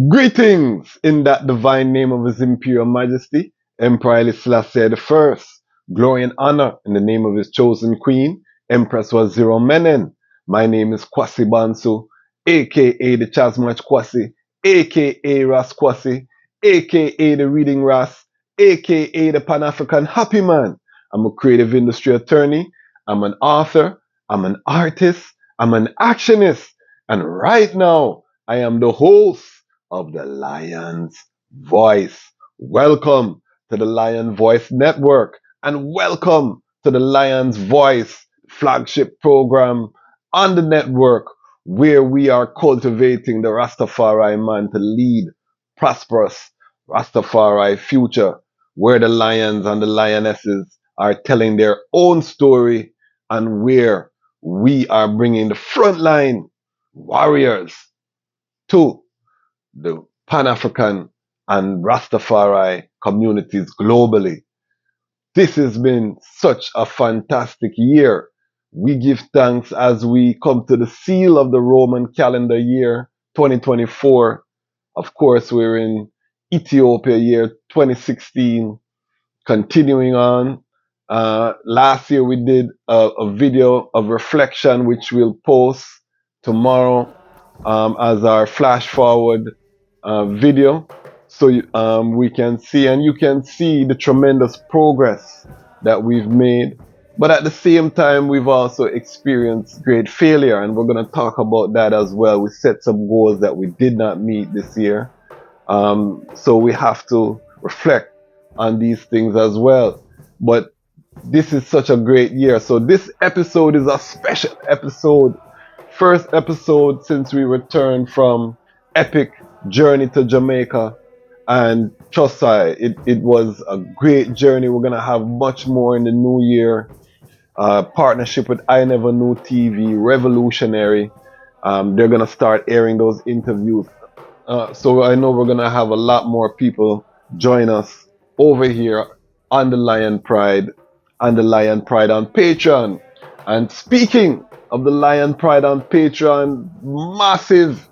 Greetings in that divine name of His Imperial Majesty, Emperor Haile Selassie the First. Glory and honor in the name of His chosen Queen, Empress Waziri Menen. My name is Kwasi Bansu, aka the Dejazmatch Kwasi, aka Ras Kwasi, aka the Reading Ras, aka the Pan-African Happy Man. I'm a creative industry attorney, I'm an author, I'm an artist, I'm an actionist, and right now I am the host of the Lion's Voice. Welcome to the Lion Voice Network and welcome to the Lion's Voice flagship program on the network where we are cultivating the Rastafari man to lead prosperous Rastafari future where the lions and the lionesses are telling their own story and where we are bringing the frontline warriors to the Pan-African and Rastafari communities globally. This has been such a fantastic year. We give thanks as we come to the seal of the Roman calendar year 2024. Of course, we're in Ethiopia year 2016, continuing on. Last year we did a video of reflection, which we'll post tomorrow as our flash forward video so we can see and you can see the tremendous progress that we've made, but at the same time we've also experienced great failure, and we're going to talk about that as well. We set some goals that we did not meet this year, so we have to reflect on these things as well. But this is such a great year, so this episode is a special episode, first episode since we returned from epic journey to Jamaica. And trust I, it was a great journey. We're gonna have much more in the new year. Partnership with I Never Knew TV, revolutionary. They're gonna start airing those interviews. So I know we're gonna have a lot more people join us over here on the Lion Pride, on the Lion Pride on Patreon. And speaking of the Lion Pride on Patreon, massive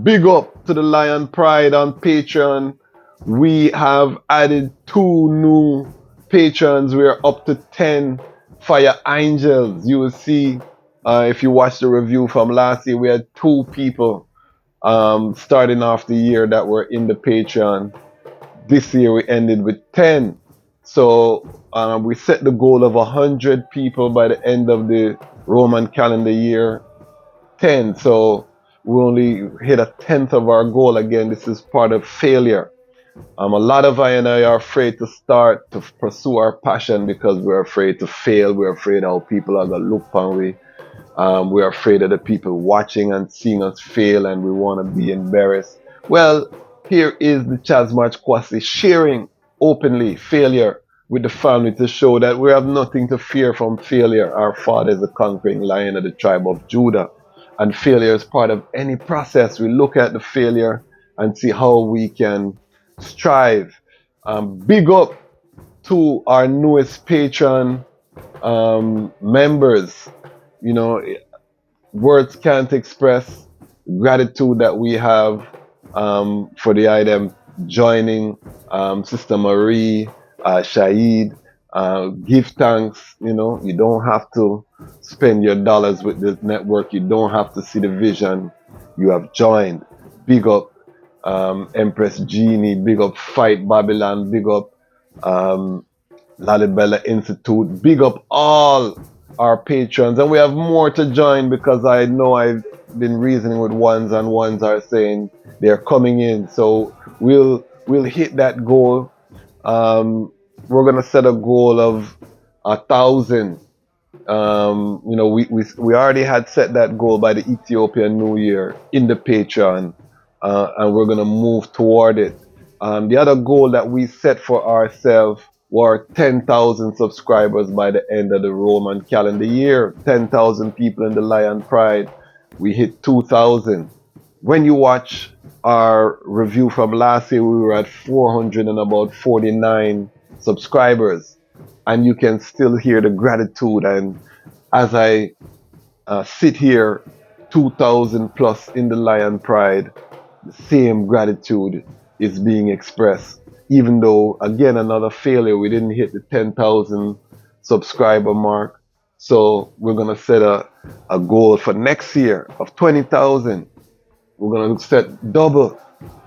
big up to the Lion Pride on Patreon. We have added 2 new patrons. We are up to 10 Fire Angels. You will see if you watch the review from last year, we had 2 people starting off the year that were in the Patreon. This year we ended with 10. So we set the goal of 100 people by the end of the Roman calendar year 10. So we only hit a tenth of our goal. Again, this is part of failure. A lot of I and I are afraid to start to pursue our passion because we're afraid to fail. We're afraid how people are going to look upon we. We're afraid of the people watching and seeing us fail, and we want to be embarrassed. Well, here is the Dejazmatch Kwasi sharing openly failure with the family to show that we have nothing to fear from failure. Our Father is the conquering lion of the tribe of Judah, and failure is part of any process. We look at the failure and see how we can strive. Big up to our newest patron members. You know, words can't express gratitude that we have for the item joining Sister Marie, Shaid. Give thanks. You know, you don't have to spend your dollars with this network. You don't have to see the vision. You have joined. Big up Empress Genie. Big up Fight Babylon. Big up Lalibela Institute. Big up all our patrons, and we have more to join because I know I've been reasoning with ones, and ones are saying they're coming in. So we'll hit that goal. We're gonna set a goal of 1,000. You know, we already had set that goal by the Ethiopian New Year in the Patreon, and we're gonna move toward it. The other goal that we set for ourselves were 10,000 subscribers by the end of the Roman calendar year. 10,000 people in the Lion Pride. We hit 2,000. When you watch our review from last year, we were at 449 subscribers, and you can still hear the gratitude. And as I sit here, 2,000 plus in the Lion Pride, the same gratitude is being expressed. Even though, again, another failure, we didn't hit the 10,000 subscriber mark. So we're going to set a goal for next year of 20,000. We're going to set double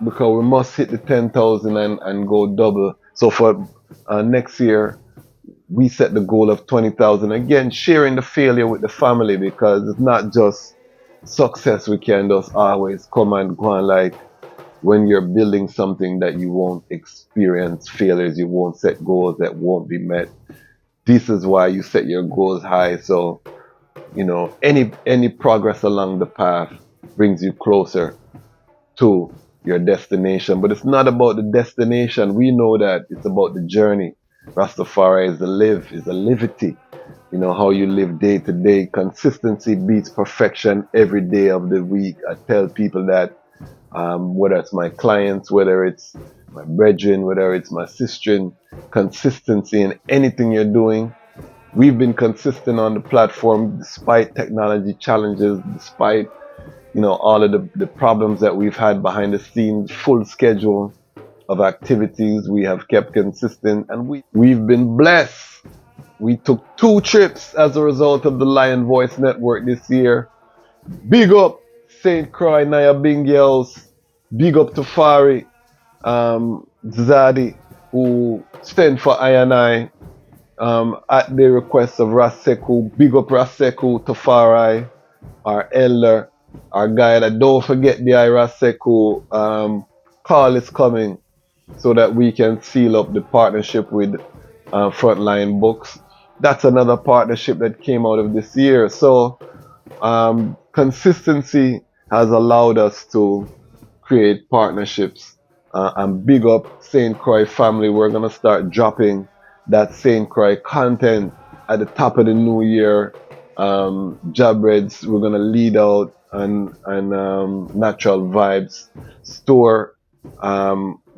because we must hit the 10,000 and go double. So for next year, we set the goal of 20,000. Again, sharing the failure with the family, because it's not just success we can just always come and go on. Like when you're building something that you won't experience failures, you won't set goals that won't be met. This is why you set your goals high. So, you know, any progress along the path brings you closer to your destination. But it's not about the destination. We know that it's about the journey. Rastafari is a livity. You know, how you live day to day. Consistency beats perfection every day of the week. I tell people that, whether it's my clients, whether it's my brethren, whether it's my sister, consistency in anything you're doing. We've been consistent on the platform despite technology challenges, despite, you know, all of the problems that we've had behind the scenes, full schedule of activities. We have kept consistent, and we've been blessed. We took 2 trips as a result of the Lion Voice Network this year. Big up St. Croix, Naya Bingels. Big up Tafari, Zadi, who stand for I&I, at the request of Raseku. Big up Raseku, Tafari, our elder, our guy that don't forget the Raseku. Call is coming so that we can seal up the partnership with Frontline Books. That's another partnership that came out of this year. So consistency has allowed us to create partnerships, and big up St. Croix family. We're going to start dropping that St. Croix content at the top of the new year. Jabreads, we're going to lead out, and Natural Vibes store.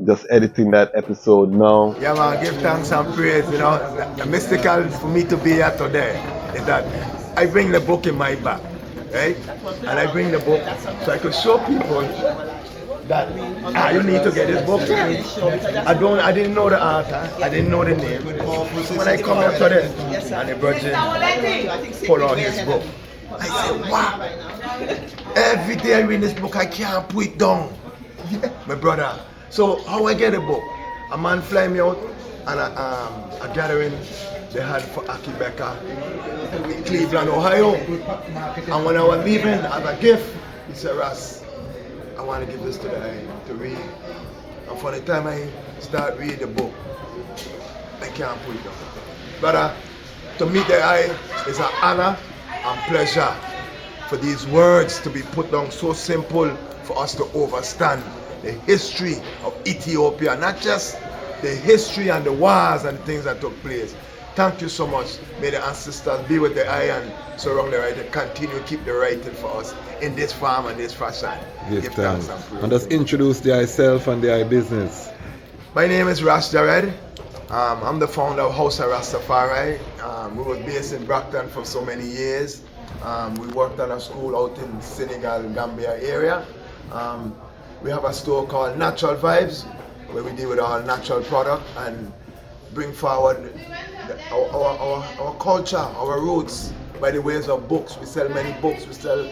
Just editing that episode now. Yeah, man, give thanks and praise. You know, the mystical for me to be here today is that I bring the book in my bag, right? And I bring the book so I could show people that you need to get this book. I didn't know the author, I didn't know the name. When I come up to this, and the brother pull out his book, I said, wow! Every day I read this book, I can't put it down. My brother. So how I get a book? A man fly me out and a gathering they had for Aki Becca in Cleveland, Ohio. And when I was leaving as a gift, he said, Ras, I want to give this to the eye to read. And for the time I start reading the book, I can't put it down. Brother, to meet the eye is an honor and pleasure for these words to be put down so simple for us to understand the history of Ethiopia, not just the history and the wars and things that took place. Thank you so much. May the ancestors be with the eye and surround the right and continue to keep the writing for us in this form and this fashion. Give thanks. And just introduce the eye self and the eye business. My name is Rastafari. I'm the founder of House of Rastafari. We were based in Brockton for so many years. We worked on a school out in Senegal, Gambia area. We have a store called Natural Vibes, where we deal with all natural product and bring forward our culture, our roots by the ways of books. We sell many books. We sell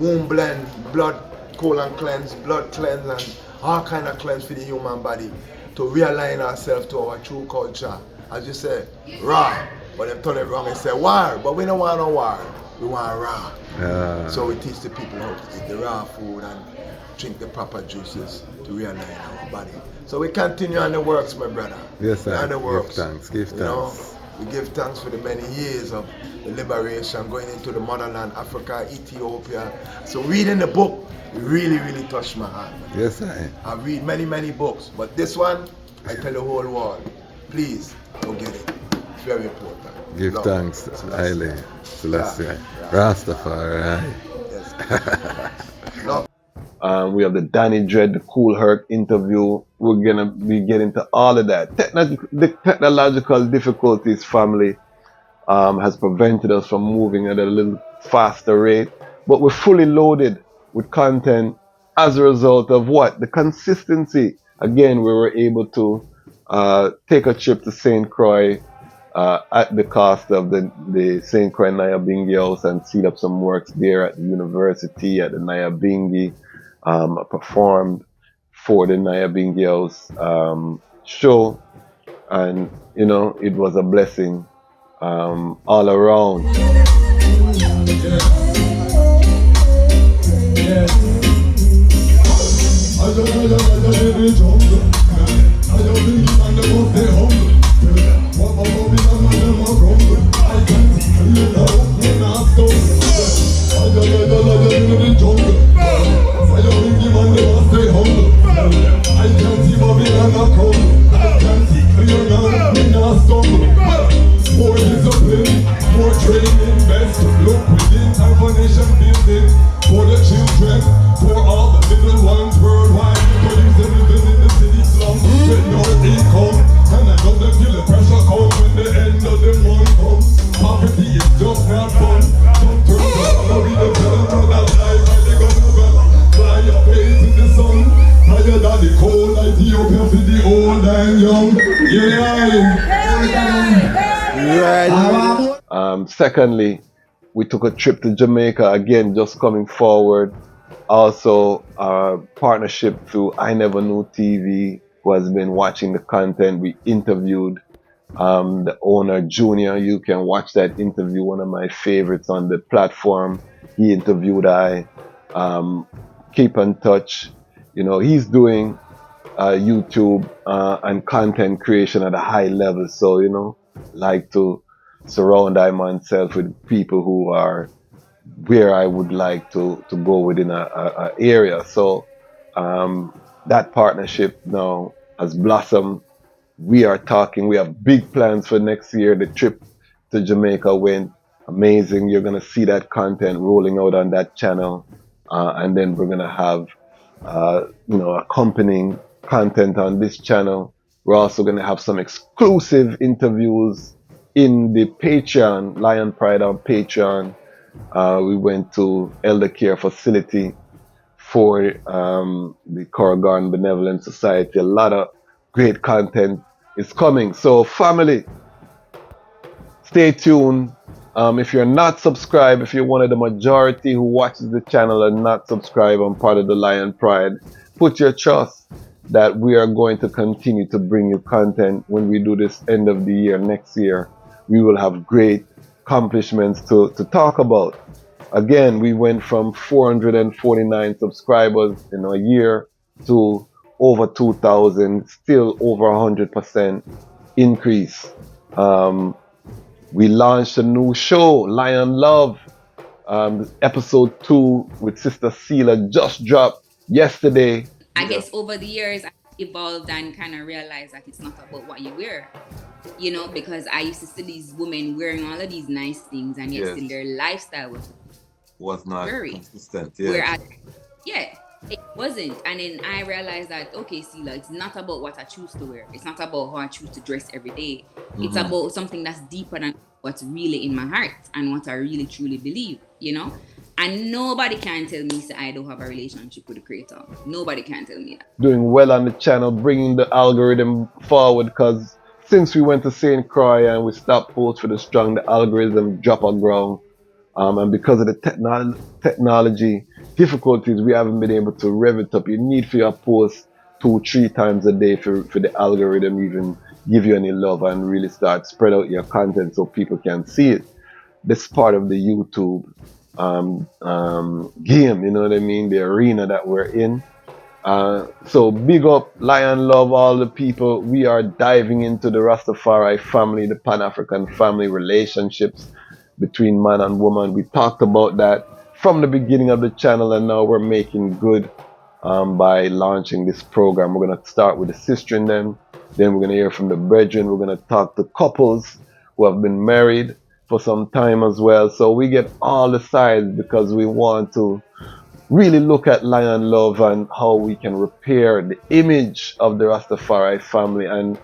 womb blend, blood colon cleanse, blood cleanse, and all kind of cleanse for the human body to realign ourselves to our true culture. As you say, raw, but they turn it wrong and say war, but we don't want no war. We want raw. So we teach the people how to eat the raw food and drink the proper juices to realign our body. So we continue on the works, my brother. Yes, sir. On the works. Give thanks. Give thanks. You know, we give thanks for the many years of the liberation, going into the motherland, Africa, Ethiopia. So reading the book really, really touched my heart. Yes, sir. I read many, many books, but this one, I tell the whole world, please go get it. It's very important. Give thanks, Haile, Selassie, Rastafari. Yes. Love. We have the Danny Dread, the Cool Herc interview. We're going to be getting to all of that. The technological difficulties, family, has prevented us from moving at a little faster rate. But we're fully loaded with content. as a result of what? The consistency. Again, we were able to take a trip to St. Croix at the cost of the St. Croix Nyabingi House and set up some works there at the university at the Nyabingi. I performed for the Nyabingi House show, and it was a blessing all around. More discipline, more training, best look within Nation building for the children, for all the little ones worldwide. For you living in the city slums with no income, and I know them feel the pressure come when the end of the month comes. Poverty is just not fun. Don't turn down, I'll be the tell that life and they gonna fly your face in the sun. Higher than the cold Ethiopia for the old and young. Secondly, we took a trip to Jamaica, again, just coming forward. Also, our partnership through I Never Knew TV, who has been watching the content. We interviewed the owner, Junior. You can watch that interview, one of my favorites on the platform. He interviewed I. Keep in touch. He's doing YouTube and content creation at a high level. So, like to surround myself with people who are where I would like to go within a area. So that partnership now has blossomed. We are talking. We have big plans for next year. The trip to Jamaica went amazing. You're gonna see that content rolling out on that channel, and then we're gonna have accompanying content on this channel. We're also gonna have some exclusive interviews in the Patreon, Lion Pride on Patreon. We went to elder care facility for the Corrigan Benevolent Society. A lot of great content is coming. So family, stay tuned. If you're not subscribed, if you're one of the majority who watches the channel and not subscribed and part of the Lion Pride, put your trust that we are going to continue to bring you content when we do this end of the year next year. We will have great accomplishments to talk about. Again, we went from 449 subscribers in a year to over 2,000, still over 100% increase. We launched a new show, Lion Love. Episode 2 with Sister Selah just dropped yesterday. I guess over the years, I evolved and kind of realized that it's not about what you wear. Because I used to see these women wearing all of these nice things, and yet still their lifestyle was not very consistent. Whereas, it wasn't. And then I realized that, okay, Selah, it's not about what I choose to wear. It's not about how I choose to dress every day. Mm-hmm. It's about something that's deeper than what's really in my heart and what I really truly believe, And nobody can tell me I don't have a relationship with the creator. Nobody can tell me that. Doing well on the channel, bringing the algorithm forward, because since we went to St. Croix and we stopped posts for the strong, the algorithm dropped on ground. And because of the technology difficulties, we haven't been able to rev it up. You need for your post 2-3 times a day for the algorithm even give you any love and really start spread out your content so people can see it. This part of the YouTube game, you know what I mean? The arena that we're in. So big up, Lion Love, all the people. We are diving into the Rastafari family, the Pan-African family relationships between man and woman. We talked about that from the beginning of the channel, and now we're making good by launching this program. We're going to start with the sister in them, then we're going to hear from the brethren. We're going to talk to couples who have been married for some time as well. So we get all the sides because we want to really look at Lion Love and how we can repair the image of the Rastafari family and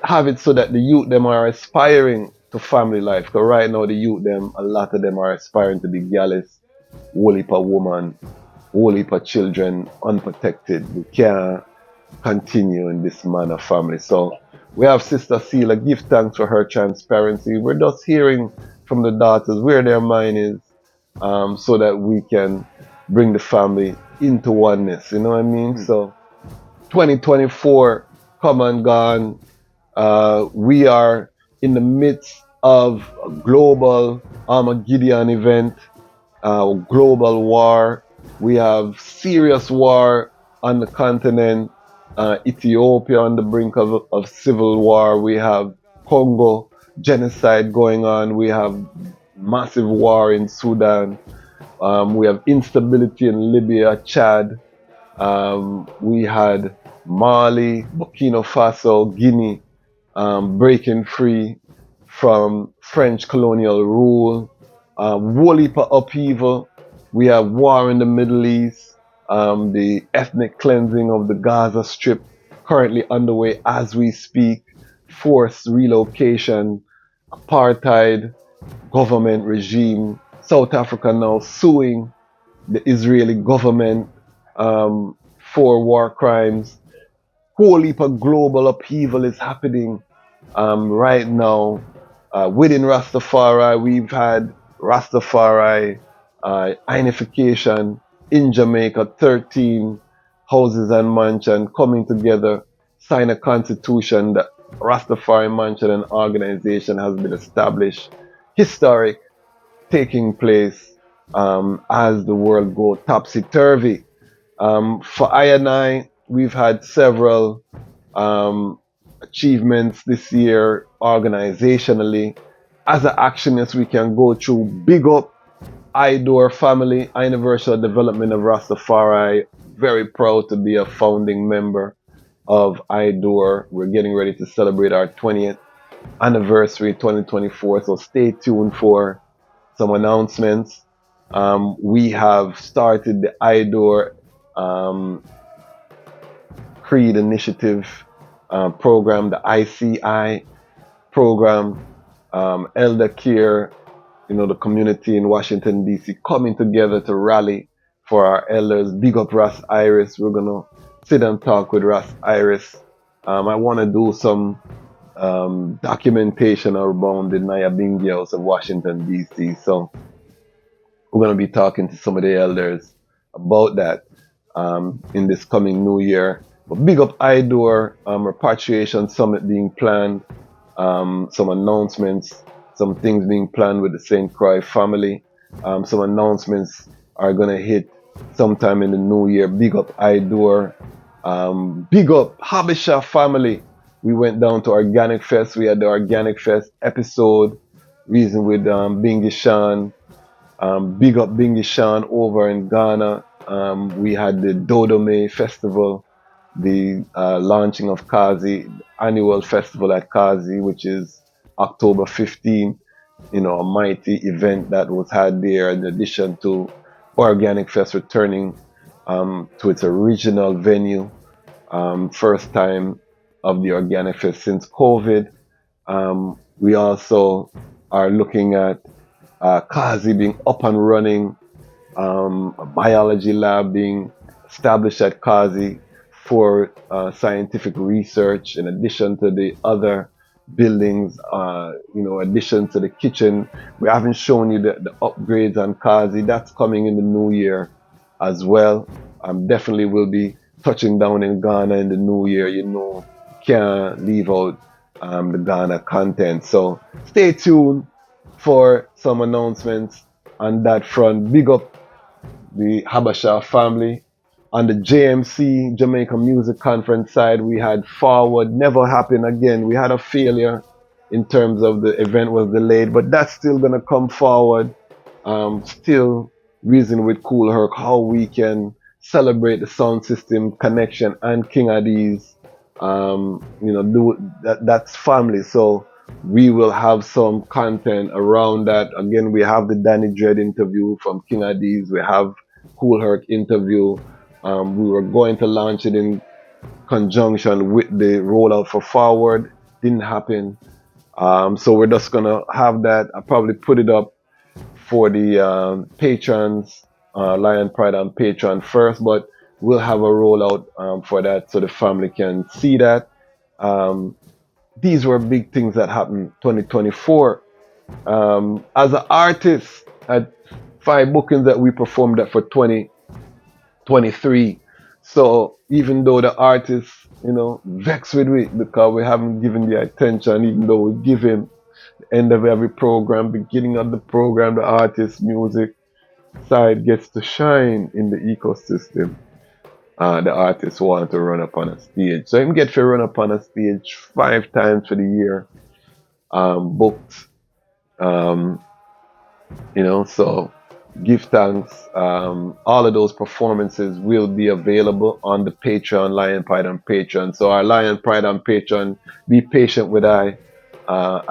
have it so that the youth them are aspiring to family life. Because right now the youth them, a lot of them are aspiring to be gallus, whole heap of woman, whole heap of children unprotected. We can't continue in this manner, family. So we have Sister Selah. Give thanks for her transparency. We're just hearing from the daughters where their mind is, so that we can bring the family into oneness. You know what I mean? So 2024 come and gone. We are in the midst of a global Armageddon event, global war. We have serious war on the continent. Ethiopia on the brink of civil war. We have Congo genocide going on. We have massive war in Sudan. We have instability in Libya, Chad. We had Mali, Burkina Faso, Guinea breaking free from French colonial rule. Whole heap of upheaval. We have war in the Middle East. The ethnic cleansing of the Gaza Strip currently underway as we speak. Forced relocation, apartheid government regime. South Africa now suing the Israeli government for war crimes. Whole heap of global upheaval is happening right now. Within Rastafari, we've had Rastafari unification in Jamaica, 13 houses and mansion coming together, sign a constitution. The Rastafari Mansion and organization has been established. Historic, taking place as the world goes topsy-turvy. For I and I, we've had several achievements this year organizationally. As an actionist, we can go through big up IDOR family, Universal Development of Rastafari. Very proud to be a founding member of IDOR. We're getting ready to celebrate our 20th anniversary 2024, so stay tuned for some announcements. We have started the IDOR Creed Initiative program, the ICI program, Elder Care, the community in Washington, D.C. coming together to rally for our elders. Big up Ras Iris. We're going to sit and talk with Ras Iris. I want to do some documentation around the Nyabingi House of Washington, D.C. So we're going to be talking to some of the elders about that in this coming new year. But big up IDOR, repatriation summit being planned, some announcements, some things being planned with the St. Croix family. Some announcements are going to hit sometime in the new year. Big up IDOR. Big up Habesha family. We went down to Organic Fest. We had the Organic Fest episode, reason with Bingi Shan. Big up Bingi Shan over in Ghana. We had the Dodome Festival, the launching of Kazi, annual festival at Kazi, which is October 15. A mighty event that was had there, in addition to Organic Fest returning to its original venue. First time of the Organic Fest since COVID. We also are looking at Kazi being up and running, a biology lab being established at Kazi for scientific research, in addition to the other buildings, addition to the kitchen. We haven't shown you the upgrades on Kazi. That's coming in the new year as well. Definitely will be touching down in Ghana in the new year. Can't leave out the Ghana content. So stay tuned for some announcements on that front. Big up the Habasha family. On the JMC, Jamaica Music Conference side, we had Forward. Never happened again. We had a failure in terms of the event was delayed, but that's still going to come forward. Still reason with Cool Herc how we can celebrate the sound system connection and King Addies. That's family. So we will have some content around that. Again, we have the Danny Dread interview from King Addies. We have Cool Herc interview. We were going to launch it in conjunction with the rollout for Forward. Didn't happen. So we're just going to have that. I'll probably put it up for the patrons Lion Pride on Patreon first, but we'll have a rollout for that so the family can see that. These were big things that happened 2024. As an artist, I had 5 bookings that we performed at for 2023. So even though the artist, vexed with it because we haven't given the attention, even though we give him the end of every program, beginning of the program, the artist music side gets to shine in the ecosystem. The artist want to run up on a stage. So him get to run up on a stage 5 times for the year, booked. So give thanks. All of those performances will be available on the Patreon, Lion Pride on Patreon. So our Lion Pride on Patreon, be patient with I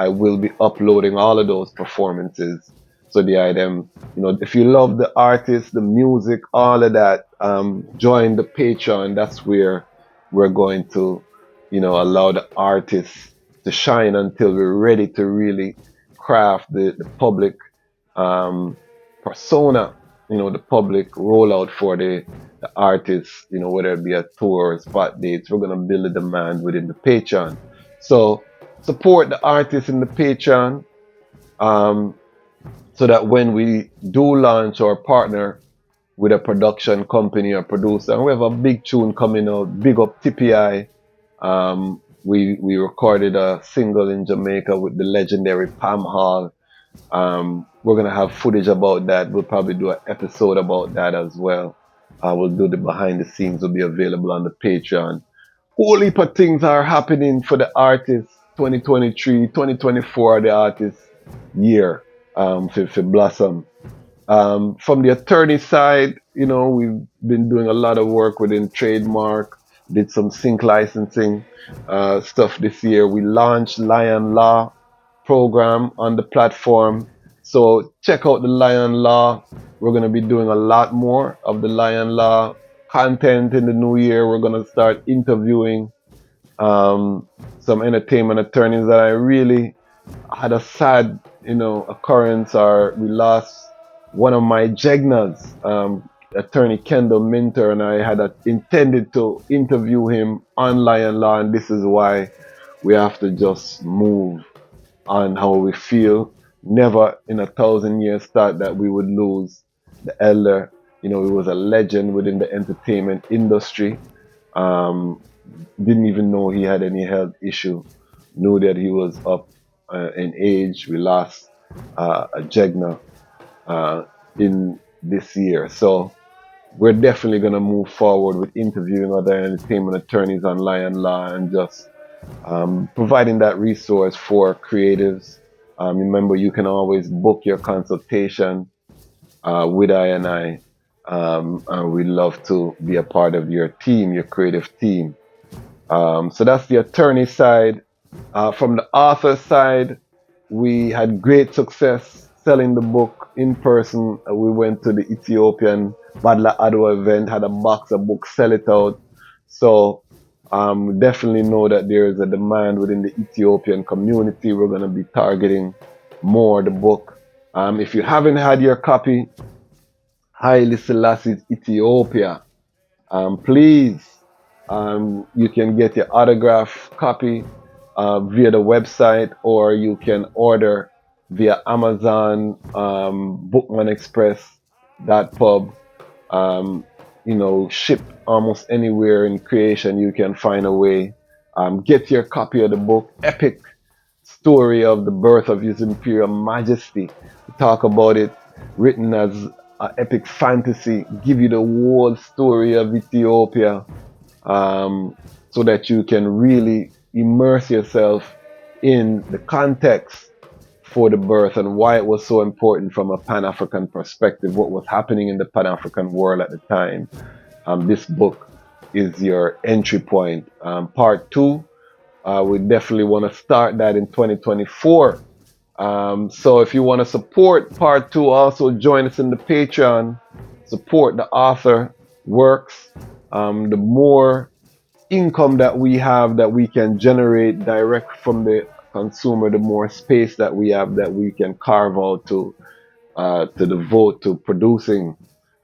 will be uploading all of those performances. So the item, if you love the artist, the music, all of that, join the Patreon. That's where we're going to, allow the artists to shine until we're ready to really craft the public persona, the public rollout for the artists, whether it be a tour or spot dates. We're going to build a demand within the Patreon. So support the artists in the Patreon, so that when we do launch or partner with a production company or producer, and we have a big tune coming out, big up TPI. We recorded a single in Jamaica with the legendary Pam Hall. We're gonna have footage about that. We'll probably do an episode about that as well. We'll do the behind the scenes. Will be available on the Patreon. Whole heap of things are happening for the artists. 2023, 2024, the artist year for Blossom. From the attorney side, we've been doing a lot of work within trademark. Did some sync licensing stuff this year. We launched Lion Law program on the platform. So check out the Lion Law. We're going to be doing a lot more of the Lion Law content in the new year. We're going to start interviewing some entertainment attorneys that I really had a sad, occurrence, or we lost one of my jegnas, attorney Kendall Minter, and I had intended to interview him on Lion Law, and this is why we have to just move on how we feel. Never in 1,000 years thought that we would lose the elder. He was a legend within the entertainment industry. Didn't even know he had any health issue. Knew that he was up in age. We lost a Jegna in this year. So we're definitely going to move forward with interviewing other entertainment attorneys on Lion Law and just providing that resource for creatives. Remember, you can always book your consultation with I. And we'd love to be a part of your team, your creative team. So that's the attorney side. From the author side, we had great success selling the book in person. We went to the Ethiopian Badla Adwa event, had a box of books, sell it out. So we definitely know that there is a demand within the Ethiopian community. We're going to be targeting more the book. If you haven't had your copy, Haile Selassie's Ethiopia, please, you can get your autograph copy via the website, or you can order via Amazon, Bookman Express, .pub. Ship almost anywhere in creation. You can find a way. Get your copy of the book, Epic Story of the Birth of His Imperial Majesty. We talk about it, written as an epic fantasy, give you the whole story of Ethiopia, so that you can really immerse yourself in the context for the birth and why it was so important from a Pan-African perspective, what was happening in the Pan-African world at the time. This book is your entry point. Part 2, we definitely want to start that in 2024. So if you want to support part 2, also join us in the Patreon, support the author works. The more income that we have that we can generate direct from the consumer, the more space that we have that we can carve out to devote to producing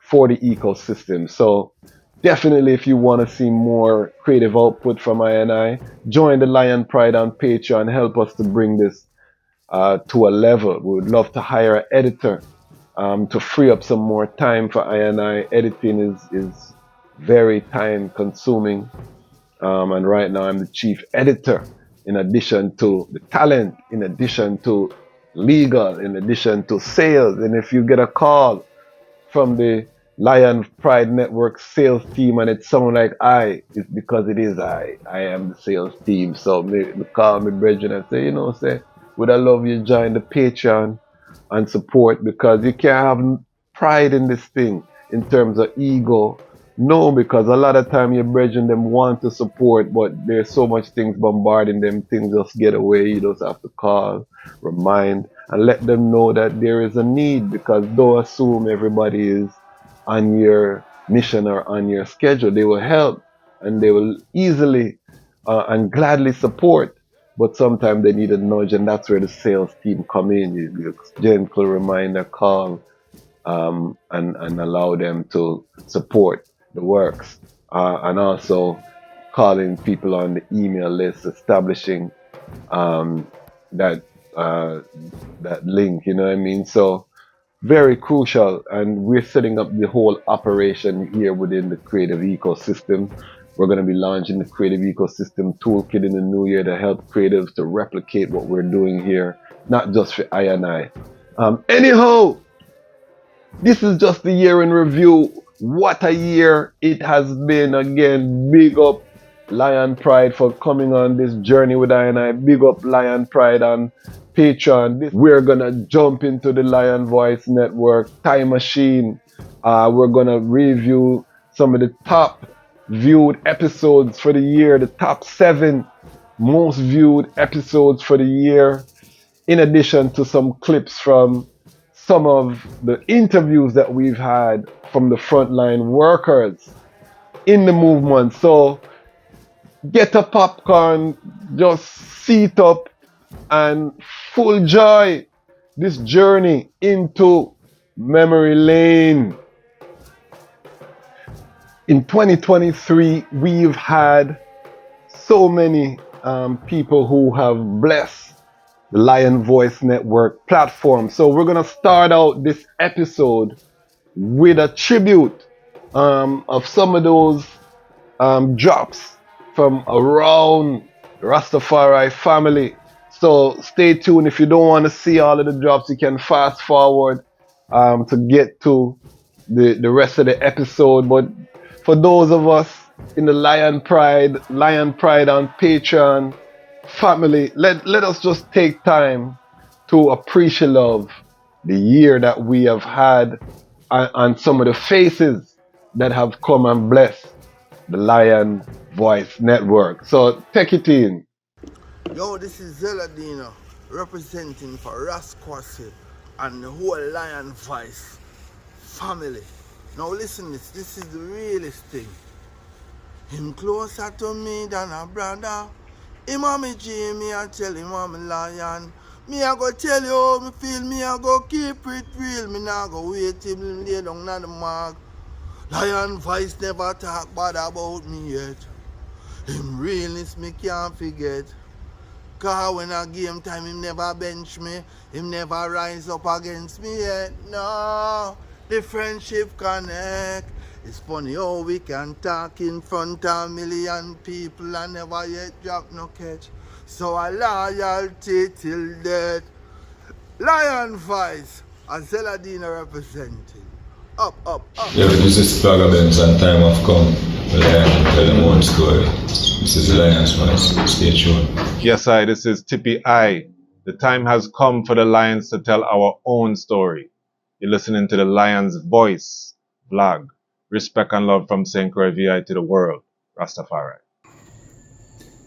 for the ecosystem. So definitely, if you want to see more creative output from I, join the Lion Pride on Patreon. Help us to bring this to a level. We would love to hire an editor to free up some more time for I. Editing is very time consuming. And right now I'm the chief editor, in addition to the talent, in addition to legal, in addition to sales. And if you get a call from the Lion Pride Network sales team and it's someone like it's because it is I am the sales team. So me call me brethren and say, would I love you join the Patreon and support, because you can't have pride in this thing in terms of ego. No, because a lot of time your brethren them want to support, but there's so much things bombarding them, things just get away. You just have to call, remind, and let them know that there is a need, because don't assume everybody is on your mission or on your schedule. They will help and they will easily and gladly support, but sometimes they need a nudge, and that's where the sales team come in. You gentle reminder, call, and allow them to support the works, and also calling people on the email list, establishing that link, you know what I mean? So very crucial, and we're setting up the whole operation here within the creative ecosystem. We're going to be launching the creative ecosystem toolkit in the new year to help creatives to replicate what we're doing here, not just for I. Anyhow, this is just the year in review. What a year it has been. Again, big up Lion Pride for coming on this journey with I. Big up Lion Pride on Patreon. We're gonna jump into the Lion Voice Network time machine. We're gonna review some of the top viewed episodes for the year, the top 7 most viewed episodes for the year, in addition to some clips from some of the interviews that we've had from the frontline workers in the movement. So get a popcorn, just seat up, and full joy this journey into memory lane. In 2023, we've had so many people who have blessed the Lion Voice Network platform. So we're going to start out this episode with a tribute of some of those drops from around the Rastafari family. So stay tuned. If you don't want to see all of the drops, you can fast forward to get to the rest of the episode. But for those of us in the Lion Pride on Patreon family, let us just take time to appreciate love the year that we have had, and some of the faces that have come and blessed the Lion Voice Network. So take it in. Yo, this is Zeladina representing for Dejkwasi and the whole Lion Voice family. Now listen, this is the realest thing. Him closer to me than a brother. Him a me G, me a tell him I'm a lion. Me a go tell you how me feel, me a go keep it real. Me nah go wait till him lay down on the mark. Lion Voice never talk bad about me yet. Him realness me can't forget. Cause when a game time him never bench me, him never rise up against me yet. No, the friendship connect. It's funny how we can talk in front of a million people and never yet drop no catch. So a loyalty till death. Lion Voice, as Zeladina representing. Up, up, up. Yeah, this is Plug Events and time have come. The Lion tell them one story. This is the Lion's Voice. Stay tuned. Yes, this is Tippy I. The time has come for the Lions to tell our own story. You're listening to the Lion's Voice vlog. Respect and love from St. Croix VI to the world. Rastafari.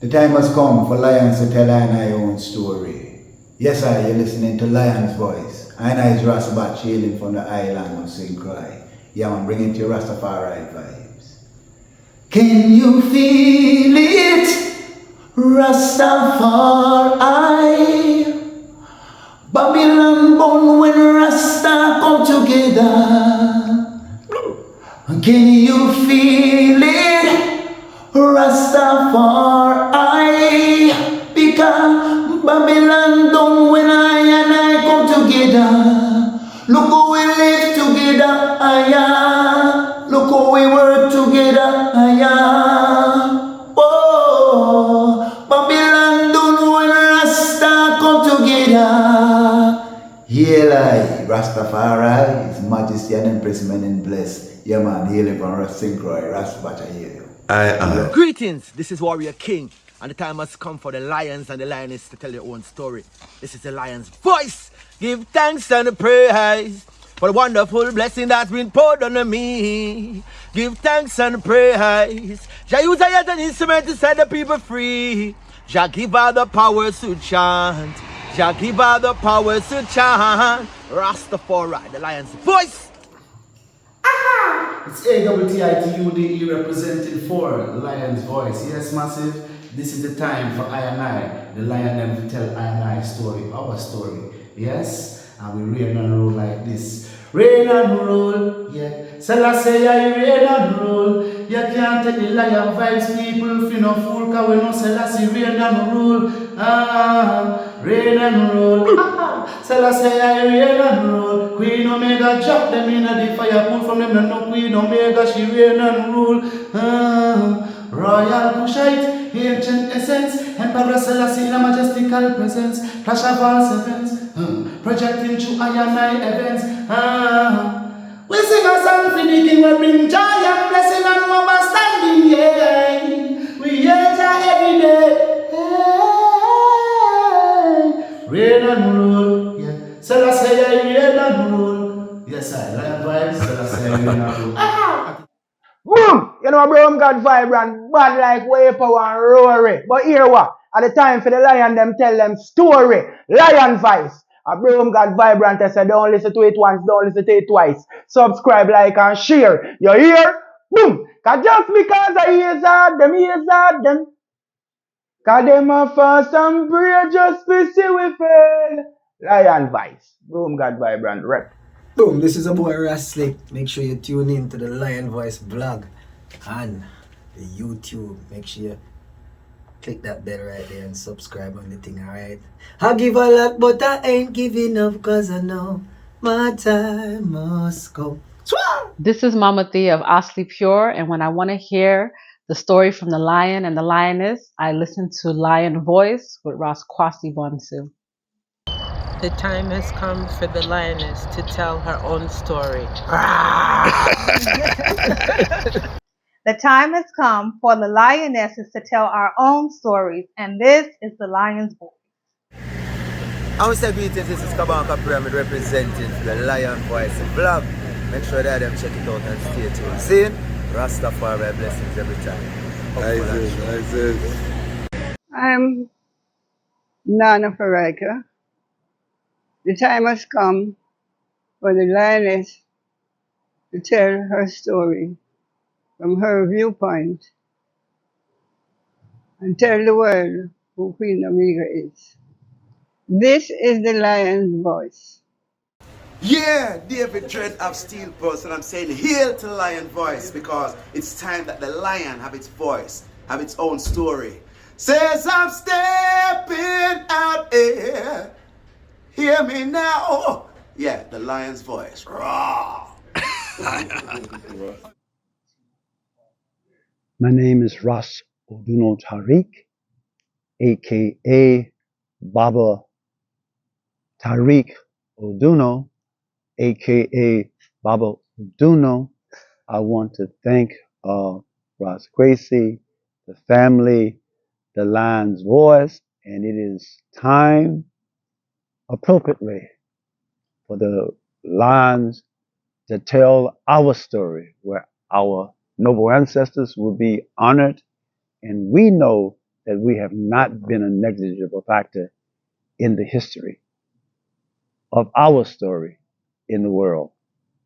The time has come for Lions to tell our own story. Yes, you're listening to Lion's Voice. I is Dejazmatch hailing from the island of St. Croix. Yeah, I'm bringing to you Rastafari vibes. Can you feel it? Rastafari. Babylon born when Rasta come together. Can you feel it? Rastafari. Because Babylon done when I and I come together. Look how we live together, look how we work together, Oh, Babylon done when Rasta come together. Haile, Rastafari, His Majesty and Empress Men in Bless. Yeah man, hailing from Rastafari, Rastafari, I hear you. Greetings, this is Warrior King, and the time has come for the lions and the lioness to tell their own story. This is the lion's voice. Give thanks and praise for the wonderful blessing that's been poured on me. Give thanks and praise. Jah use I as an instrument to set the people free. Jah give her the powers to chant. Jah give her the powers to chant. Rastafari, the lion's voice. It's AWTITUDE representing for Lion's Voice. Yes, massive. This is the time for I and I, the lion them to tell I and I story, our story. Yes, and we reign and rule like this. Reign and rule, yeah. Selassie, I reign and rule. You can't take the lion vibes, people. If you no fool, cause we know Selassie reign and rule. Reign and rule. Selassie, I reign and rule. Queen Omega drop them in the fire, pull from them, no Queen Omega, she reign and rule. Royal Kushite, ancient essence, Emperor Selassie in a majestical presence, flash of all sevens, projecting through I and I events. We sing a song for the king, we bring joy and blessing and overstanding, yeah. We enter every day, reign and rule, yeah. Selassie, I reign and rule. Yes, I lion vibes, Selassie, I reign and rule. Boom! You know, bro, God vibrant, bad like way power and roary. But here what? At the time for the lion, them tell them story. Lion voice. A bro, God vibrant, I said, don't listen to it once, don't listen to it twice. Subscribe, like, and share. You hear? Boom! Cause just because I hear them. Cause them a fast and pray just to see we fail. Lion voice. Boom, God vibrant, rep. Boom, this is a boy Raslick. Make sure you tune in to the Lion Voice blog and the YouTube. Make sure you click that bell right there and subscribe on the thing, alright? I give a lot, but I ain't giving up, cause I know my time must come. This is Mama Thea of Asli Pure, and when I want to hear the story from the lion and the lioness, I listen to Lion Voice with Dejkwasi Bonsu. The time has come for the lioness to tell her own story. The time has come for the lionesses to tell our own stories, and this is the Lion's Voice. I would say greetings, this is Kabanka Pyramid representing the Lion Voice blog. Make sure that them check it out and stay tuned. See? Rastafari blessings every time. I'm Nana Farika. The time has come for the lioness to tell her story from her viewpoint and tell the world who Queen Omega is. This is the Lion's Voice. Yeah, David Dread of Steel Pulse, and I'm saying hail to the Lion Voice because it's time that the lion have its voice, have its own story. Says I'm stepping out here. Hear me now. Yeah, the lion's voice. Raw. My name is Ras Oduno Tariq, aka Baba Tariq Oduno, aka Baba Oduno. I want to thank Ras Gracie, the family, the Lion's Voice, and it is time appropriately for the Lions to tell our story, where our noble ancestors will be honored, and we know that we have not been a negligible factor in the history of our story in the world.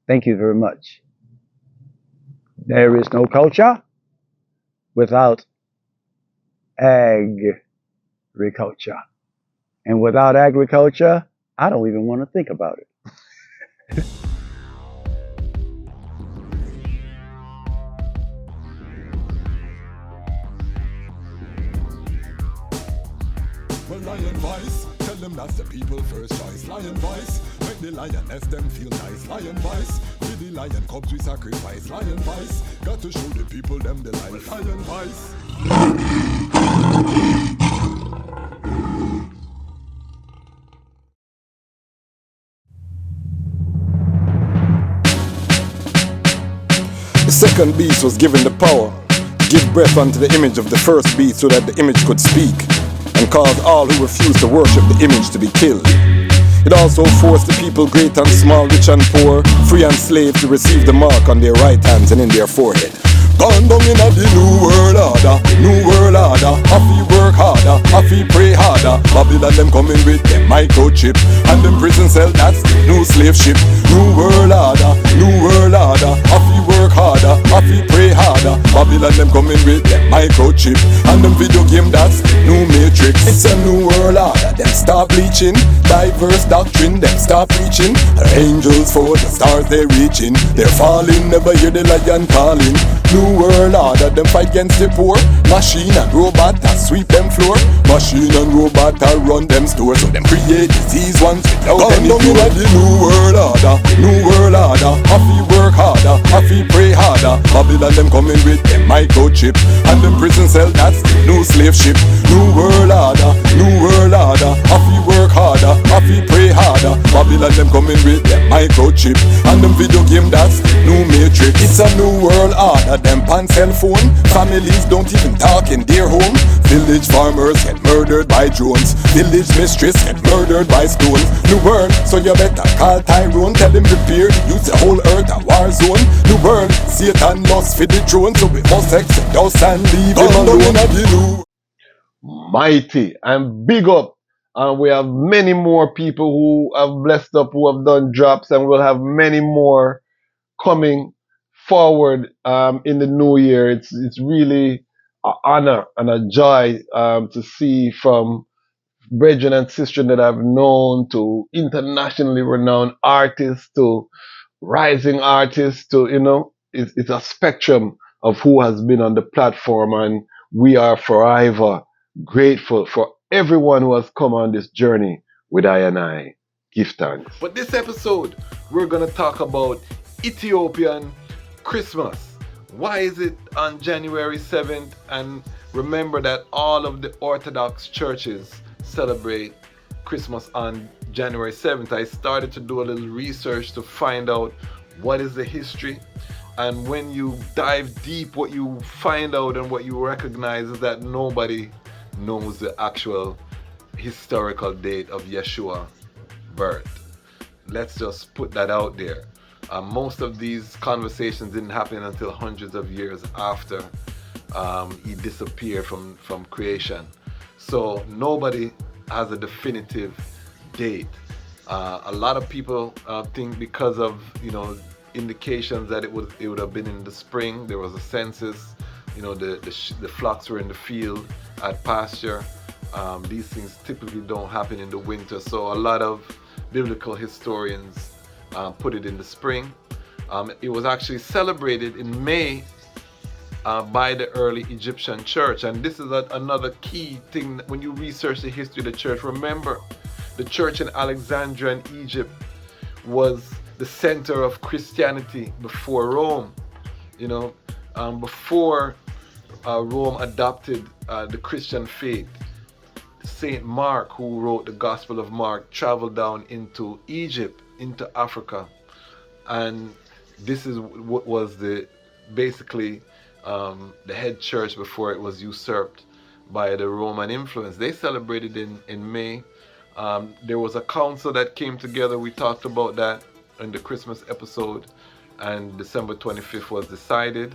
Thank you very much. There is no culture without agriculture. And without agriculture, I don't even want to think about it. lion voice. Tell them that's the people first choice. Lion voice, make the lioness them feel nice. Lion voice, for the lion cubs we sacrifice. Lion voice, got to show the people them the life. Lion voice. The second beast was given the power to give breath unto the image of the first beast so that the image could speak and cause all who refused to worship the image to be killed. It also forced the people great and small, rich and poor, free and slave to receive the mark on their right hands and in their forehead. Gone down in the new world order, new world order. Happy work harder, happy pray harder. Babylon them coming with them microchip and them prison cell, that's the new slave ship. New world order, new world order. Happy work harder, happy pray harder. Babylon them coming with them microchip and them video game, that's the new matrix. It's a new world order. Them start bleaching, diverse doctrine. Them start preaching. Angels for the stars they reaching. They're falling, never hear the lion calling. New world order, them fight against the poor. Machine and robot that sweep them floor. Machine and robot that run them stores. So them create disease ones without any cure. The new world order, new world order. Happy work harder, happy pray harder. Babylon them coming with them microchip and them prison cell, that's the new slave ship. New world order, new world order. Happy work harder, happy pray harder. Babylon them coming with them microchip and them video game, that's the new matrix. It's a new world order. Them pan cell phone. Families don't even talk in their home. Village farmers get murdered by drones. Village mistress get murdered by stones. New world, so you better call Tyrone. Tell him prepare to use the whole earth a war zone. New world, Satan lost for the throne, so we must accept us and leave him alone. Mighty and big up. And we have many more people who have blessed up, who have done drops, and we'll have many more coming forward in the new year. It's really an honor and a joy to see from brethren and sisters that I've known to internationally renowned artists to rising artists to, it's a spectrum of who has been on the platform, and we are forever grateful for everyone who has come on this journey with I and I. Give thanks. But this episode, we're going to talk about Ethiopian Christmas. Why is it on January 7th? And remember that all of the Orthodox churches celebrate Christmas on January 7th. I started to do a little research to find out what is the history. And when you dive deep, what you find out and what you recognize is that nobody knows the actual historical date of Yeshua's birth. Let's just put that out there. Most of these conversations didn't happen until hundreds of years after he disappeared from creation. So nobody has a definitive date. A lot of people think because of indications that it would have been in the spring. There was a census. The flocks were in the field at pasture. These things typically don't happen in the winter. So a lot of biblical historians put it in the spring. It was actually celebrated in May by the early Egyptian church. And this is another key thing when you research the history of the church. Remember, the church in Alexandria in Egypt was the center of Christianity before Rome. Before Rome adopted the Christian faith, Saint Mark, who wrote the Gospel of Mark, traveled down into Egypt, into Africa, and this is what was basically the head church before it was usurped by the Roman influence. They celebrated in May. There was a council that came together. We talked about that in the Christmas episode, and December 25th was decided.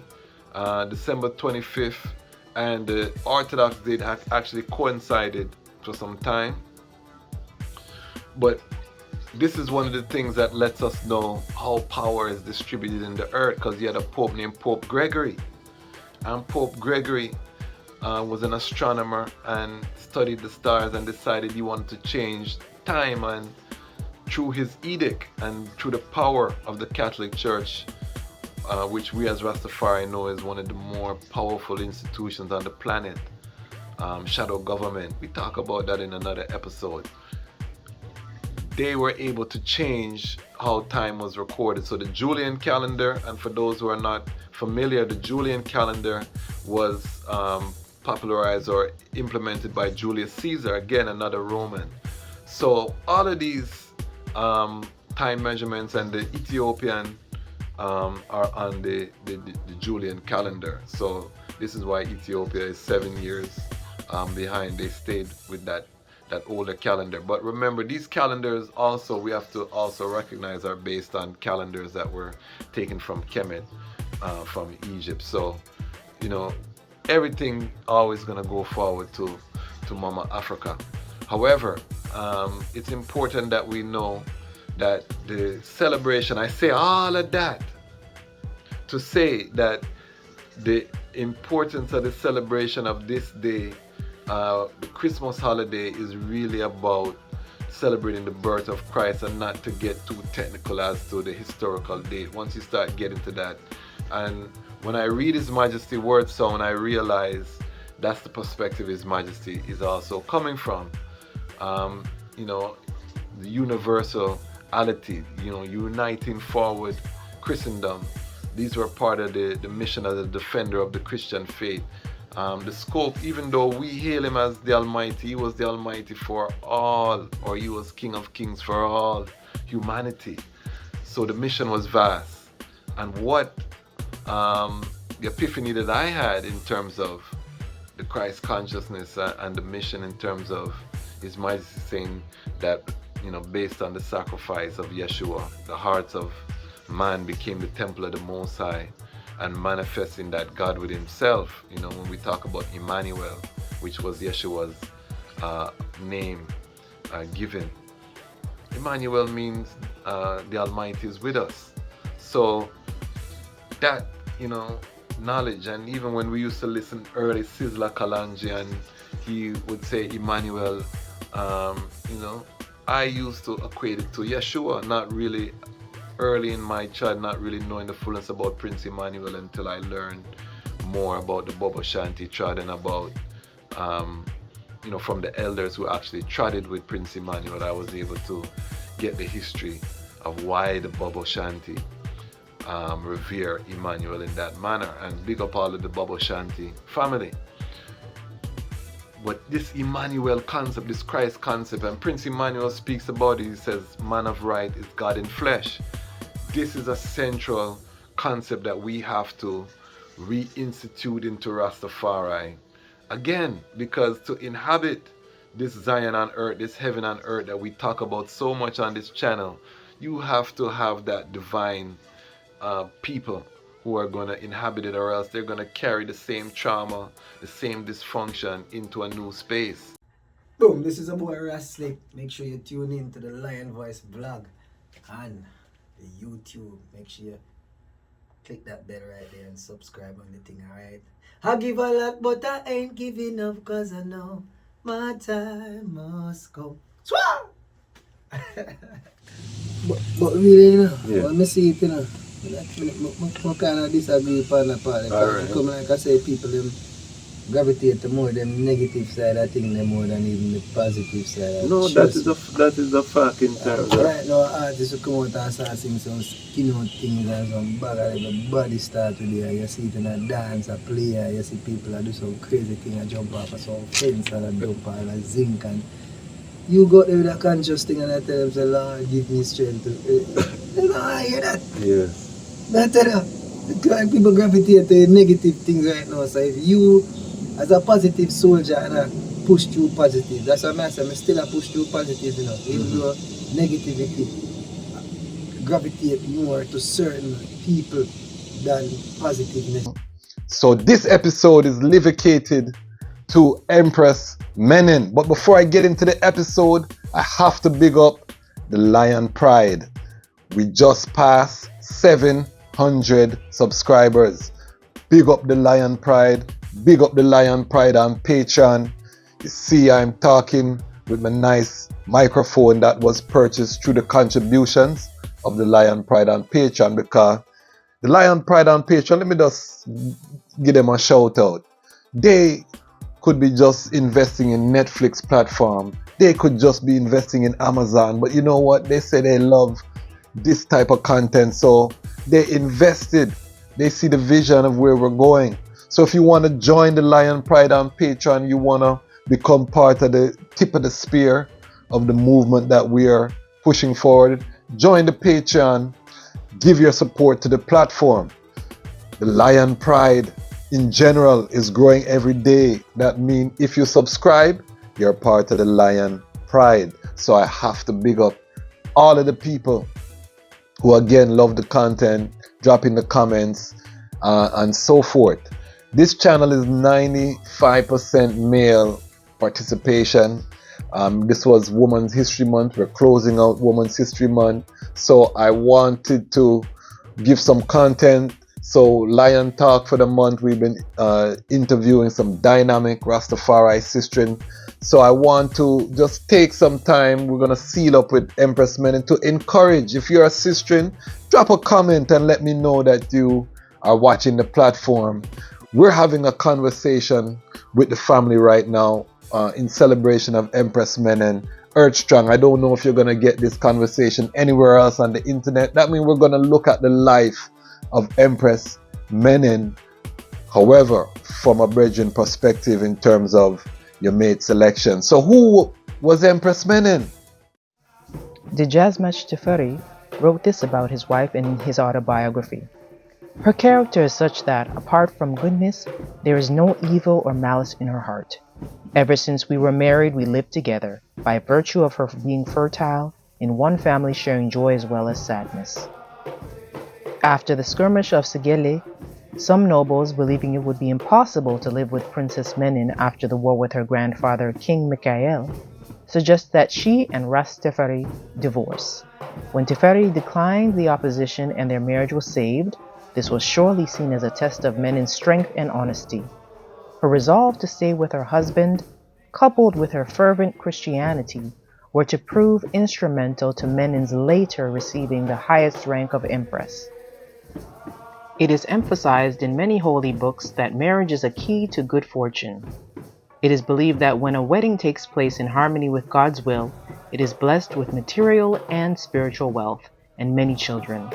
December 25th and the Orthodox date actually coincided for some time. But this is one of the things that lets us know how power is distributed in the earth, because you had a pope named Pope Gregory. And Pope Gregory was an astronomer and studied the stars and decided he wanted to change time, and through his edict and through the power of the Catholic Church, which we as Rastafari know is one of the more powerful institutions on the planet, shadow government. We talk about that in another episode. They were able to change how time was recorded. So the Julian calendar, and for those who are not familiar, the Julian calendar was popularized or implemented by Julius Caesar, again another Roman. So all of these time measurements and the Ethiopian are on the Julian calendar. So this is why Ethiopia is 7 years behind. They stayed with that older calendar. But remember, these calendars also, we have to also recognize, are based on calendars that were taken from Kemet, from Egypt. So, you know, everything always gonna go forward to Mama Africa. However, it's important that we know that the celebration, I say all of that to say that the importance of the celebration of this day, the Christmas holiday, is really about celebrating the birth of Christ and not to get too technical as to the historical date. Once you start getting to that, and when I read His Majesty word song, I realize that's the perspective His Majesty is also coming from. You know, the universality, you know, uniting forward Christendom. These were part of the mission as a defender of the Christian faith. The scope, even though we hail Him as the Almighty, He was the Almighty for all, or He was King of Kings for all humanity. So the mission was vast. And what the epiphany that I had in terms of the Christ consciousness and the mission in terms of His Majesty saying that, you know, based on the sacrifice of Yeshua, the hearts of man became the temple of the Most High, and manifesting that God with Himself. You know, when we talk about Emmanuel, which was Yeshua's name given, Emmanuel means the Almighty is with us. So that, you know, knowledge, and even when we used to listen early Sizzla Kalonji and he would say Emmanuel, you know, I used to equate it to Yeshua, not really early in my child, not really knowing the fullness about Prince Emmanuel until I learned more about the Bobo Shanti trad and about, you know, from the elders who actually traded with Prince Emmanuel, I was able to get the history of why the Bobo Shanti revere Emmanuel in that manner. And big up all of the Bobo Shanti family. But this Emmanuel concept, this Christ concept, and Prince Emmanuel speaks about it, he says, man of right is God in flesh. This is a central concept that we have to reinstitute into Rastafari. Again, because to inhabit this Zion on earth, this heaven on earth that we talk about so much on this channel, you have to have that divine people who are going to inhabit it, or else they're going to carry the same trauma, the same dysfunction into a new space. Boom, this is a boy Wrestling. Make sure you tune in to the Lion Voice blog and the YouTube. Make sure you click that bell right there and subscribe on the thing, alright? I give a lot, but I ain't giving up, cause I know my time must come. Swah! but really, you know, when I see it, you know, I kind of disagree upon that part. Because come like I say, people them gravitate to more than negative side of things more than even the positive side. No, that is a fact in terms of... Right now, artists will come out and start singing some skin out things and some bag of everybody start to there. You see it in a dance, a play, you see people that do some crazy thing and jump off of some fence and a dump all a zinc, and you go there with a conscious thing and I tell them, say, Lord, give me strength to... You know, I hear that. Yes. But I tell you, people gravitate to negative things right now. So if you, as a positive soldier, and push through positive, that's what I say, I still a push through positive, you know. Even though negativity gravitate more to certain people than positiveness. So this episode is dedicated to Empress Menen. But before I get into the episode, I have to big up the Lion Pride. We just passed 700 subscribers. Big up the Lion Pride. Big up the Lion Pride on Patreon. You see, I'm talking with my nice microphone that was purchased through the contributions of the Lion Pride on Patreon, because the Lion Pride on Patreon, let me just give them a shout out. They could be just investing in Netflix platform. They could just be investing in Amazon. But you know what? They say they love this type of content. So they invested. They see the vision of where we're going. So if you want to join the Lion Pride on Patreon, you want to become part of the tip of the spear of the movement that we are pushing forward, join the Patreon, give your support to the platform. The Lion Pride in general is growing every day. That means if you subscribe, you're part of the Lion Pride. So I have to big up all of the people who again love the content, drop in the comments, and so forth. This channel is 95% male participation. This was Women's History Month. We're closing out Women's History Month. So I wanted to give some content. So Lion Talk for the month, we've been interviewing some dynamic Rastafari sistren. So I want to just take some time. We're going to seal up with Empress Menin to encourage. If you're a sistren, drop a comment and let me know that you are watching the platform. We're having a conversation with the family right now in celebration of Empress Menin, Earth Strong. I don't know if you're going to get this conversation anywhere else on the internet. That means we're going to look at the life of Empress Menin, however, from a brethren perspective in terms of your mate selection. So who was Empress Menin? Dejazmatch TAFARI wrote this about his wife in his autobiography. Her character is such that, apart from goodness, there is no evil or malice in her heart. Ever since we were married, we lived together, by virtue of her being fertile, in one family sharing joy as well as sadness. After the skirmish of Segele, some nobles, believing it would be impossible to live with Princess Menin after the war with her grandfather, King Mikhail, suggest that she and Rastafari divorce. When Teferi declined the opposition and their marriage was saved, this was surely seen as a test of Menin's strength and honesty. Her resolve to stay with her husband, coupled with her fervent Christianity, were to prove instrumental to Menin's later receiving the highest rank of empress. It is emphasized in many holy books that marriage is a key to good fortune. It is believed that when a wedding takes place in harmony with God's will, it is blessed with material and spiritual wealth and many children.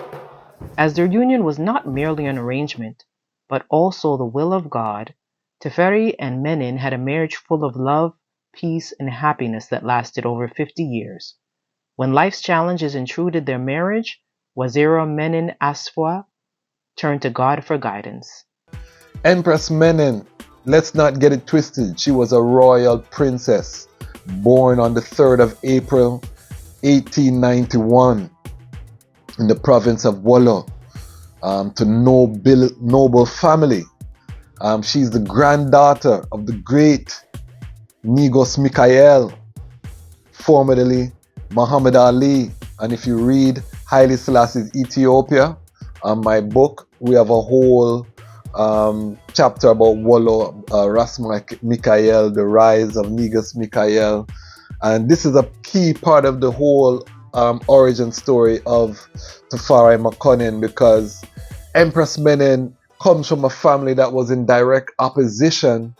As their union was not merely an arrangement, but also the will of God, Teferi and Menin had a marriage full of love, peace, and happiness that lasted over 50 years. When life's challenges intruded their marriage, Wazira Menin Asfwa turned to God for guidance. Empress Menin, let's not get it twisted. She was a royal princess, born on the 3rd of April, 1891. In the province of Wollo, to noble family. She's the granddaughter of the great Negos Mikhail, formerly Muhammad Ali. And if you read Haile Selassie's Ethiopia, my book, we have a whole chapter about Wollo, Ras Mikhail, the rise of Negos Mikhail. And this is a key part of the whole origin story of Tafari Makonnen, because Empress Menin comes from a family that was in direct opposition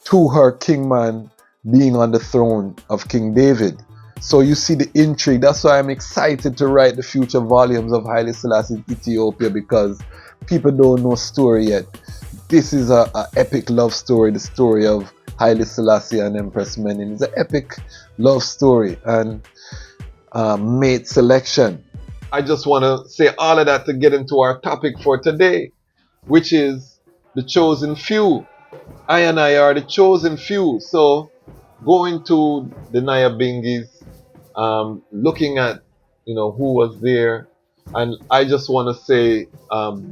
to her kingman being on the throne of King David. So you see the intrigue. That's why I'm excited to write the future volumes of Haile Selassie's Ethiopia, because people don't know story yet. This is an epic love story, the story of Haile Selassie and Empress Menin. It's an epic love story and mate selection. I just want to say all of that to get into our topic for today, which is the chosen few. I and I are the chosen few. So going to the Nyabingis, looking at who was there, and I just want to say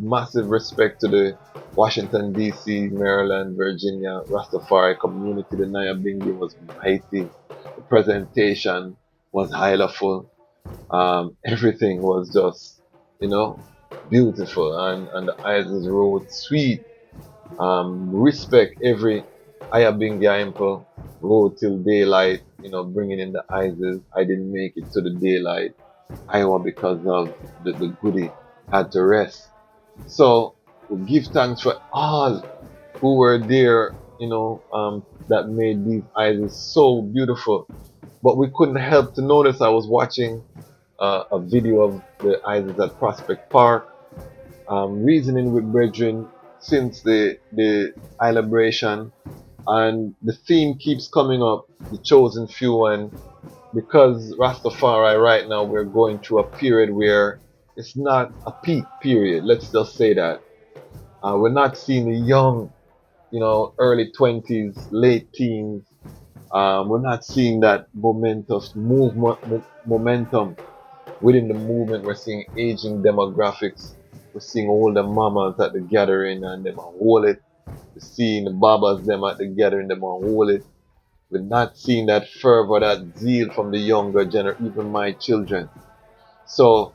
massive respect to the Washington DC, Maryland, Virginia Rastafari community. The Nyabingi was mighty. The presentation was highlighted. Everything was just, beautiful, and the Isis Road sweet. Respect every Ayabingi Imple road till daylight, bringing in the Isis. I didn't make it to the daylight Iowa because of the goodie had to rest. So we give thanks for all who were there that made these eyes so beautiful. But we couldn't help to notice. I was watching a video of the ISIS at Prospect Park, reasoning with brethren since the eye liberation, and the theme keeps coming up, the chosen few, and because Rastafari right now we're going through a period where it's not a peak period. Let's just say that we're not seeing the young, early 20s, late teens. We're not seeing that momentous momentum within the movement. We're seeing aging demographics. We're seeing older mamas at the gathering and them are hold it. We're seeing the babas them at the gathering, them are hold it. We're not seeing that fervor, that zeal from the younger generation, even my children. So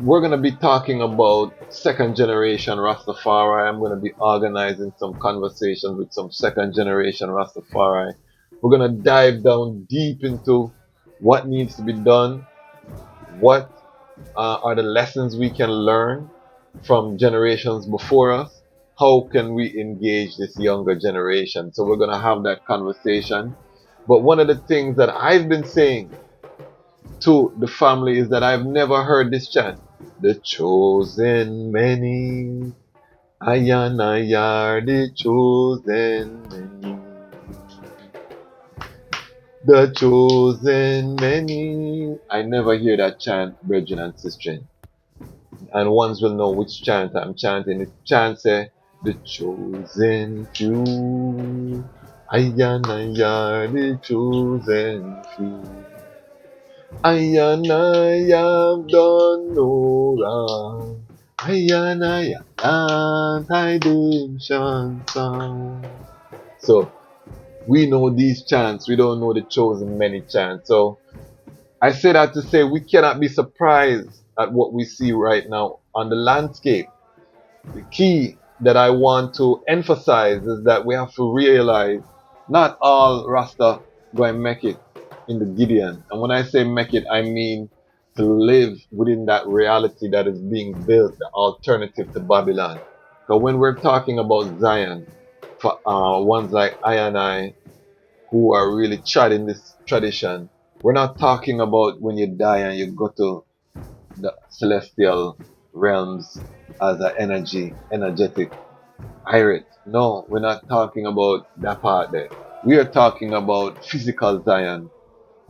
we're going to be talking about second generation Rastafari. I'm going to be organizing some conversations with some second generation Rastafari. We're going to dive down deep into what needs to be done, what are the lessons we can learn from generations before us, how can we engage this younger generation. So we're going to have that conversation. But one of the things that I've been saying to the family is that I've never heard this chant. The chosen many, I are the chosen many. The chosen many. I never hear that chant, brethren and sisters. And ones will know which chant I'm chanting. The chant say, the chosen few, I are the chosen few. I have done no wrong. I can't redemption song. So we know these chants, we don't know the chosen many chants. So I say that to say we cannot be surprised at what we see right now on the landscape. The key that I want to emphasize is that we have to realize not all Rasta going to make it in the Gideon. And when I say make it, I mean to live within that reality that is being built, the alternative to Babylon. So when we're talking about Zion, for ones like I and I, who are really treading this tradition, we're not talking about when you die and you go to the celestial realms as an energetic pirate. No, we're not talking about that part there. We are talking about physical Zion,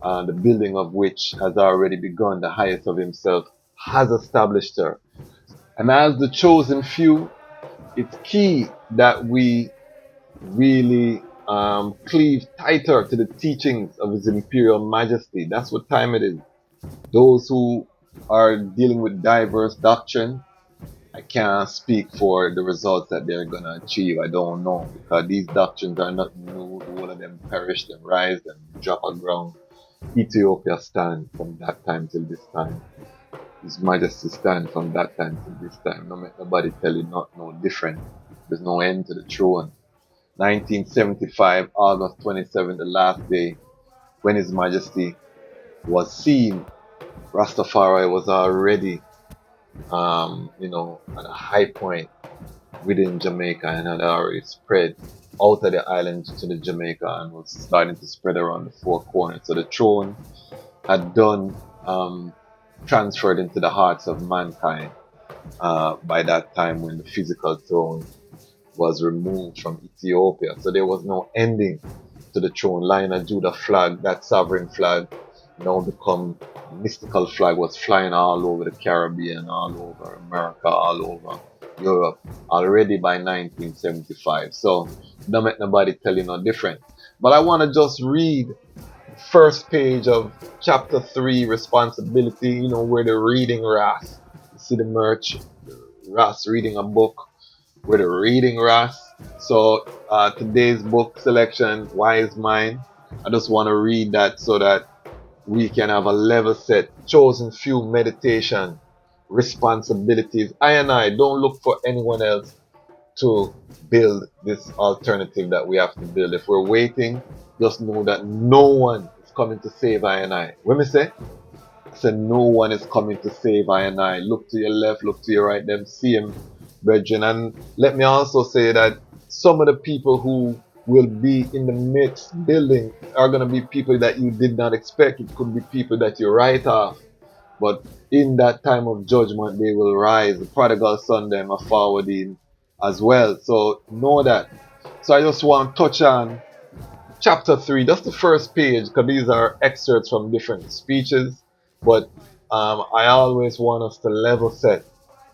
the building of which has already begun. The highest of himself has established her. And as the chosen few, it's key that we really cleave tighter to the teachings of His Imperial Majesty. That's what time it is. Those who are dealing with diverse doctrine, I can't speak for the results that they're going to achieve. I don't know, because these doctrines are not new. All of them perished and rise and drop on ground. Ethiopia stand from that time till this time. His Majesty stand from that time till this time. No make nobody tell you not no different. There's no end to the throne. 1975, August 27th, the last day when His Majesty was seen, Rastafari was already, at a high point within Jamaica and had already spread out of the island to the Jamaica and was starting to spread around the four corners. So the throne had done transferred into the hearts of mankind by that time when the physical throne was removed from Ethiopia. So there was no ending to the throne. Lion of Judah flag, that sovereign flag, now become mystical flag, was flying all over the Caribbean, all over America, all over Europe, already by 1975. So don't make nobody tell you no different. But I want to just read first page of chapter 3, responsibility, where the reading Ras. You see the merch, Ras reading a book, where the reading Ras. So today's book selection, Wise Mind, I just want to read that so that we can have a level set, chosen few meditation, responsibilities. I don't look for anyone else to build this alternative that we have to build. If we're waiting, just know that no one is coming to save I. When me say? I said no one is coming to save I. Look to your left, look to your right, them same brethren. And let me also say that some of the people who will be in the midst building are going to be people that you did not expect. It could be people that you write off. But in that time of judgment, they will rise. The prodigal son them are forwarding as well. So know that. So I just want to touch on chapter 3, just the first page, because these are excerpts from different speeches. But I always want us to level set,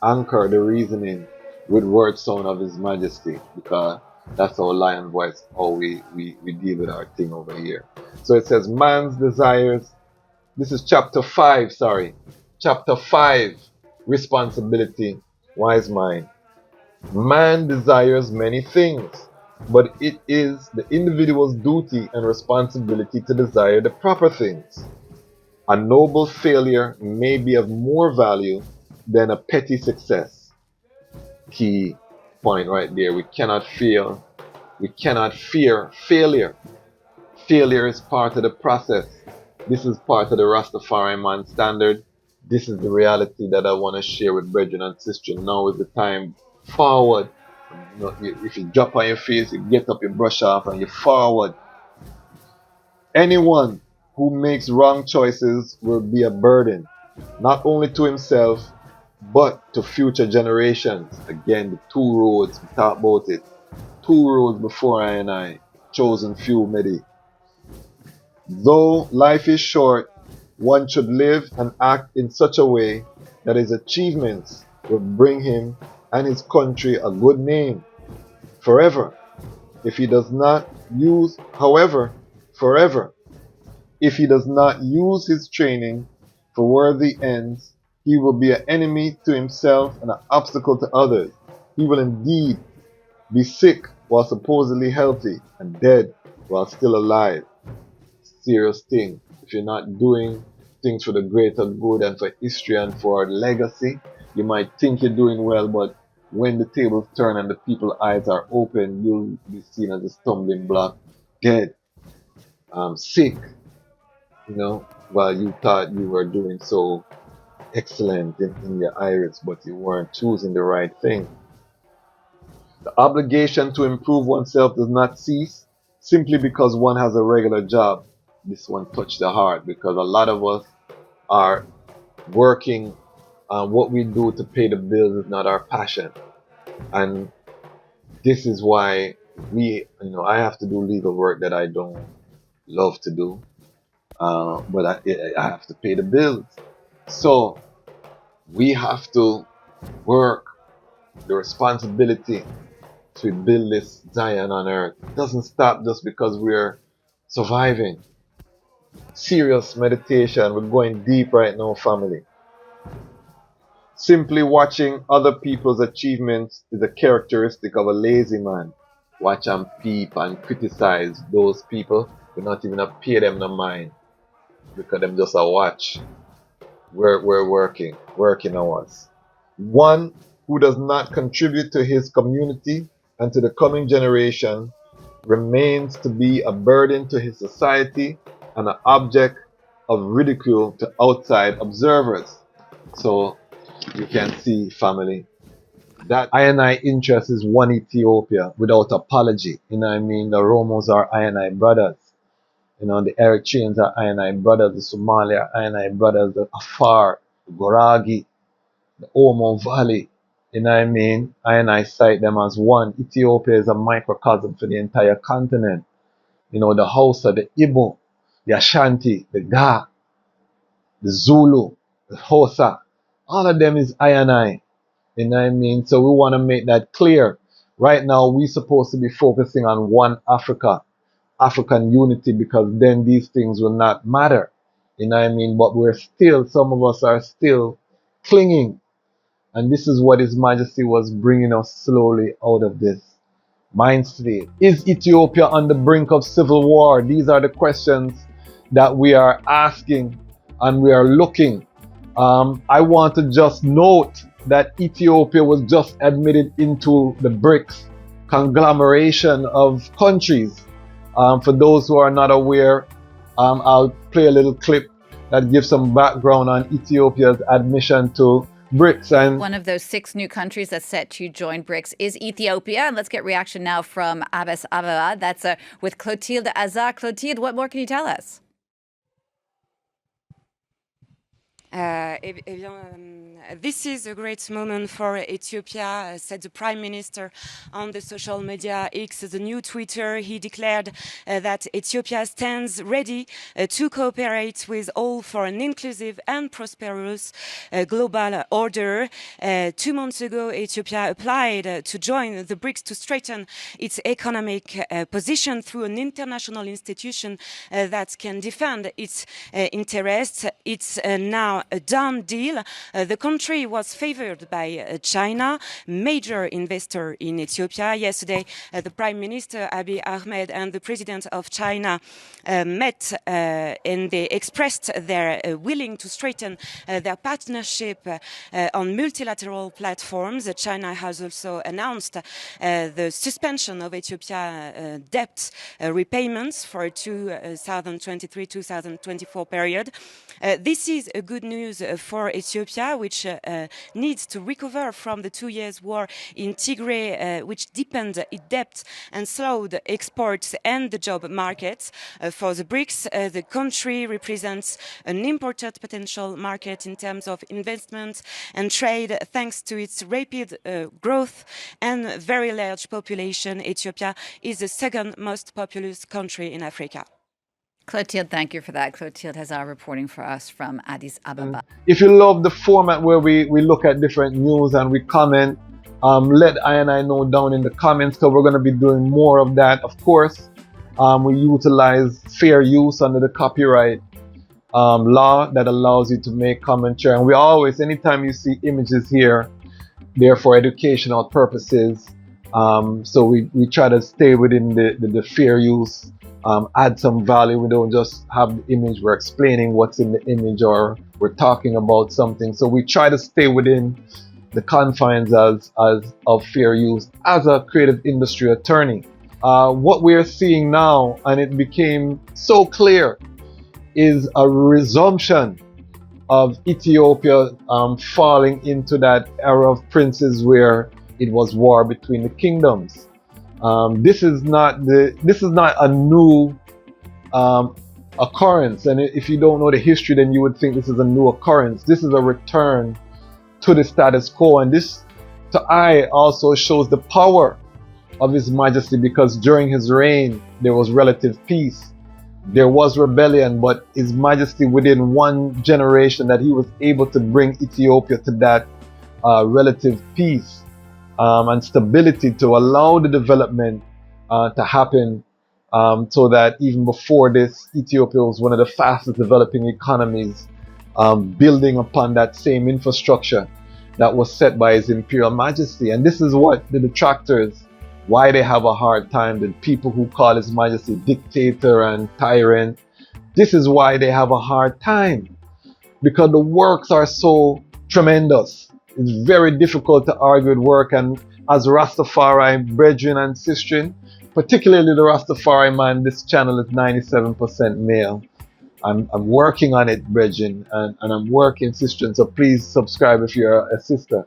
anchor the reasoning with word sound of His Majesty, because that's our lion voice, how we deal with our thing over here. So it says, man's desires. This is chapter 5, sorry. Chapter 5, responsibility, wise mind. Man desires many things, but it is the individual's duty and responsibility to desire the proper things. A noble failure may be of more value than a petty success. Key point right there. We cannot fear failure. Failure is part of the process. This is part of the Rastafari man standard. This is the reality that I want to share with brethren and sisters. Now is the time forward. You know, if you drop on your face, you get up, you brush off, and you forward. Anyone who makes wrong choices will be a burden, not only to himself, but to future generations. Again, the two roads, we talk about it. Two roads before I, chosen few many. Though life is short, one should live and act in such a way that his achievements will bring him and his country a good name forever. If he does not use, however, forever, if he does not use his training for worthy ends, he will be an enemy to himself and an obstacle to others. He will indeed be sick while supposedly healthy and dead while still alive. Serious thing. If you're not doing things for the greater good and for history and for legacy, you might think you're doing well, but when the tables turn and the people's eyes are open, you'll be seen as a stumbling block, dead, sick, while you thought you were doing so excellent in your iris, but you weren't choosing the right thing. The obligation to improve oneself does not cease simply because one has a regular job. This one touched the heart, because a lot of us are working on what we do to pay the bills is not our passion. And this is why I have to do legal work that I don't love to do. But I have to pay the bills. So we have to work the responsibility to build this Zion on earth. It doesn't stop just because we're surviving. Serious meditation. We're going deep right now, family. Simply watching other people's achievements is a characteristic of a lazy man. Watch and peep and criticize those people. We're not even pay them no mind, because them just a watch. We're working hours. One who does not contribute to his community and to the coming generation remains to be a burden to his society and an object of ridicule to outside observers. So you can see, family, that I interest is one Ethiopia without apology. The Romos are I brothers. The Eritreans are I brothers. The Somalia are I brothers. The Afar, the Goragi, the Omo Valley. I cite them as one. Ethiopia is a microcosm for the entire continent. The Hausa, the Igbo, the Ashanti, the Ga, the Zulu, the Xhosa. All of them is I. So we want to make that clear. Right now, we're supposed to be focusing on one Africa, African unity, because then these things will not matter. But some of us are still clinging. And this is what His Majesty was bringing us slowly out of this mind state. Is Ethiopia on the brink of civil war? These are the questions that we are asking and we are looking. I want to just note that Ethiopia was just admitted into the BRICS conglomeration of countries. For those who are not aware, I'll play a little clip that gives some background on Ethiopia's admission to BRICS. And one of those 6 new countries that's set to join BRICS is Ethiopia. And let's get reaction now from Addis Ababa. That's with Clotilde Azar. Clotilde, what more can you tell us? This is a great moment for Ethiopia, said the Prime Minister on the social media X, the new Twitter. He declared that Ethiopia stands ready to cooperate with all for an inclusive and prosperous global order. 2 months ago, Ethiopia applied to join the BRICS to strengthen its economic position through an international institution that can defend its interests. It's now a done deal. The country was favored by China, major investor in Ethiopia. Yesterday, the Prime Minister Abiy Ahmed and the President of China met and they expressed their willing to strengthen their partnership on multilateral platforms. China has also announced the suspension of Ethiopia debt repayments for 2023-2024 period. This is a good news for Ethiopia, which needs to recover from the 2 years war in Tigray, which deepened its debt and slowed exports and the job markets. For the BRICS, the country represents an important potential market in terms of investment and trade, thanks to its rapid growth and very large population. Ethiopia is the second most populous country in Africa. Clotilde, thank you for that. Clotilde has our reporting for us from Addis Ababa. If you love the format where we look at different news and we comment, let I and I know down in the comments, because we're going to be doing more of that. Of course, we utilize fair use under the copyright law that allows you to make commentary. And we always, anytime you see images here, they're for educational purposes. So we try to stay within the fair use. Add some value. We don't just have the image, we're explaining what's in the image or we're talking about something. So we try to stay within the confines of fair use as a creative industry attorney. What we're seeing now, and it became so clear, is a resumption of Ethiopia falling into that era of princes where it was war between the kingdoms. This is not a new occurrence, and if you don't know the history, then you would think this is a new occurrence. This is a return to the status quo, and this, to I, also shows the power of His Majesty, because during his reign there was relative peace. There was rebellion, but His Majesty, within one generation, that he was able to bring Ethiopia to that relative peace and stability, to allow the development to happen, so that even before this, Ethiopia was one of the fastest developing economies, building upon that same infrastructure that was set by His Imperial Majesty. And this is what the detractors, why they have a hard time, the people who call His Majesty dictator and tyrant, this is why they have a hard time, because the works are so tremendous. It's very difficult to argue with work, and as Rastafari brethren and sistren, particularly the Rastafari man, this channel is 97% male. I'm working on it, brethren, and I'm working, sistren, so please subscribe if you're a sister.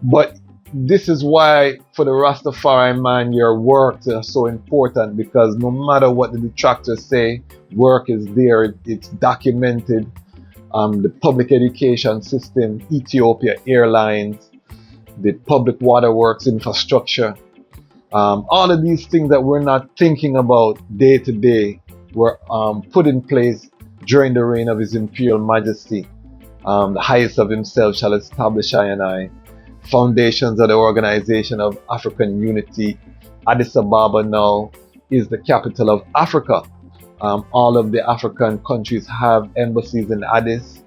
But this is why, for the Rastafari man, your works are so important, because no matter what the detractors say, work is there, it's documented. The public education system, Ethiopia Airlines, the public waterworks infrastructure, all of these things that we're not thinking about day to day were put in place during the reign of His Imperial Majesty. The highest of himself shall establish I and I. Foundations of the Organization of African Unity. Addis Ababa now is the capital of Africa. All of the African countries have embassies in Addis.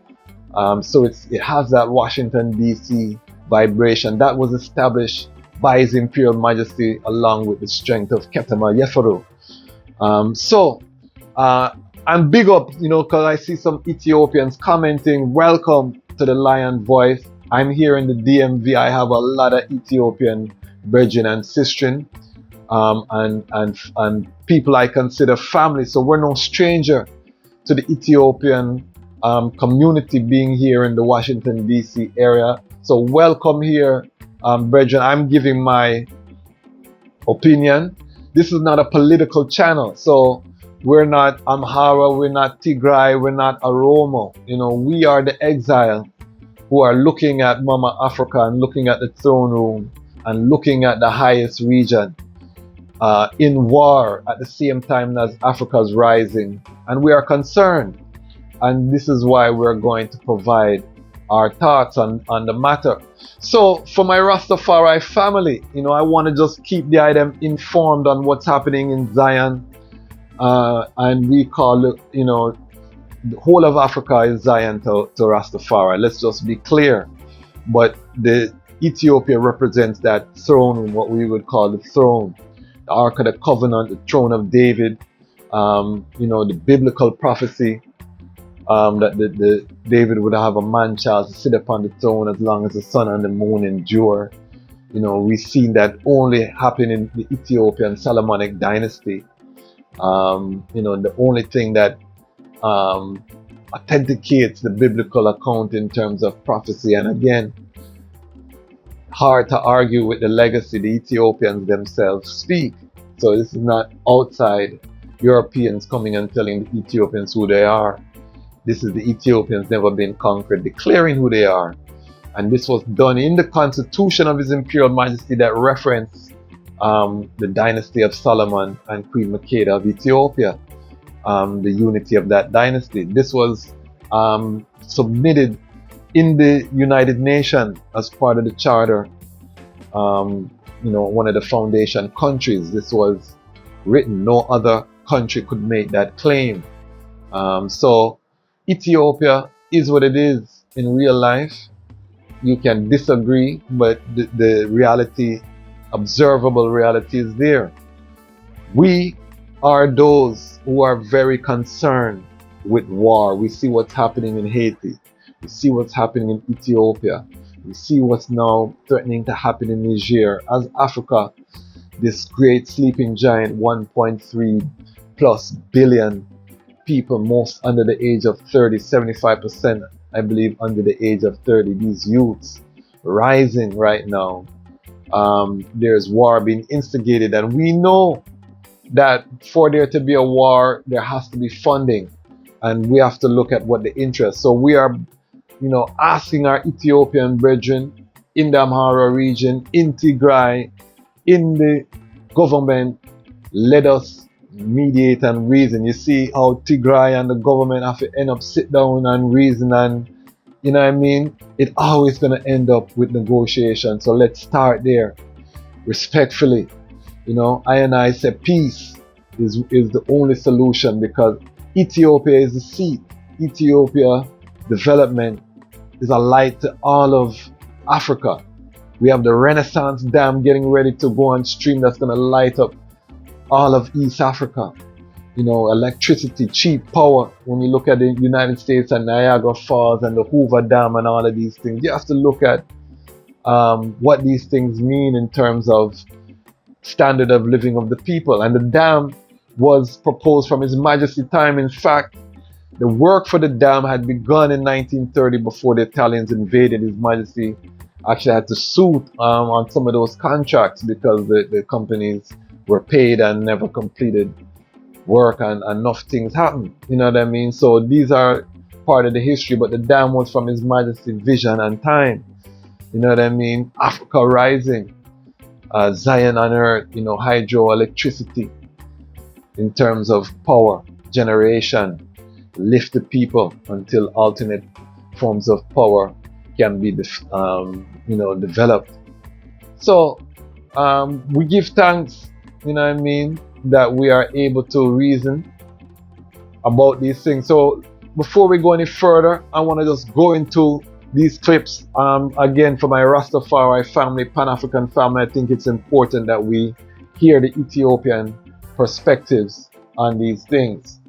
So it has that Washington, D.C. vibration that was established by His Imperial Majesty along with the strength of Ketema Yefaru. I'm big up, because I see some Ethiopians commenting, welcome to the Lion Voice. I'm here in the DMV. I have a lot of Ethiopian brethren and sistren, and people I consider family. So we're no stranger to the Ethiopian community being here in the Washington, D.C. area. So welcome here, brethren. I'm giving my opinion. This is not a political channel, so we're not Amhara, we're not Tigray, we're not Oromo. We are the exile who are looking at Mama Africa and looking at the throne room and looking at the highest region in war at the same time as Africa's rising. And we are concerned. And this is why we're going to provide our thoughts on the matter. So for my Rastafari family, I want to just keep them informed on what's happening in Zion. And we call it, the whole of Africa is Zion to Rastafari. Let's just be clear. But the Ethiopia represents that throne, what we would call the throne, the Ark of the Covenant, the throne of David, the biblical prophecy that the David would have a man-child to sit upon the throne as long as the sun and the moon endure. We've seen that only happen in the Ethiopian Solomonic dynasty. The only thing that authenticates the biblical account in terms of prophecy. And again, hard to argue with the legacy the Ethiopians themselves speak. So this is not outside Europeans coming and telling the Ethiopians who they are. This is the Ethiopians never been conquered, declaring who they are. And this was done in the constitution of His Imperial Majesty that referenced the dynasty of Solomon and Queen Makeda of Ethiopia, the unity of that dynasty. This was submitted in the United Nations as part of the charter, one of the foundation countries. This was written. No other country could make that claim. So Ethiopia is what it is in real life. You can disagree, but the reality, observable reality is there. We are those who are very concerned with war. We see what's happening in Haiti. We see what's happening in Ethiopia. We see what's now threatening to happen in Niger. As Africa, this great sleeping giant, 1.3 plus billion people, most under the age of 30, 75%, I believe, under the age of 30. These youths rising right now. There's war being instigated, and we know that for there to be a war, there has to be funding, and we have to look at what the interest. So we are, asking our Ethiopian brethren in the Amhara region, in Tigray, in the government, let us mediate and reason. You see how Tigray and the government have to end up sit down and reason, and it always going to end up with negotiation. So let's start there respectfully. I say peace is the only solution, because Ethiopia is the seat. Ethiopia development is a light to all of Africa. We have the Renaissance Dam getting ready to go on stream that's going to light up all of East Africa. Electricity, cheap power. When you look at the United States and Niagara Falls and the Hoover Dam and all of these things, you have to look at what these things mean in terms of standard of living of the people. And the dam was proposed from His Majesty time. In fact, the work for the dam had begun in 1930 before the Italians invaded. His Majesty actually had to sue on some of those contracts because the companies were paid and never completed work, and enough things happened. You know what I mean? So these are part of the history, but the dam was from His Majesty's vision and time. You know what I mean? Africa rising, Zion on earth, hydroelectricity in terms of power generation, lift the people until alternate forms of power can be developed. So we give thanks, that we are able to reason about these things. So before we go any further, I want to just go into these clips again for my Rastafari family, Pan-African family. I think it's important that we hear the Ethiopian perspectives on these things.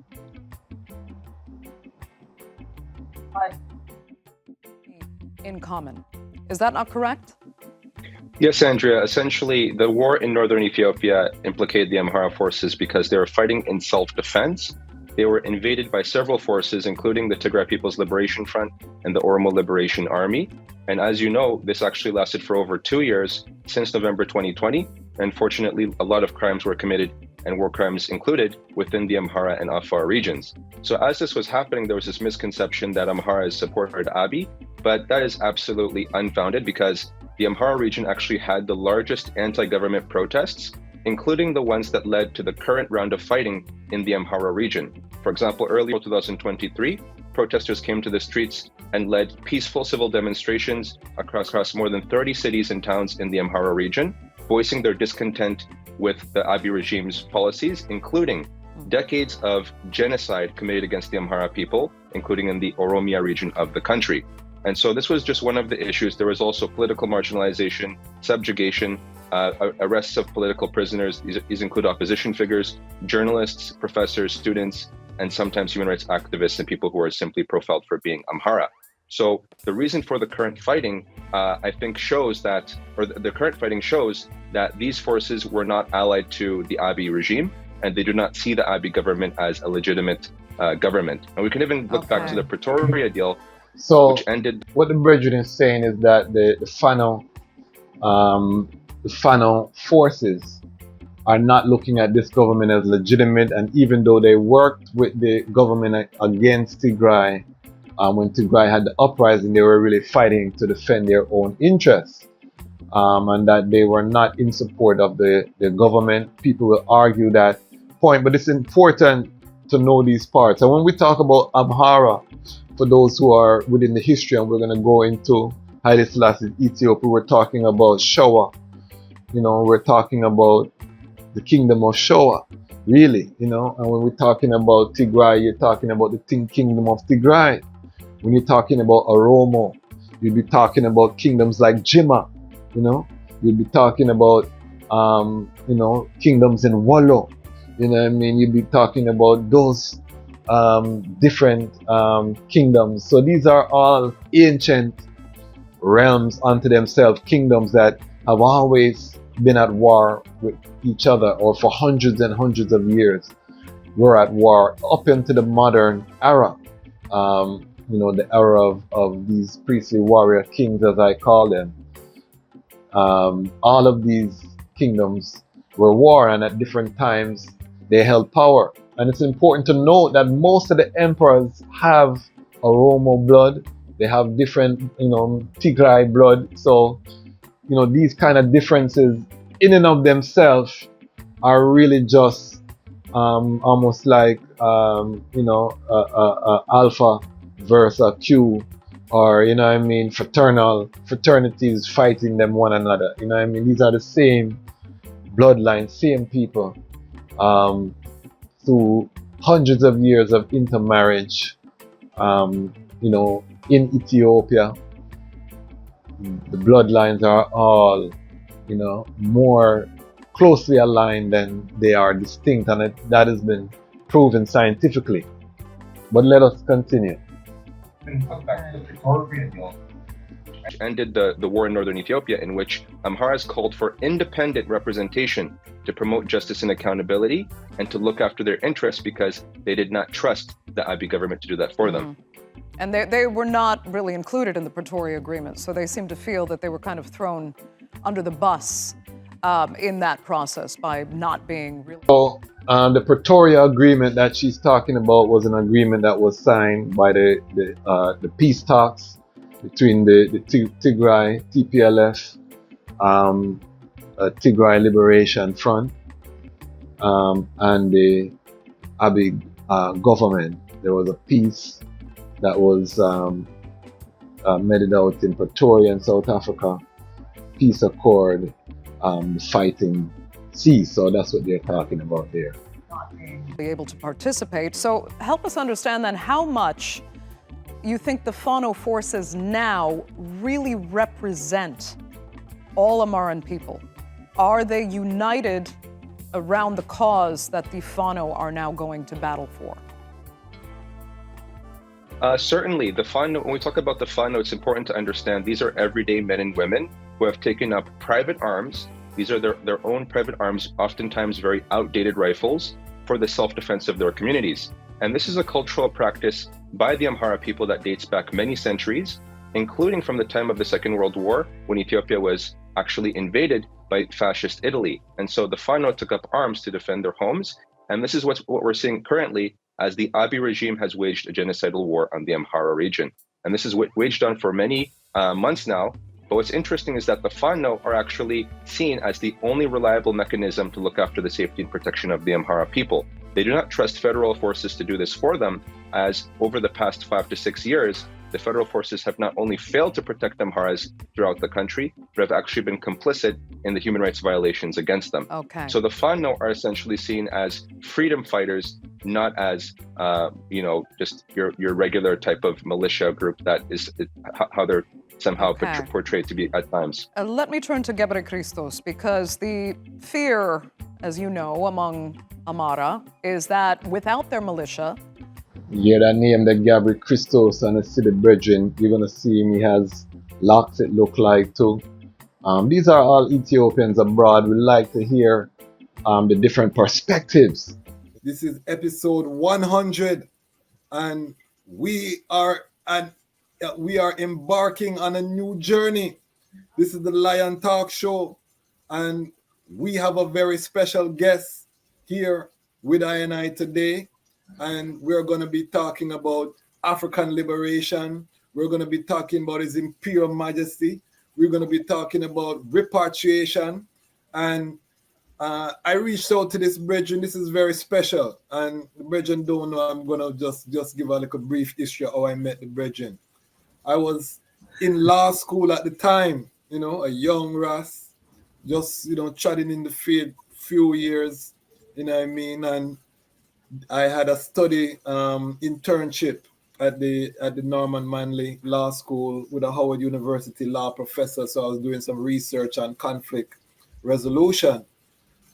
In common. Is that not correct? Yes, Andrea. Essentially, the war in northern Ethiopia implicated the Amhara forces because they were fighting in self-defense. They were invaded by several forces, including the Tigray People's Liberation Front and the Oromo Liberation Army. And as you know, this actually lasted for over 2 years, since November 2020. Unfortunately, a lot of crimes were committed, and war crimes included, within the Amhara and Afar regions. So as this was happening, there was this misconception that Amhara supported Abiy, but that is absolutely unfounded, because the Amhara region actually had the largest anti-government protests, including the ones that led to the current round of fighting in the Amhara region. For example, earlier in 2023, protesters came to the streets and led peaceful civil demonstrations across more than 30 cities and towns in the Amhara region, voicing their discontent with the Abiy regime's policies, including decades of genocide committed against the Amhara people, including in the Oromia region of the country. And so this was just one of the issues. There was also political marginalization, subjugation, arrests of political prisoners. These include opposition figures, journalists, professors, students, and sometimes human rights activists and people who are simply profiled for being Amhara. So the reason for the current fighting, I think shows that, or the current fighting shows that these forces were not allied to the Abiy regime, and they do not see the Abiy government as a legitimate government. And we can even look back to the Pretoria deal, So which ended. what the brethren is saying is that the Fano forces are not looking at this government as legitimate, and even though they worked with the government against Tigray, when Tigray had the uprising, they were really fighting to defend their own interests, and that they were not in support of the government. People will argue that point, but it's important to know these parts. And when we talk about Amhara, for those who are within the history, and we're going to go into Haile Selassie, Ethiopia, we're talking about Showa. You know, we're talking about the kingdom of Showa, really, you know. And when we're talking about Tigray, you're talking about the kingdom of Tigray. When you're talking about Oromo, you'll be talking about kingdoms like Jima, you know. You'll be talking about, you know, kingdoms in Wollo. You know what I mean? You'll be talking about those different kingdoms. So these are all ancient realms unto themselves, kingdoms that have always been at war with each other, or for hundreds and hundreds of years were at war up into the modern era. You know, the era of these priestly warrior kings, as I call them. All of these kingdoms were war, and at different times they held power. And it's important to note that most of the emperors have Oromo blood. They have different, you know, Tigray blood. So, you know, these kind of differences in and of themselves are really just almost like, you know, alpha versus Q, or, you know what I mean, fraternities fighting them one another. You know what I mean? These are the same bloodline, same people. Through hundreds of years of intermarriage, you know, in Ethiopia, the bloodlines are all, you know, more closely aligned than they are distinct, and that has been proven scientifically. But let us continue. Ended the war in northern Ethiopia, in which Amharas called for independent representation to promote justice and accountability, and to look after their interests, because they did not trust the Abiy government to do that for them. And they were not really included in the Pretoria Agreement, so they seem to feel that they were kind of thrown under the bus in that process by not being really... So, the Pretoria Agreement that she's talking about was an agreement that was signed by the peace talks between the Tigray, TPLF, Tigray Liberation Front, and the Abiy government. There was a peace that was meted out in Pretoria in South Africa. Peace accord, the fighting ceased. So that's what they're talking about there. Be able to participate. So help us understand then how much you think the Fano forces now really represent all Amaran people. Are they united around the cause that the Fano are now going to battle for? Certainly, the Fano, when we talk about the Fano, it's important to understand these are everyday men and women who have taken up private arms. These are their own private arms, oftentimes very outdated rifles, for the self-defense of their communities. And this is a cultural practice by the Amhara people that dates back many centuries. including from the time of the Second World War, when Ethiopia was actually invaded by fascist Italy. And so the Fano took up arms to defend their homes. And this is what we're seeing currently, as the Abiy regime has waged a genocidal war on the Amhara region. And this is waged on for many months now. But what's interesting is that the Fano are actually seen as the only reliable mechanism to look after the safety and protection of the Amhara people. They do not trust federal forces to do this for them, as over the past 5 to 6 years, the federal forces have not only failed to protect Amharas throughout the country, but have actually been complicit in the human rights violations against them. Okay. So the Fano are essentially seen as freedom fighters, not as just your regular type of militia group that is how they're somehow portrayed to be at times. Let me turn to Gebre Christos, because the fear, as you know, among Amara is that without their militia, yeah, that name, the Gabriel Christos, and I see the brethren, you're gonna see him, he has locks, it look like too. These are all Ethiopians abroad. We like to hear the different perspectives. This is episode 100, and we are embarking on a new journey. This is the Lion Talk Show, and we have a very special guest here with I and I today, and we're going to be talking about African liberation. We're going to be talking about His Imperial Majesty. We're going to be talking about repatriation, and I reached out to this brethren. This is very special, and the brethren don't know. I'm going to just give a little brief history of how I met the brethren. I was in law school at the time, a young Ras, just, chatting in the field few years, and I had a study internship at the Norman Manley Law School with a Howard University law professor. So I was doing some research on conflict resolution.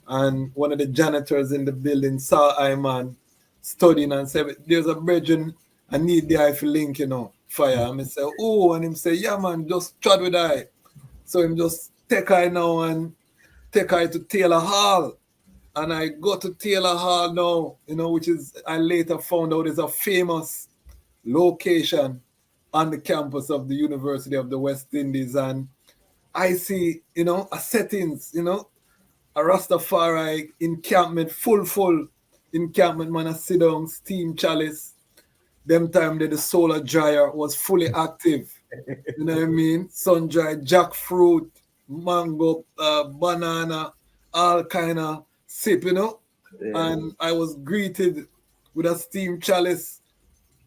And one of the janitors in the building saw I man studying and said, there's a brethren, I need the eye for link, fire. And I say, oh, and him say, yeah man, just chat with I. So him just take I now and take I to Taylor Hall. And I go to Taylor Hall now, which is, I later found out is a famous location on the campus of the University of the West Indies. And I see, a settings, a Rastafari encampment, full encampment, man, a sit down, steam chalice. Them time that the solar dryer was fully active. You know what I mean? Sun dried jackfruit, mango, banana, all kind of sip, Yeah. And I was greeted with a steam chalice,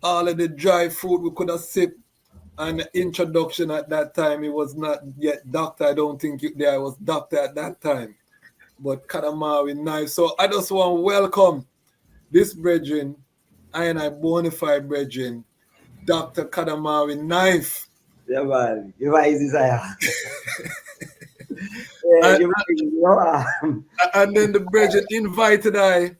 all of the dry fruit we could have sipped. And the introduction at that time, it was not yet doctor. I don't think I was doctor at that time. But Kadamawi knife. So I just want to welcome this brethren, I and I bona fide brethren, Dr. Kadamawi Knife. Yeah, man. Your eyes is higher. And then the brethren invited I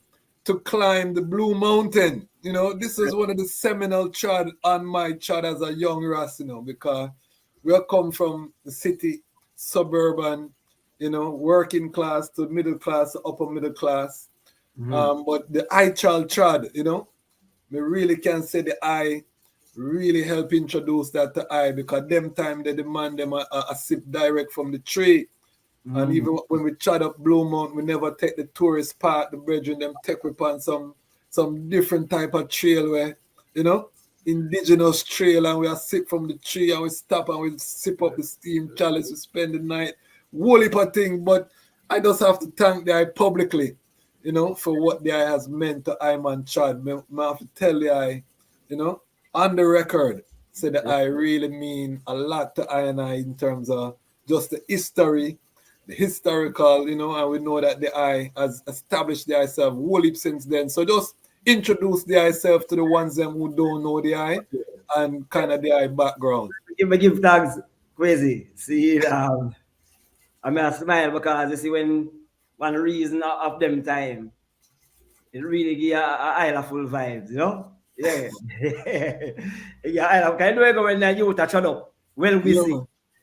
to climb the Blue Mountain. This is one of the seminal trad on my trad as a young Ras, because we come from the city, suburban, working class to middle class, to upper middle class. But the I child trad, me really can say the I really help introduce that to I, because them time they demand them a sip direct from the tree. And even when we tried up Blue Mountain, we never take the tourist part. The brethren them take upon some different type of trail where, indigenous trail, and we are sip from the tree and we stop and we sip up the steam chalice, we spend the night, whole heap of thing. But I just have to thank the eye publicly, for what the eye has meant to I man Chad. I have to tell the eye, on the record, say that I really mean a lot to I and I in terms of just the history, the historical, and we know that the I has established the I self whole heap since then. So just introduce the I self to the ones them who don't know the I and kind of the I background. Give thanks, crazy. See, I mean, I smile because you see when one reason of them time, it really give a isle full vibes, Yeah. Yeah, I can do it when the youth are shut up. Well, we see.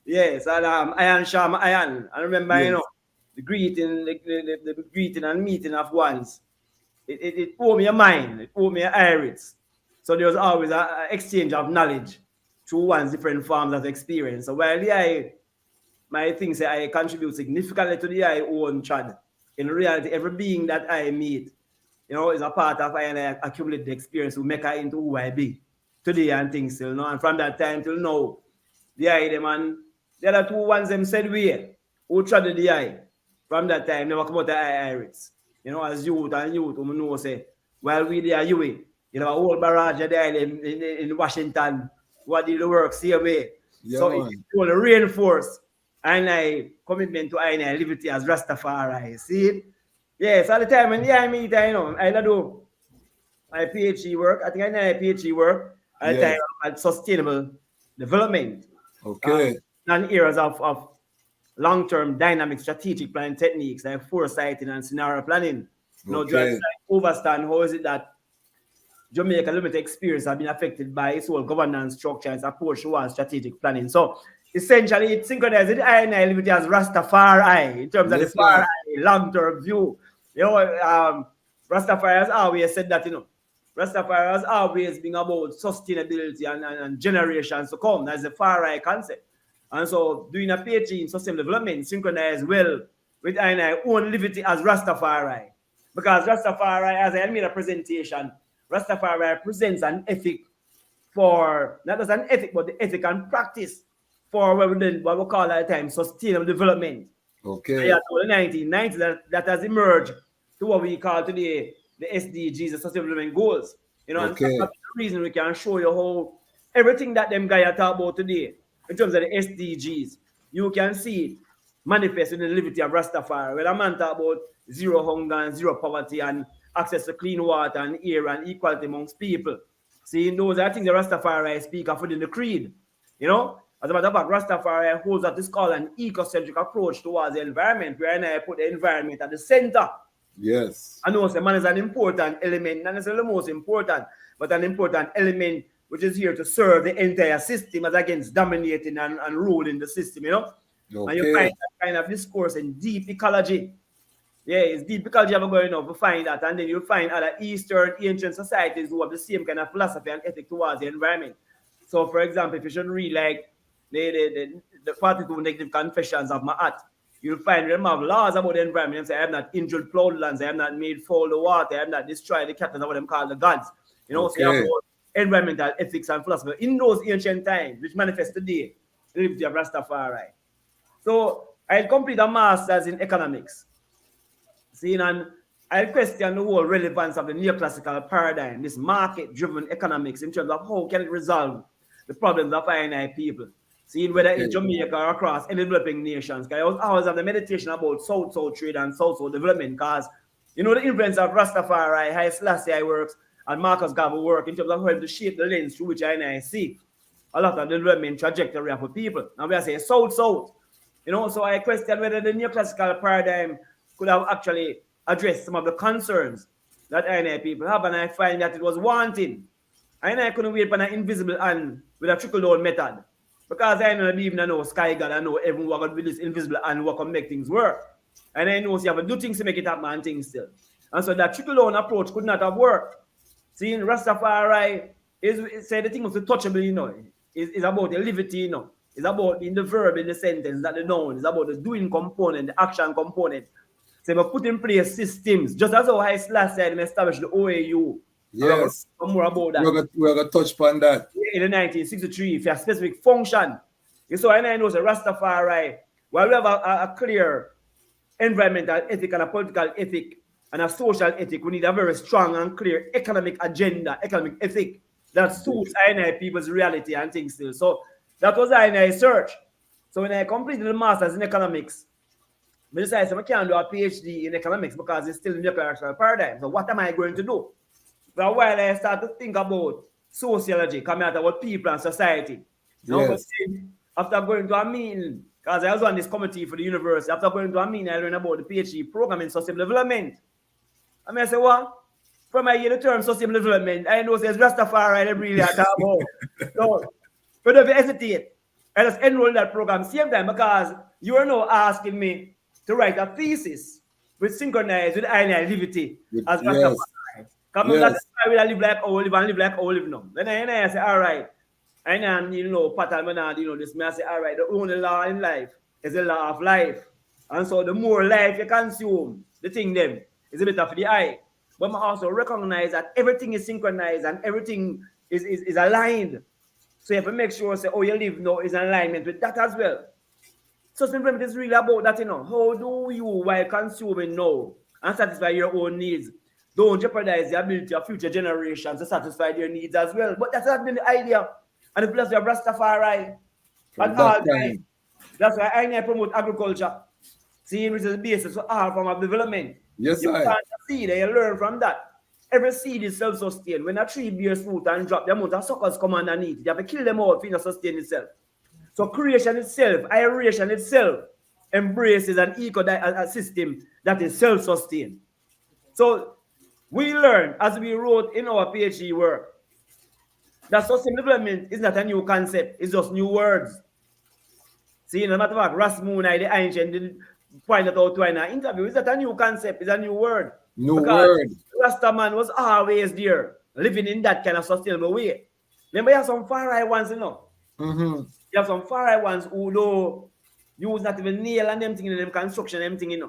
Yes, and Iron Sham Iron. I remember, the greeting, the greeting and meeting of ones. It opened your mind, it opened your iris. So there was always an exchange of knowledge through one's different forms of experience. So while my things say I contribute significantly to the I own trad, in reality, every being that I meet, is a part of I and I accumulate the experience to make I into who I be today and things still, And from that time till now, the I them and the other two ones them said we who tried the I from that time never come out the Irish. As youth who know say, while we there you a whole barrage there in Washington, what did the work same way. Yeah, so man. it will reinforce and I commitment to I liberty as Rastafari. See it? Yes, at the time when I meet, I do my PhD work. I think I know my PhD work at the time at sustainable development. Okay. And areas of long-term dynamic strategic planning techniques like foresighting and scenario planning. Just like understand how is it that Jamaica limited experience have been affected by its whole governance structure and approach towards strategic planning. So essentially it synchronizes the I liberty as Rastafari in terms of the far long-term view. Rastafari has always said that, Rastafari has always been about sustainability and generations to come. That's the far right concept. And so doing a PhD in sustainable development synchronized well with I own liberty as Rastafari. Because Rastafari, as I made a presentation, Rastafari represents an ethic for, not just an ethic, but the ethic and practice for what we call at the time sustainable development. Okay. Yeah, so the 1990s that has emerged to what we call today the SDGs, the Sustainable Development Goals. And that's the reason we can show you how everything that them guys are talking about today in terms of the SDGs, you can see it manifest in the liberty of Rastafari. When a man talk about zero hunger and zero poverty and access to clean water and air and equality amongst people. See, those are things the Rastafari speak of within the creed. As a matter of fact, Rastafari holds what is called an ecocentric approach towards the environment, where I put the environment at the center. Yes. I know man is an important element, not necessarily the most important, but an important element which is here to serve the entire system as against dominating and ruling the system, Okay. And you find that kind of discourse in deep ecology. Yeah, it's deep ecology ever going on to find that, and then you find other Eastern ancient societies who have the same kind of philosophy and ethic towards the environment. So, for example, if you should read like the 42 Negative Confessions of Ma'at, you'll find them have laws about the environment. Say, I have not injured plowed lands, I have not made foul the water, I have not destroyed the cattle, what them call the gods. So you have environmental ethics and philosophy in those ancient times, which manifest today, the liberty of Rastafari. So I complete a master's in economics. And I question the whole relevance of the neoclassical paradigm, this market-driven economics, in terms of how can it resolve the problems of I people. Whether in Jamaica or across any developing nations. I always have the meditation about South-South trade and South-South development, because the influence of Rastafari, Haile Selassie works, and Marcus Garvey work in terms of helping to shape the lens through which I see a lot of the development trajectory of the people. Now we are saying South-South. So I question whether the neoclassical paradigm could have actually addressed some of the concerns that I people have, and I find that it was wanting. I couldn't wait for an invisible hand with a trickle-down method. Because I know even I know Sky God, I know everyone going to be this invisible and what can make things work. And I know you have to do things to make it happen and things still. And so that trickle-down approach could not have worked. Rastafari is say the thing was touchable, is about the liberty, It's about in the verb in the sentence, that the noun. It's about the doing component, the action component. So we put in place systems, just as how I said, established the OAU. Yes. More about that. We're going to touch upon that. In the 1963, if you have a specific function. So I know the Rastafari, while we have a clear environmental ethic and a political ethic and a social ethic, we need a very strong and clear economic agenda, economic ethic that suits INI people's reality and things still. So that was INI search. So when I completed the master's in economics, I decided I can't do a PhD in economics because it's still in the neoclassical paradigm. So what am I going to do? But while I started to think about sociology, coming out about people and society, after going to a meeting, because I was on this committee for the university, after going to a meeting, I learned about the PhD program in sustainable development. I say, what? From I hear the term sustainable development, I know there's Rastafari and really at about. So, but if you hesitate, I just enroll in that program same time, because you are now asking me to write a thesis which synchronized with liberty as Rastafari. That's why we live like Olive and live like Olive now. Then I say, all right, And pattern man, this me I say, all right, the only law in life is the law of life. And so the more life you consume, the thing them is a better for the eye. But I also recognize that everything is synchronized and everything is aligned. So you have to make sure say, you live now is in alignment with that as well. So simply it's really about that, How do you, while consuming now and satisfy your own needs, don't jeopardize the ability of future generations to satisfy their needs as well? But that's not been the idea. And the philosophy of Rastafari From at that all times. time. That's why I promote agriculture. Seeing which is the basis for all form of development. Yes, You I. plant a seed and you learn from that. Every seed is self-sustained. When a tree bears fruit and drop, the amount of suckers come underneath. You have to kill them all for it to sustain itself. So creation itself, aeration itself, embraces an system that is self-sustained. So we learn, as we wrote in our PhD work, that sustainable development is not a new concept, it's just new words. See, no matter what, Ras Moonai, the ancient, did point it out in our interview. It's not a new concept, it's a new word. New Because word. Rastaman was always there, living in that kind of sustainable way. Remember, you have some far right ones, Mm-hmm. You have some far right ones who do use not even nail and them thing in them construction, them thing,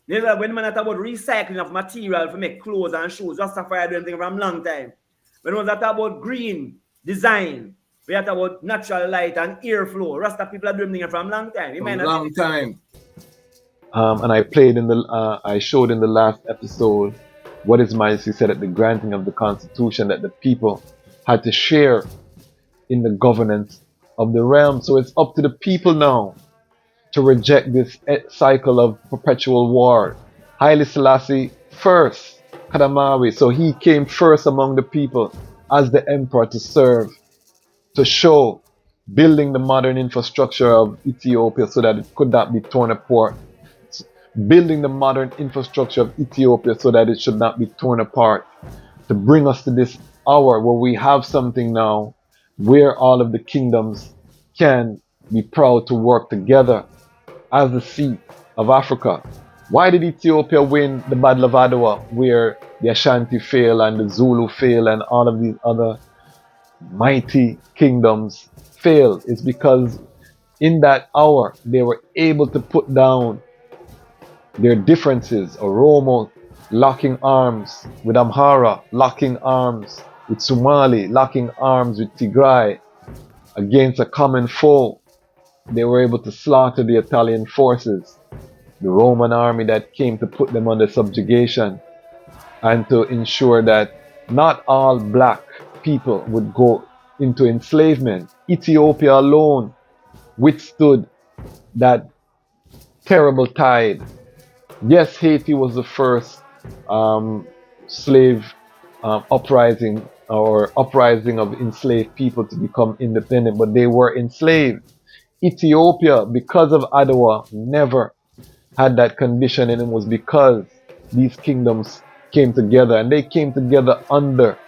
When man talk about recycling of material to make clothes and shoes, Rastafari do them thing from long time. When we talk about green design, we talk about natural light and airflow. Rasta people are doing things from long time. You might From not long time. And I showed in the last episode what His Majesty said at the granting of the Constitution, that the people had to share in the governance of the realm. So it's up to the people now to reject this cycle of perpetual war. Haile Selassie first, Kadamawi, so he came first among the people as the emperor to serve, to show, building the modern infrastructure of Ethiopia so that it could not be torn apart. Building the modern infrastructure of Ethiopia so that it should not be torn apart. To bring us to this hour where we have something now where all of the kingdoms can be proud to work together as the seat of Africa. Why did Ethiopia win the Battle of Adwa, where the Ashanti fail and the Zulu fail and all of these other mighty kingdoms fail? It's because in that hour they were able to put down their differences. Oromo locking arms with Amhara, locking arms with Somali, locking arms with Tigray against a common foe. They were able to slaughter the Italian forces, the Roman army that came to put them under subjugation, and to ensure that not all black people would go into enslavement. Ethiopia alone withstood that terrible tide. Yes, Haiti was the first slave uprising of enslaved people to become independent, but they were enslaved. Ethiopia, because of Adwa, never had that condition, and it was because these kingdoms came together, and they came together under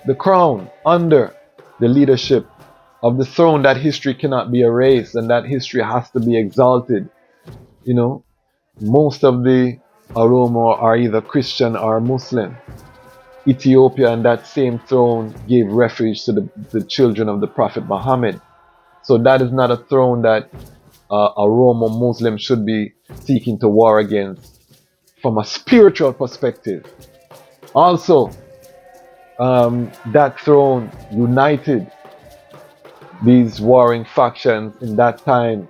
the crown, under the leadership of the throne. That history cannot be erased, and that history has to be exalted. Most of the Oromo are either Christian or Muslim. Ethiopia and that same throne gave refuge to the children of the Prophet Muhammad. So that is not a throne that a Oromo Muslim should be seeking to war against from a spiritual perspective. Also, that throne united these warring factions in that time.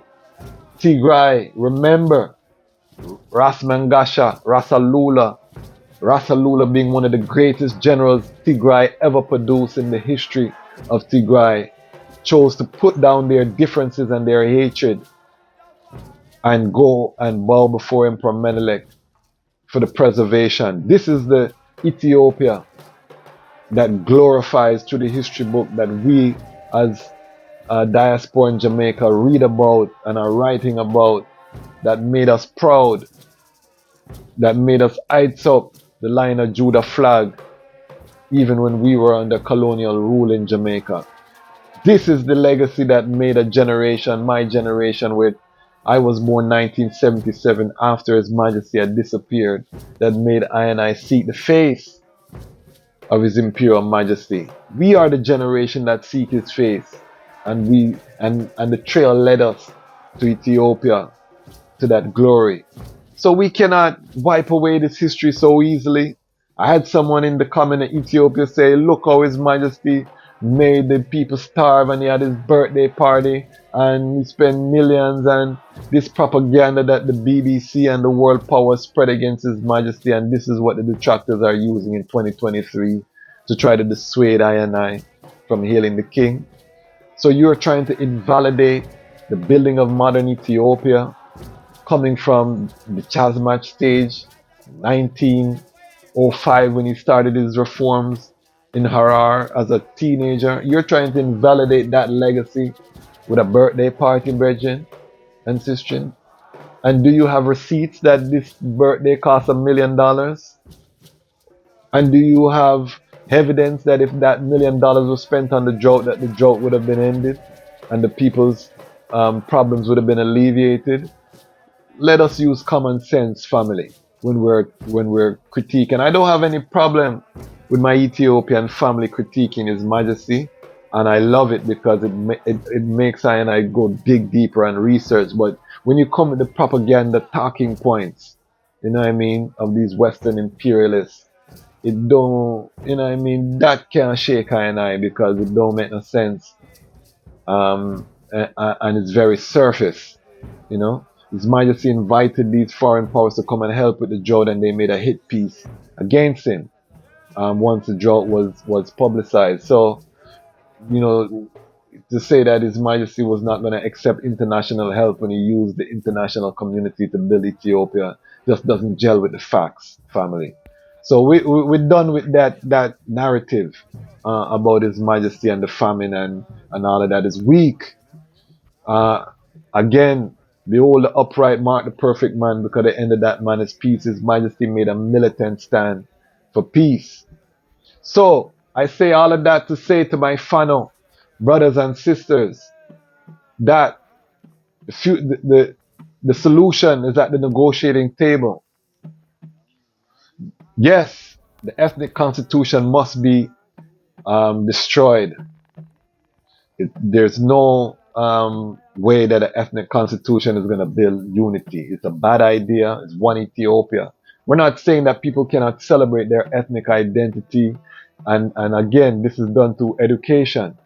Tigray, remember, Rasmangasha, Rasalula being one of the greatest generals Tigray ever produced in the history of Tigray, chose to put down their differences and their hatred and go and bow before Emperor Menelik for the preservation. This is the Ethiopia that glorifies through the history book that we as diaspora in Jamaica read about and are writing about, that made us proud, that made us heights up the Lion of Judah flag even when we were under colonial rule in Jamaica. This is the legacy that made a generation, my generation, where I was born 1977 after His Majesty had disappeared, that made I seek the face of His Imperial Majesty. We are the generation that seek His face, and the trail led us to Ethiopia, to that glory. So we cannot wipe away this history so easily. I had someone in the comment in Ethiopia say, look how His Majesty made the people starve, and he had his birthday party and he spent millions, and this propaganda that the BBC and the world power spread against His Majesty, and this is what the detractors are using in 2023 to try to dissuade I and I from hailing the king. So you're trying to invalidate the building of modern Ethiopia, coming from the Dejazmatch stage, 1905, when he started his reforms in Harar as a teenager. You're trying to invalidate that legacy with a birthday party, brethren and sisters. And do you have receipts that this birthday cost $1 million? And do you have evidence that if that $1 million was spent on the drought, that the drought would have been ended and the people's problems would have been alleviated? Let us use common sense, family, when we're critiquing. I don't have any problem with my Ethiopian family critiquing His Majesty, and I love it because it makes I and I go dig deeper and research. But when you come with the propaganda talking points, you know what I mean, of these Western imperialists, it don't, you know what I mean, that can't shake I and I, because it don't make no sense. And it's very surface, you know. His Majesty invited these foreign powers to come and help with the drought, and they made a hit piece against him once the drought was publicized. So, you know, to say that His Majesty was not going to accept international help when he used the international community to build Ethiopia just doesn't gel with the facts, family. So we're done with that narrative about His Majesty and the famine and all of that is weak. Again, behold the upright mark the perfect man, because the end of that man is peace. His Majesty made a militant stand for peace. So I say all of that to say to my fellow brothers and sisters that the solution is at the negotiating table. Yes, the ethnic constitution must be destroyed. There's no way that an ethnic constitution is going to build unity. It's a bad idea. It's one Ethiopia. We're not saying that people cannot celebrate their ethnic identity. And again, this is done through education.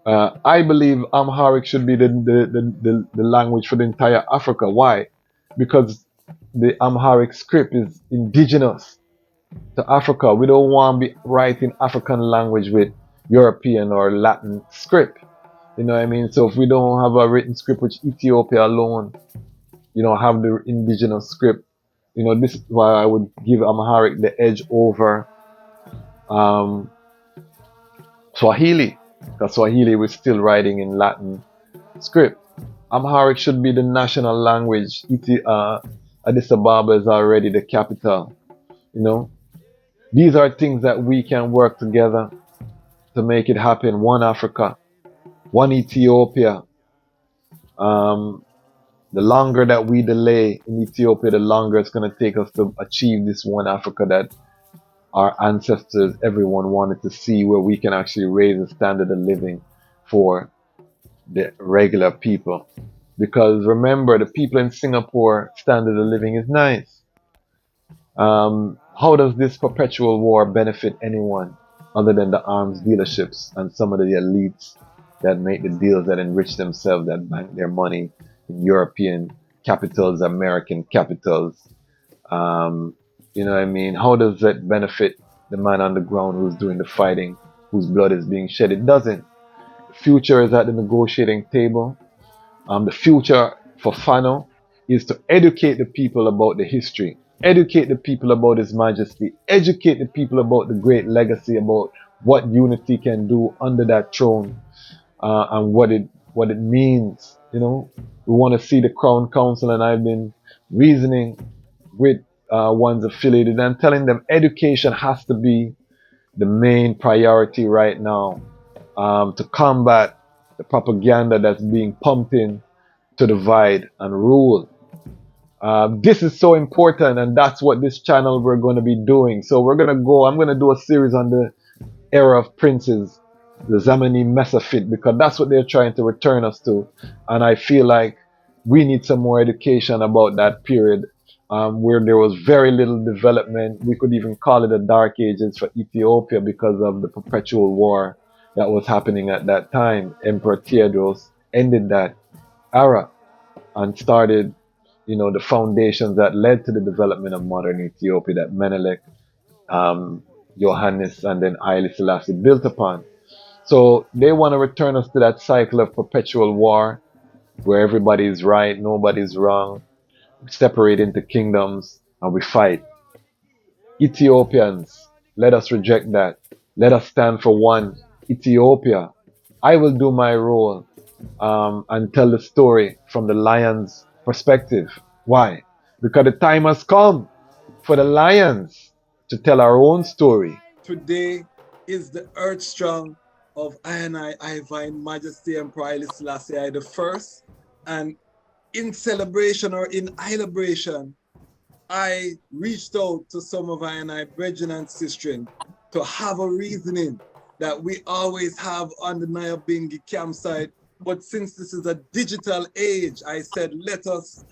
I believe Amharic should be the language for the entire Africa. Why? Because the Amharic script is indigenous to Africa. We don't want to be writing African language with European or Latin script. You know what I mean? So if we don't have a written script, which Ethiopia alone, you know, have the indigenous script, you know, this is why I would give Amharic the edge over Swahili, because Swahili was still writing in Latin script. Amharic should be the national language. Addis Ababa is already the capital. You know, these are things that we can work together to make it happen. One Africa, one Ethiopia. The longer that we delay in Ethiopia, the longer it's going to take us to achieve this one Africa that our ancestors, everyone wanted to see, where we can actually raise the standard of living for the regular people. Because remember, the people in Singapore standard of living is nice. How does this perpetual war benefit anyone other than the arms dealerships and some of the elites that make the deals, that enrich themselves, that bank their money in European capitals, American capitals? You know what I mean? How does that benefit the man on the ground who's doing the fighting, whose blood is being shed? It doesn't. The future is at the negotiating table. The future for Fano is to educate the people about the history, educate the people about His Majesty, educate the people about the great legacy, about what unity can do under that throne, and what it means. You know, we want to see the Crown Council, and I've been reasoning with ones affiliated and telling them education has to be the main priority right now, to combat the propaganda that's being pumped in to divide and rule. This is so important, and that's what this channel we're going to be doing. So I'm going to do a series on the era of princes, the Zamani Mesafit, because that's what they're trying to return us to. And I feel like we need some more education about that period, where there was very little development. We could even call it the Dark Ages for Ethiopia because of the perpetual war that was happening at that time. Emperor Theodros ended that era and started, the foundations that led to the development of modern Ethiopia that Menelik, Johannes, and then Haile Selassie built upon. So they want to return us to that cycle of perpetual war where everybody's right, nobody's wrong. We separate into kingdoms and we fight. Ethiopians, let us reject that. Let us stand for one Ethiopia. I will do my role and tell the story from the lion's perspective. Why? Because the time has come for the lions to tell our own story. Today is the earth strong of I, Divine Majesty Emperor Haile Selassie I the First, and in celebration or in celebration, I reached out to some of I brethren and sistren to have a reasoning that we always have on the Nyabingi campsite. But since this is a digital age, I said, let us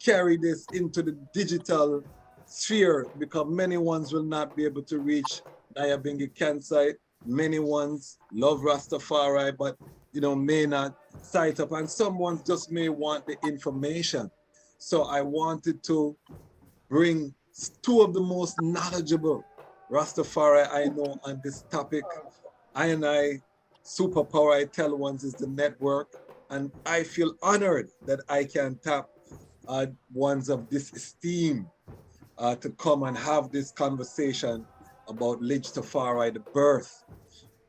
carry this into the digital sphere, because many ones will not be able to reach Nyabingi campsite. Many ones love Rastafari, but may not sight up, and some ones just may want the information. So I wanted to bring two of the most knowledgeable Rastafari I know on this topic. I superpower I tell ones is the network, and I feel honored that I can tap ones of this esteem to come and have this conversation about LIDJ Tafari, the birth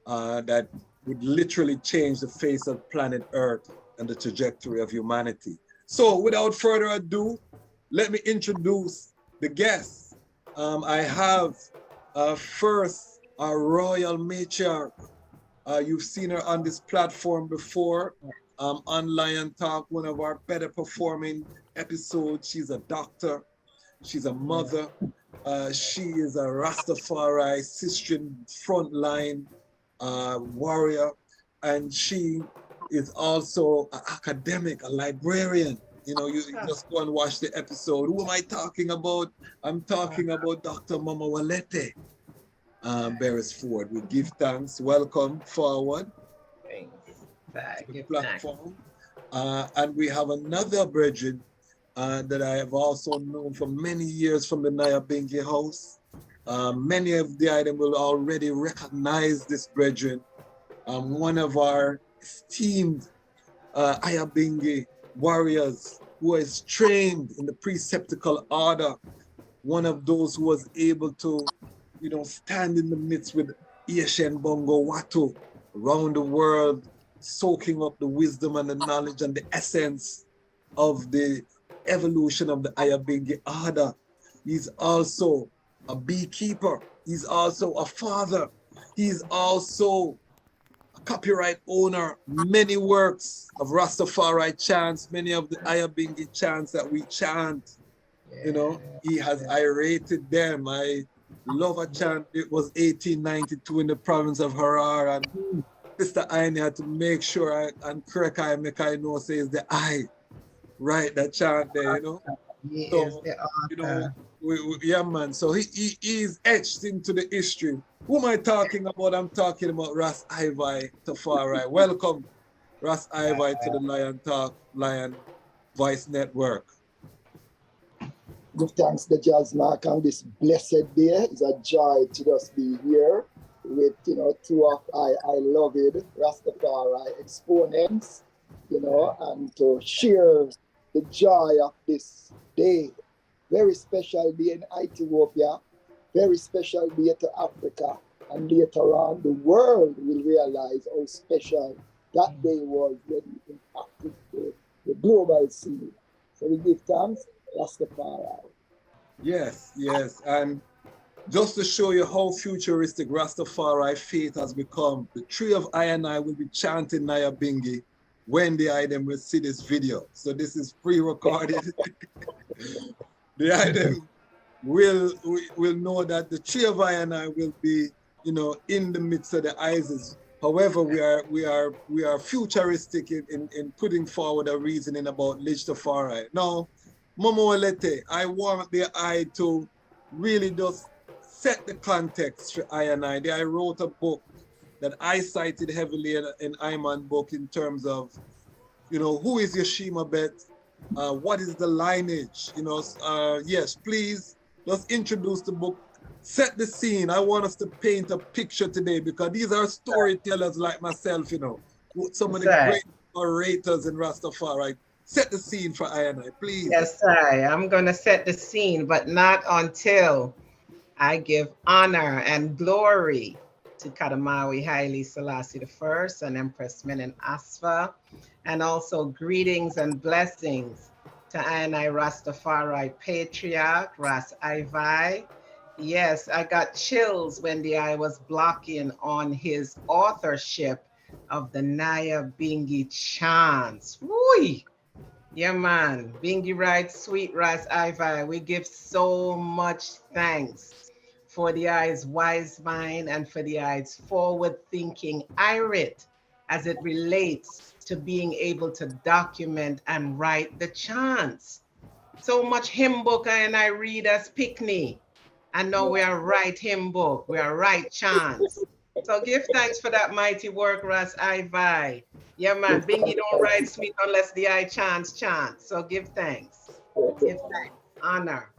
that would literally change the face of planet Earth and the trajectory of humanity. So without further ado, let me introduce the guests. I have first our royal matriarch. You've seen her on this platform before, on Lion Talk, one of our better performing episodes. She's a doctor, she's a mother, she is a Rastafari Sistrian frontline warrior, and she is also an academic, a librarian. You just go and watch the episode. Who am I talking about? I'm talking about Dr. Mama Walete Beresford. We give thanks. Welcome forward to the platform. And we have another brethren that I have also known for many years from the Nyabingi house. Many of the items will already recognize this brethren. One of our esteemed Nyabingi warriors who is trained in the preceptical order, one of those who was able to, stand in the midst with Ishen Bongo Watu around the world, soaking up the wisdom and the knowledge and the essence of the evolution of the Nyabingi order. He's also a beekeeper. He's also a father. He's also a copyright owner. Many works of Rastafari chants, many of the Nyabingi chants that we chant, he has irated them. I love a chant. It was 1892 in the province of Harar, and Mr. Aine had to make sure and correct I make I know says the I write that chant there, So, yeah, man. So he is etched into the history. Who am I talking about? I'm talking about Ras Ivai Tafari. Welcome, Ras Ivai, to the Lion Talk, Lion Voice Network. Give thanks to Dejazmatch on this blessed day. It's a joy to just be here with, two of I love it, Rastafari exponents, and to share the joy of this day. Very special day in Ethiopia, very special day to Africa, and later on the world will realize how special that day was when it impacted the global scene. So we give thanks, Rastafari. Yes, and just to show you how futuristic Rastafari faith has become, the three of I will be chanting Nyabingi when the item will see this video. So this is pre-recorded. the item will know that the three of I and I will be, in the midst of the ISIS. However, we are futuristic in putting forward a reasoning about Tafari. Now, Momo Olete, I want the eye to really just set the context for I and I. I wrote a book that I cited heavily in Iman book in terms of, who is Yeshima Bet? What is the lineage? Yes, please, let's introduce the book. Set the scene. I want us to paint a picture today because these are storytellers like myself, some of the great orators in Rastafari. Set the scene for I and I, please. Yes, I'm going to set the scene, but not until I give honor and glory to Kadamawi Haile Selassie I and Empress Menen Asfa, and also greetings and blessings to I and I Rastafari Patriarch, Ras Ivai. Yes, I got chills when the eye was blocking on his authorship of the Naya Bingi chants. Woo! Yeah, man. Bingi writes, sweet Ras Ivai, we give so much thanks for the eye's wise mind and for the eye's forward-thinking irit as it relates to being able to document and write the chants. So much hymn book and I read as Pickney. I know we are right hymn book, we are right chants. So give thanks for that mighty work, Ras Ivai. Yeah, man, Bingy don't write sweet unless the eye chants. So give thanks. Give thanks. Honor.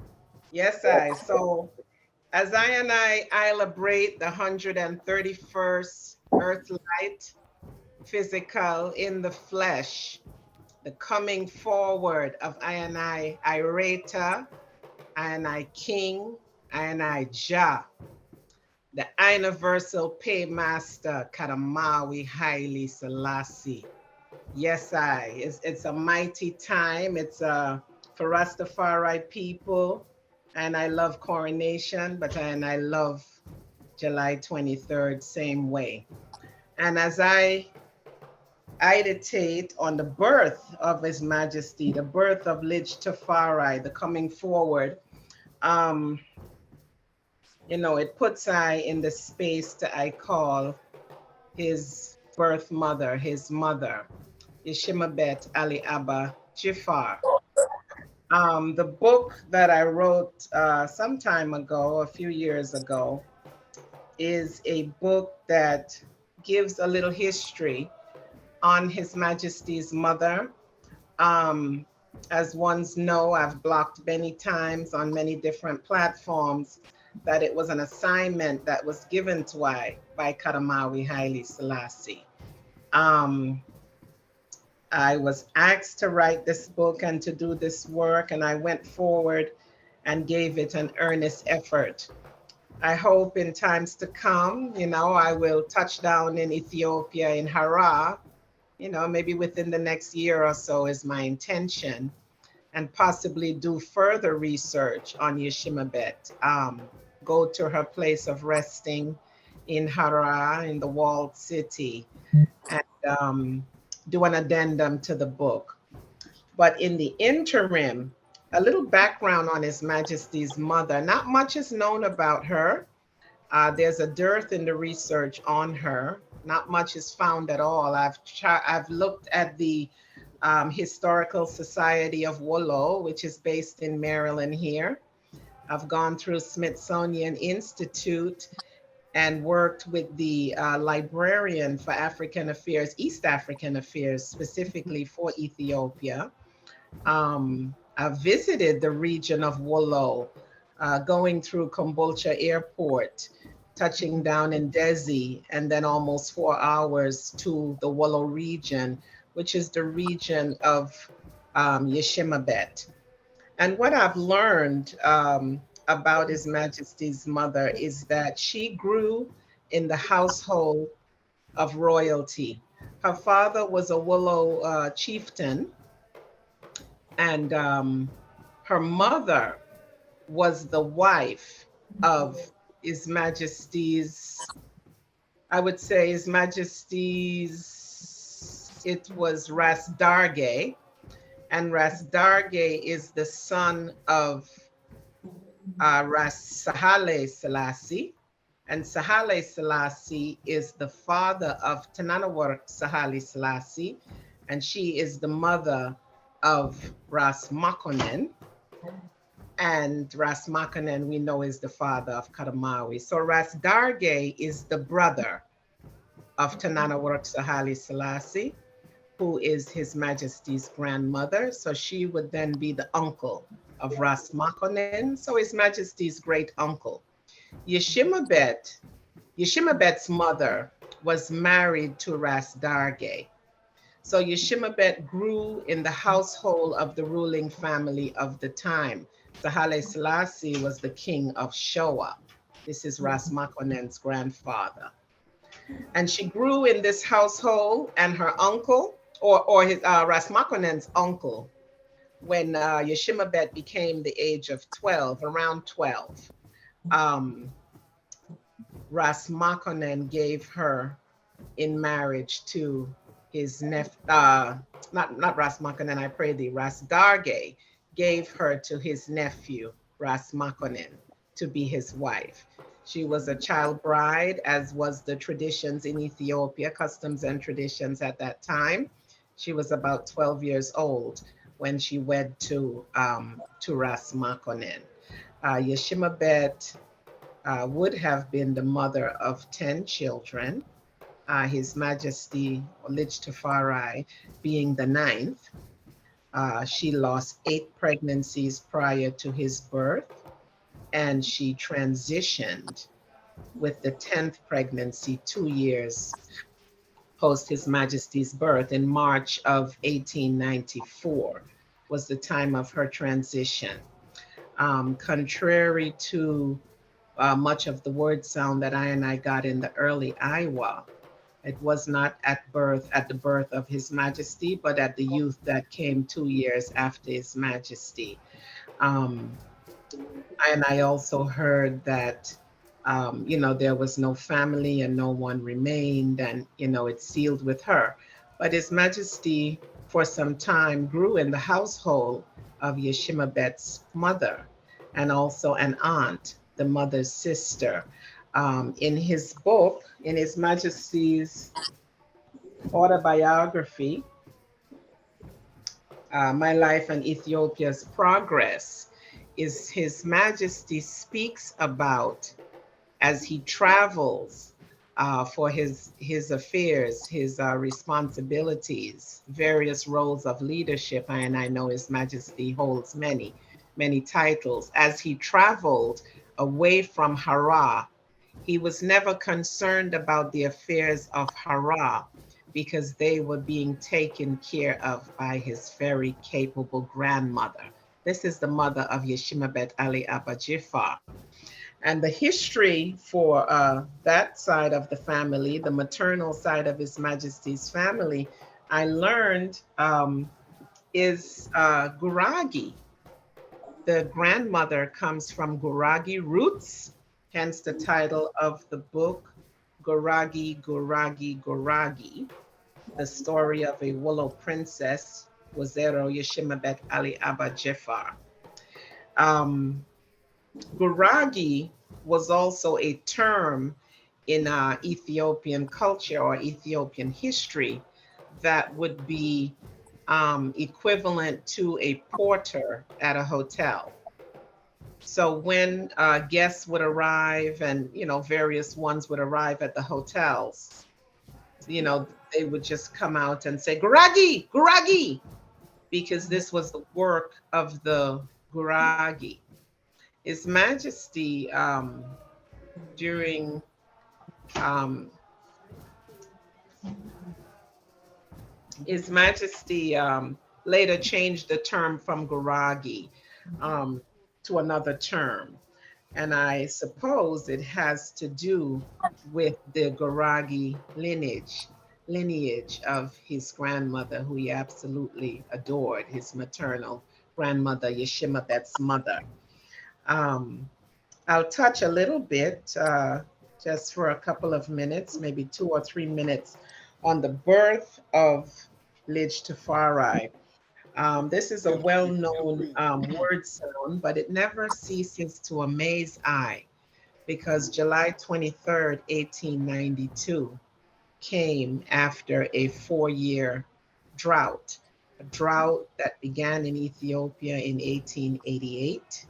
Yes, I. So as I and I celebrate the 131st Earth Light, physical in the flesh, the coming forward of I and I Irata, I and I King, I and I Jah, the universal paymaster, Kadamawi Haile Selassie. Yes, it's a mighty time. It's for Rastafari people. And I love coronation, and I love July 23rd, same way. And as I meditate on the birth of His Majesty, the birth of LIDJ TAFARI, the coming forward, it puts I in the space that I call his birth mother, his mother, Yeshimabet Ali Abba Jifar. The book that I wrote some time ago, a few years ago, is a book that gives a little history on His Majesty's mother. As ones know, I've blocked many times on many different platforms that it was an assignment that was given to I by Kadamawi Haile Selassie. I was asked to write this book and to do this work, and I went forward and gave it an earnest effort. I hope in times to come, I will touch down in Ethiopia, in Hara, maybe within the next year or so is my intention, and possibly do further research on Yeshimabet. Go to her place of resting in Hara, in the walled city, and do an addendum to the book. But in the interim, a little background on His Majesty's mother. Not much is known about her. There's a dearth in the research on her. Not much is found at all. I've looked at the Historical Society of Wollo, which is based in Maryland here. I've gone through Smithsonian Institute and worked with the librarian for African Affairs, East African Affairs, specifically for Ethiopia. I've visited the region of Wollo, going through Kombolcha Airport, touching down in Desi, and then almost 4 hours to the Wollo region, which is the region of Yeshimabet. And what I've learned about His Majesty's mother is that she grew in the household of royalty. Her father was a Wollo chieftain, and her mother was the wife of His Majesty's, I would say His Majesty's, it was Ras Darge, And Ras Dargay is the son of Ras Haile Selassie. And Haile Selassie is the father of Tananawar Haile Selassie, and she is the mother of Ras Makonnen. And Ras Makonnen, we know, is the father of Kadamawi. So Ras Dargay is the brother of Tananawar Haile Selassie, who is His Majesty's grandmother. So she would then be the uncle of Ras Makonnen, so His Majesty's great uncle. Yeshimabet's mother was married to Ras Dargay. So Yeshimabet grew in the household of the ruling family of the time. So Haile Selassie was the king of Shoa. This is Ras Makonnen's grandfather. And she grew in this household, and her uncle, or his Ras Makonnen's uncle, when Yeshimabet became the age of 12, around 12, Ras Makonnen gave her in marriage to his nephew, not Ras Makonnen, I pray thee, Ras Dargay gave her to his nephew, Ras Makonnen, to be his wife. She was a child bride, as was the traditions in Ethiopia, customs and traditions at that time. She was about 12 years old when she wed to Ras Makonnen. Yeshimabet would have been the mother of 10 children, His Majesty LIDJ TAFARI being the 9th. She lost 8 pregnancies prior to his birth, and she transitioned with the 10th pregnancy 2 years post His Majesty's birth. In March of 1894 was the time of her transition. Contrary to much of the word sound that I got in the early Iowa, it was not at the birth of His Majesty, but at the youth that came 2 years after His Majesty. And I also heard that, there was no family and no one remained, and, it's sealed with her. But His Majesty, for some time, grew in the household of Yeshimabet's mother, and also an aunt, the mother's sister. In his book, in His Majesty's autobiography, My Life and Ethiopia's Progress, His Majesty speaks about, as he travels for his affairs, his responsibilities, various roles of leadership, and I know His Majesty holds many, many titles. As he traveled away from Hara, he was never concerned about the affairs of Hara, because they were being taken care of by his very capable grandmother. This is the mother of Yeshimabet Ali Abba Jifar. And the history for that side of the family, the maternal side of His Majesty's family, I learned is Guragi. The grandmother comes from Guragi roots, hence the title of the book, Guragi, Guragi, Guragi, the story of a Willow princess, Wazero Yeshimabet Ali Abba Jifar. Guragi was also a term in Ethiopian culture or Ethiopian history that would be equivalent to a porter at a hotel. So when guests would arrive, and various ones would arrive at the hotels, they would just come out and say, Guragi, Guragi, because this was the work of the Guragi. His Majesty, during His Majesty later changed the term from Guragi to another term. And I suppose it has to do with the Guragi lineage of his grandmother, who he absolutely adored, his maternal grandmother, Yeshimabet's mother. I'll touch a little bit, just for a couple of minutes, maybe 2 or 3 minutes, on the birth of LIDJ TAFARI. This is a well-known word sound, but it never ceases to amaze I, because July 23rd, 1892 came after a 4-year drought, a drought that began in Ethiopia in 1888, a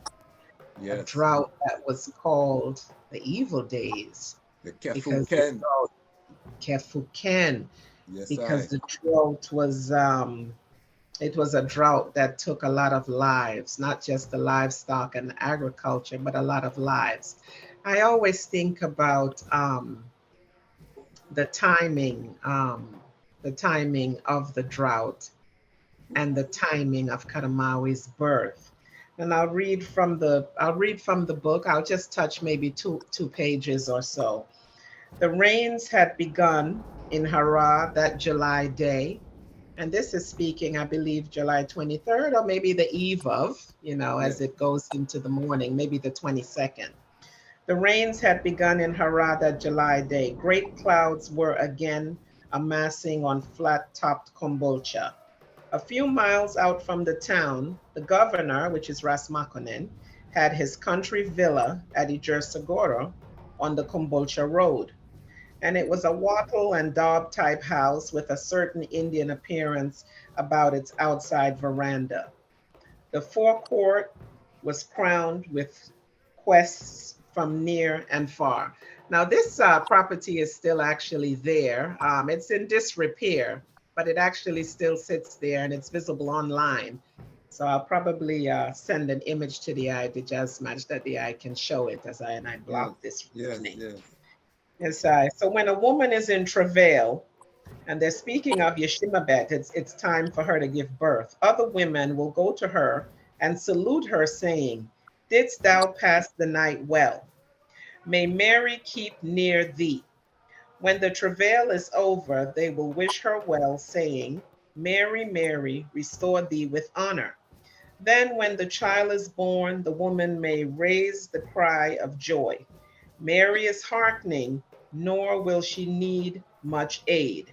Yes. drought that was called the Evil Days The because the Kefuken. drought, Kefuken, Yes, because I. the drought was it was a drought that took a lot of lives, not just the livestock and agriculture, but a lot of lives. I always think about the timing of the drought and the timing of Kadamawi's birth. And I'll read from the book. I'll just touch maybe two pages or so. The rains had begun in Hara that July day. And this is speaking, I believe, July 23rd, or maybe the eve of, as it goes into the morning, maybe the 22nd. The rains had begun in Hara that July day. Great clouds were again amassing on flat-topped Kombolcha. A few miles out from the town, the governor, which is Ras Makonnen, had his country villa at Ijersagoro on the Kombolcha Road. And it was a wattle and daub type house with a certain Indian appearance about its outside veranda. The forecourt was crowned with quests from near and far. Now, this property is still actually there. It's in disrepair, but it actually still sits there and it's visible online. So I'll probably send an image to the eye, the Dejazmatch, that the eye can show it as I block this evening. Yes, so when a woman is in travail, and they're speaking of Yeshimabet, it's time for her to give birth. Other women will go to her and salute her, saying, "Didst thou pass the night well? May Mary keep near thee." When the travail is over, they will wish her well, saying, "Mary, Mary, restore thee with honor." Then when the child is born, the woman may raise the cry of joy. Mary is hearkening, nor will she need much aid.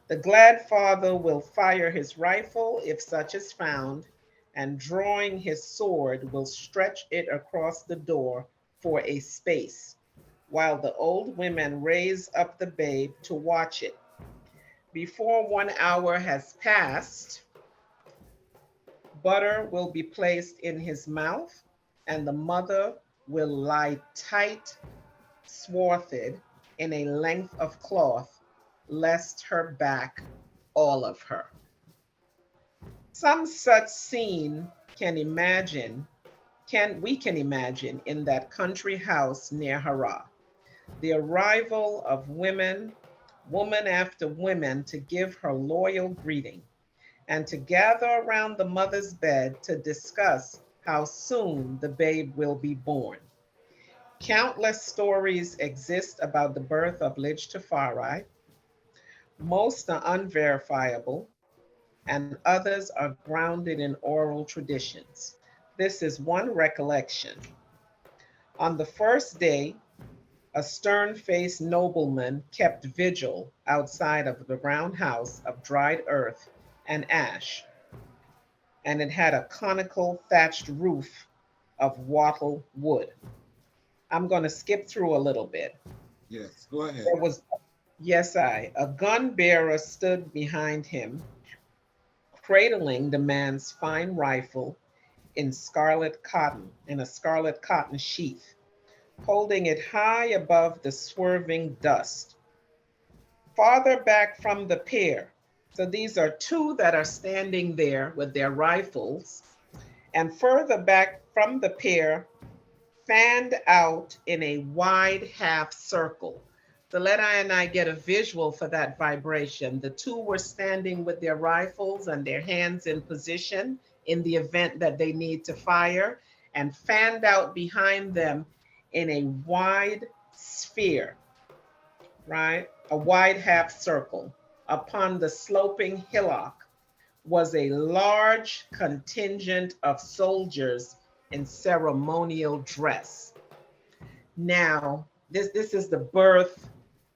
The glad father will fire his rifle, if such is found, and drawing his sword will stretch it across the door for a space, while the old women raise up the babe to watch it. Before 1 hour has passed, butter will be placed in his mouth, and the mother will lie tight, swathed in a length of cloth, lest her back all of her. Some such scene we can imagine in that country house near Hara. The arrival of woman after woman, to give her loyal greeting, and to gather around the mother's bed to discuss how soon the babe will be born. Countless stories exist about the birth of LIDJ TAFARI. Most are unverifiable, and others are grounded in oral traditions. This is one recollection. On the first day, a stern-faced nobleman kept vigil outside of the round house of dried earth and ash, and it had a conical thatched roof of wattle wood. I'm going to skip through a little bit. Yes, go ahead. There was, a gun bearer stood behind him, cradling the man's fine rifle in a scarlet cotton sheath, holding it high above the swerving dust. Farther back from the pair, so these are two that are standing there with their rifles, and further back from the pair, fanned out in a wide half circle. So let I get a visual for that vibration. The two were standing with their rifles and their hands in position in the event that they need to fire, and fanned out behind them in a wide sphere, right? A wide half circle. Upon the sloping hillock was a large contingent of soldiers in ceremonial dress. Now, this is the birth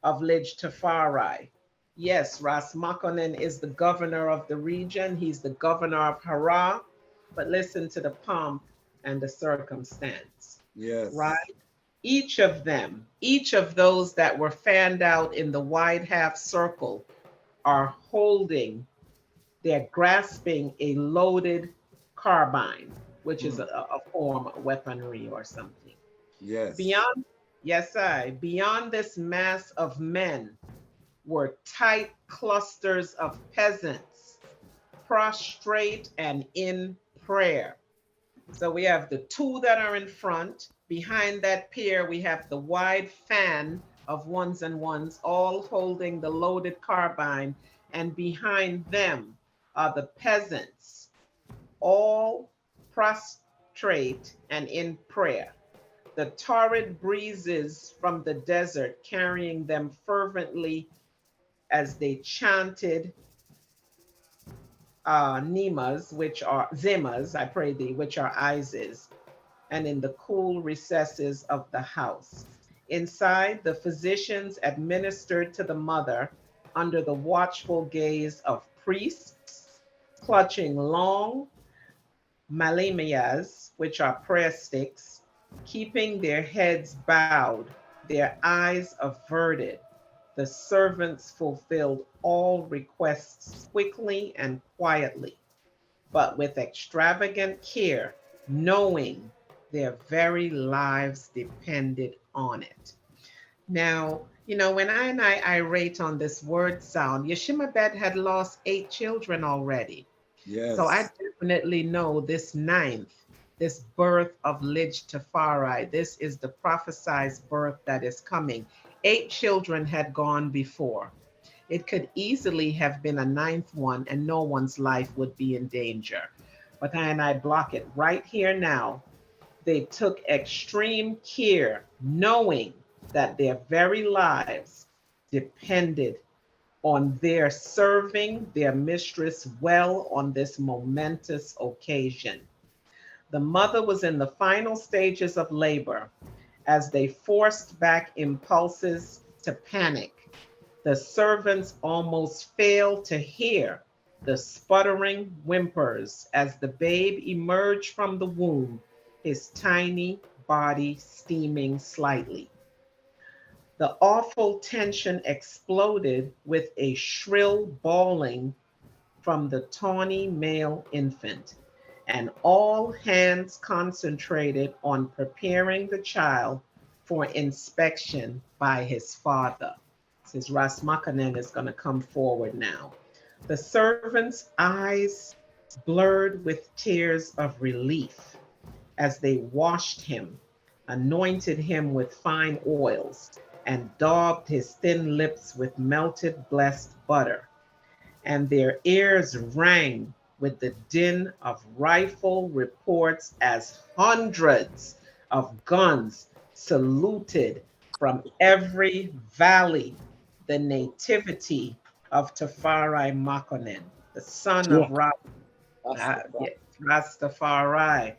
of LIDJ TAFARI. Yes, Ras Makonnen is the governor of the region. He's the governor of Hara. But listen to the pomp and the circumstance. Yes. Right? Each of them, each of those that were fanned out in the wide half circle are holding, they're grasping a loaded carbine, which is a form of weaponry or something. Yes. Beyond, yes, beyond this mass of men were tight clusters of peasants, prostrate and in prayer. So we have the two that are in front. Behind that pair, we have the wide fan of ones and ones, all holding the loaded carbine. And behind them are the peasants, all prostrate and in prayer. The torrid breezes from the desert carrying them fervently as they chanted Nemas, which are Zimas, I pray thee, which are Ises, and in the cool recesses of the house. Inside, the physicians administered to the mother under the watchful gaze of priests, clutching long malemias, which are prayer sticks, keeping their heads bowed, their eyes averted. The servants fulfilled all requests quickly and quietly, but with extravagant care, knowing their very lives depended on it. Now, when I irate on this word sound, Yeshimabet had lost 8 children already. So I Yes. definitely know this ninth, this birth of LIDJ TAFARI, this is the prophesied birth that is coming. 8 children had gone before. It could easily have been a ninth one and no one's life would be in danger. But I block it right here now. They took extreme care, knowing that their very lives depended on their serving their mistress well on this momentous occasion. The mother was in the final stages of labor as they forced back impulses to panic. The servants almost failed to hear the sputtering whimpers as the babe emerged from the womb, his tiny body steaming slightly. The awful tension exploded with a shrill bawling from the tawny male infant, and all hands concentrated on preparing the child for inspection by his father. This is Ras Makanen is going to come forward now. The servant's eyes blurred with tears of relief as they washed him, anointed him with fine oils, and daubed his thin lips with melted blessed butter. And their ears rang with the din of rifle reports as hundreds of guns saluted from every valley the nativity of Tafari Makonnen, the son Yeah. of Rastafari. Rastafari,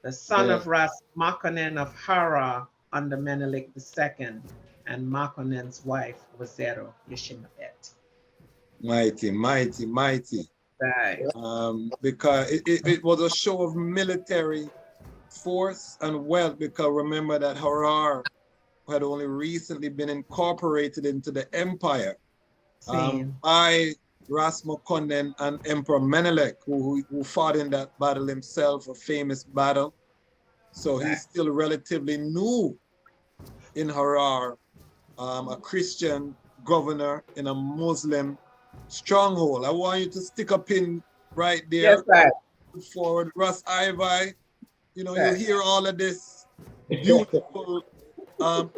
the son Yeah. of Ras Makonnen of Hara under Menelik II, and Makonen's wife was Zero Yeshimabet. Mighty, mighty, mighty. Right. Because it was a show of military force and wealth, because remember that Harar had only recently been incorporated into the empire by Ras Makonnen and Emperor Menelik, who fought in that battle himself, a famous battle. So he's still relatively new in Harar, a Christian governor in a Muslim stronghold. I want you to stick a pin right there. Yes, sir. Forward, Russ Ivy. You hear all of this beautiful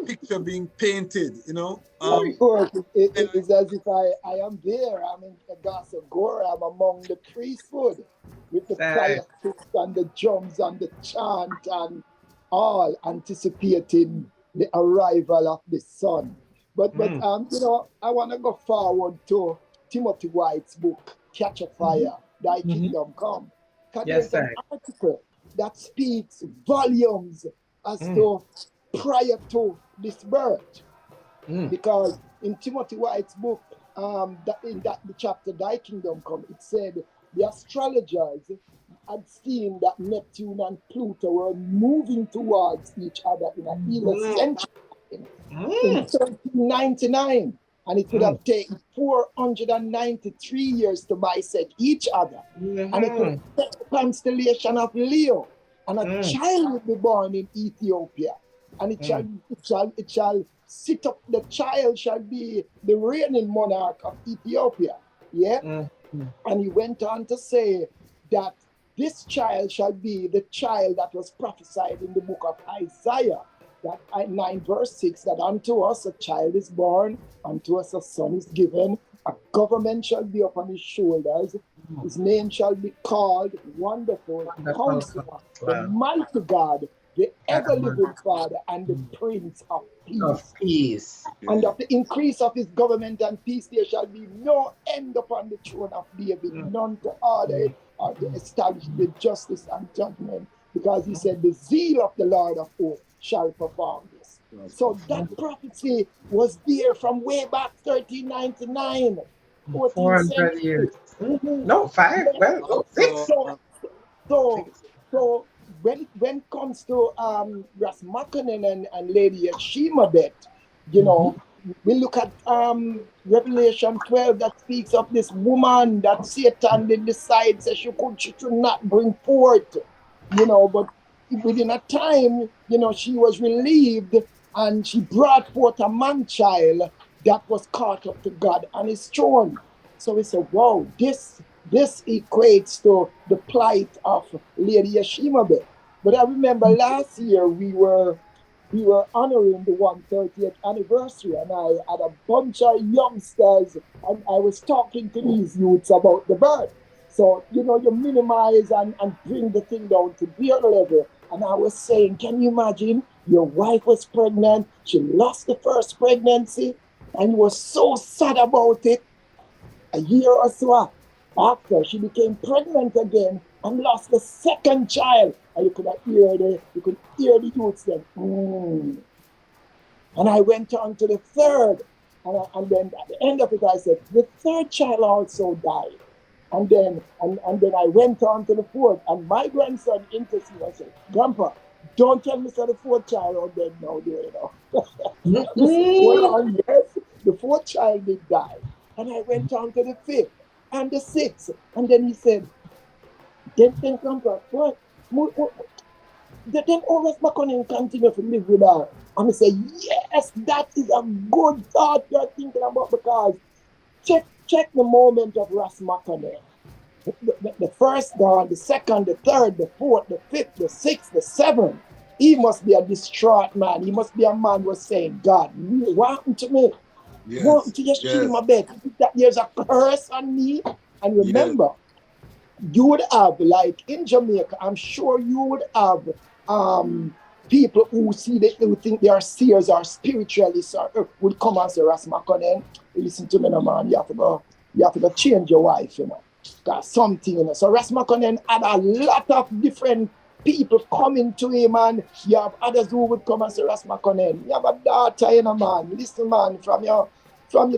picture being painted. It's as if I am there. I'm in Gasagora. I'm among the priesthood with the prayer sticks and the drums and the chant and all anticipating the arrival of the sun. But I want to go forward to Timothy White's book, Catch a Fire, Thy Kingdom Come. Because there's an article that speaks volumes as to prior to this birth. Because in Timothy White's book, that in that the chapter Thy Kingdom Come, it said the astrologers had seen that Neptune and Pluto were moving towards each other in a heliocentric in 1399, and it would have taken 493 years to bisect each other, and it would have set the constellation of Leo, and a child will be born in Ethiopia, and it shall sit up. The child shall be the reigning monarch of Ethiopia. Yeah, and he went on to say that this child shall be the child that was prophesied in the book of Isaiah, that 9 verse 6, that unto us a child is born, unto us a son is given, a government shall be upon his shoulders, his name shall be called Wonderful Counselor, the Mighty God, the ever-living Father, and the Prince of Peace. And of the increase of his government and peace there shall be no end upon the throne of David, none to order it or to establish the justice and judgment, because he said the zeal of the Lord of hosts shall perform this. So that prophecy was there from way back 1399, 14th century. Years. No, 5. Well, 6. So when it comes to Ras Makanen and Lady Yeshimabet, you know, we look at Revelation 12 that speaks of this woman that Satan did decide that she should not bring forth, you know, but within a time, you know, she was relieved and she brought forth a man child that was caught up to God on his throne. So we said, wow, this equates to the plight of Lady Yeshimabet. But I remember last year we were honoring the 130th anniversary, and I had a bunch of youngsters, and I was talking to these youths about the birth. So, you know, you minimize and bring the thing down to their level. And I was saying, can you imagine your wife was pregnant, she lost the first pregnancy, and you was so sad about it. A year or so after, she became pregnant again and lost the second child. And you could hear the youths then. And I went on to the third. And then at the end of it, I said, the third child also died. And then I went on to the fourth. And my grandson interceded and said, Grandpa, don't tell me that the fourth child out there now, you know. Well, yes, the fourth child did die. And I went on to the fifth and the sixth. And then he said, then Grandpa, what? Then always back on and continue to live with her. And I say, yes, that is a good thought you're thinking about, because check the moment of Ras Makanen. The first God, the second, the third, the fourth, the fifth, the sixth, the seventh. He must be a distraught man. He must be a man who was saying, God, what happened to me? What happened to Yeshimabet? That there's a curse on me. And remember, you would have, like in Jamaica, I'm sure you would have people who think they are seers or spiritualists or would come and say, Ras Makanen, listen to me now, man, you have to go change your wife, you know. Got something, you know. So Ras Makanen had a lot of different people coming to him, and you have others who would come and say, Ras Makanen, you have a daughter, you know, man. Listen, man, from you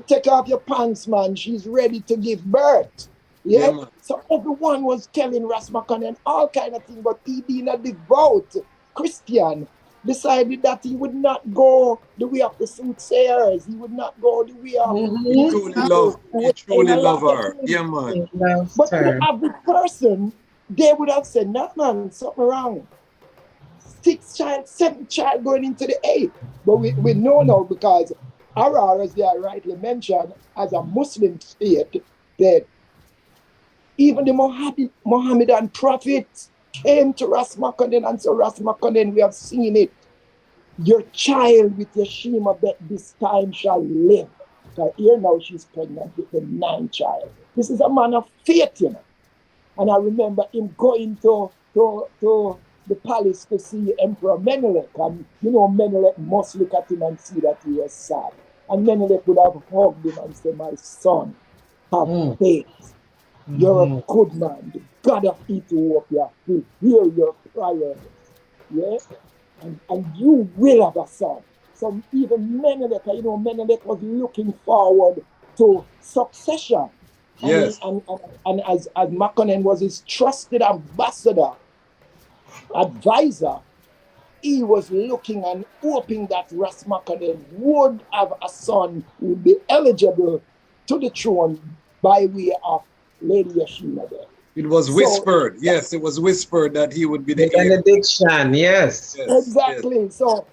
take off your pants, man, she's ready to give birth. Yeah. So everyone was telling Ras Makanen all kind of things, but he being a devout Christian decided that he would not go the way of the soothsayers. He would not go the way of He truly love her. Yeah, man. But the average person, they would have said, nah, man, something wrong. 6th child, 7th child going into the 8th. But we know now, because Arar, as they are rightly mentioned, as a Muslim state, that even the Mohammedan prophets came to Ras Makanen and said, Ras Makanen, we have seen it. Your child with Yeshimabet this time shall live. So here now she's pregnant with the 9th child. This is a man of faith, you know. And I remember him going to the palace to see Emperor Menelik. And, you know, Menelik must look at him and see that he was sad. And Menelik would have hugged him and said, my son, have faith. You're a good man. The God of Ethiopia will hear your prayers. Yeah? And you will have a son. So even Menelik, you know, Menelik was looking forward to succession. Yes. And as Makonnen was his trusted ambassador, advisor, he was looking and hoping that Ras Makonnen would have a son who would be eligible to the throne by way of Lady Yeshua there. It was So whispered. Yes, it was whispered that he would be the The heir. benediction, yes. Yes. exactly. So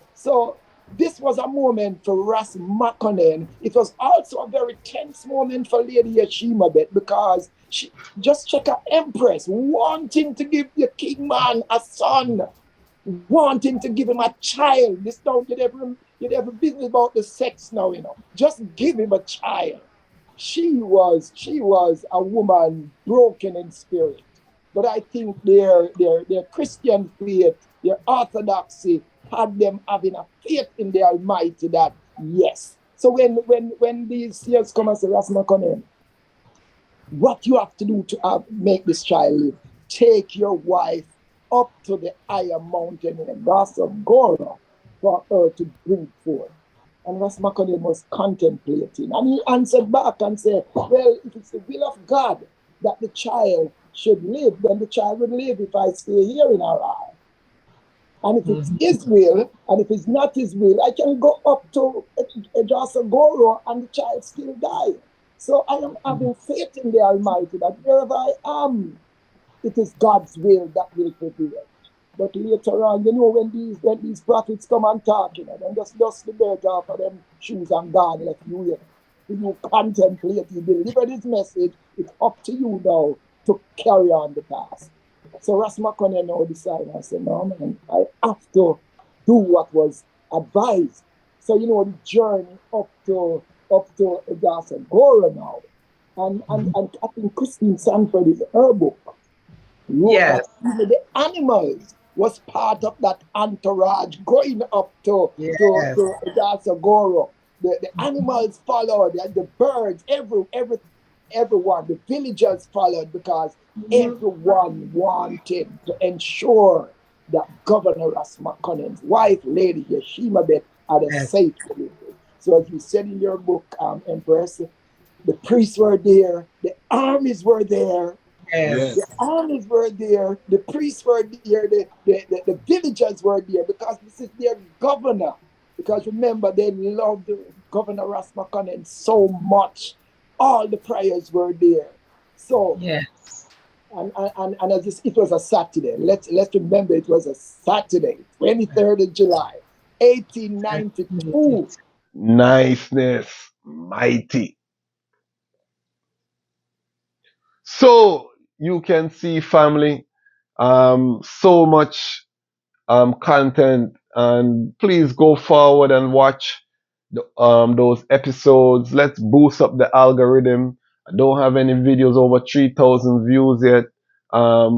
this was a moment for Ras Makonnen. It was also a very tense moment for Lady Yeshimabet because she just check her empress wanting to give the king man a son, wanting to give him a child. This don't get ever business about the sex now, you know. Just give him a child. She was a woman broken in spirit. But I think their Christian faith, their orthodoxy, had them having a faith in the Almighty that yes. So when these years come and say, Rasmakonen, what you have to do to make this child live, take your wife up to the higher mountain in Gora for her to bring forth. And Rasmakonen was contemplating. And he answered back and said, well, if it's the will of God that the child should live, then the child will live if I stay here in Harai. And if it's his will, and if it's not his will, I can go up to Goro and the child still die. So I am having faith in the Almighty that wherever I am, it is God's will that will prevail. But later on, you know, when these prophets come and talk, you know, then just dust the dirt off of them shoes and God left you here. If you contemplate, you deliver this message, it's up to you now to carry on the task. So Ras Makonnen now decided, I said, no, man, I have to do what was advised. So, you know, the journey up to Gora now. And I think Christine Sanford is her book. Yes. The animals was part of that entourage going up to Gora. The animals followed, the birds, everyone, the villagers followed because everyone wanted to ensure that Governor Ras Makonnen's wife, Lady Yeshimabet, had a safe delivery. So as you said in your book, Empress, the priests were there, the armies were there, the armies were there, the priests were there, the villagers were there because this is their governor. Because remember, they loved Governor Ras Makonnen so much. All the prayers were there. So yes. And as this, it was a Saturday. Let's remember it was a Saturday, 23rd of July, 1892. Niceness, mighty. So you can see, family, so much content, and please go forward and watch those episodes. Let's boost up the algorithm. I don't have any videos over 3,000 views yet.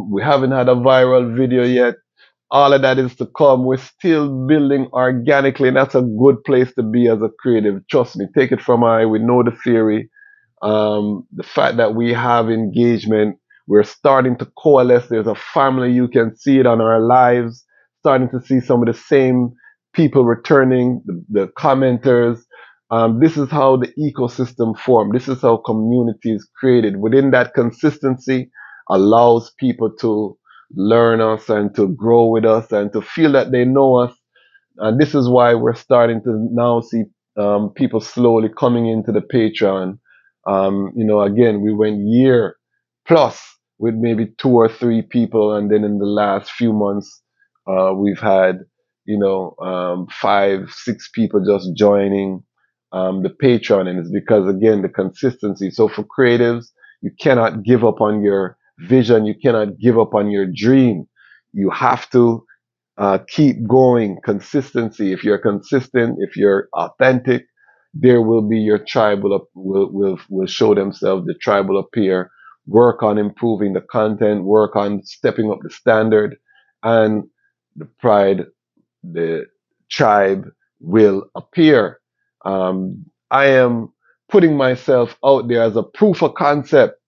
We haven't had a viral video yet. All of that is to come. We're still building organically, and that's a good place to be as a creative. Trust me, take it from I. We know the theory. The fact that we have engagement, we're starting to coalesce. There's a family. You can see it on our lives. Starting to see some of the same people returning, the commenters. This is how the ecosystem formed. This is how community is created. Within that consistency allows people to learn us and to grow with us and to feel that they know us. And this is why we're starting to now see people slowly coming into the Patreon. Again, we went year plus with maybe 2 or 3 people, and then in the last few months, we've had 5, 6 people just joining the Patreon, and it's because again the consistency. So for creatives, you cannot give up on your vision. You cannot give up on your dream. You have to keep going. Consistency. If you're consistent, if you're authentic, there will be your tribe will show themselves. The tribe will appear. Work on improving the content. Work on stepping up the standard, and the tribe will appear. I am putting myself out there as a proof of concept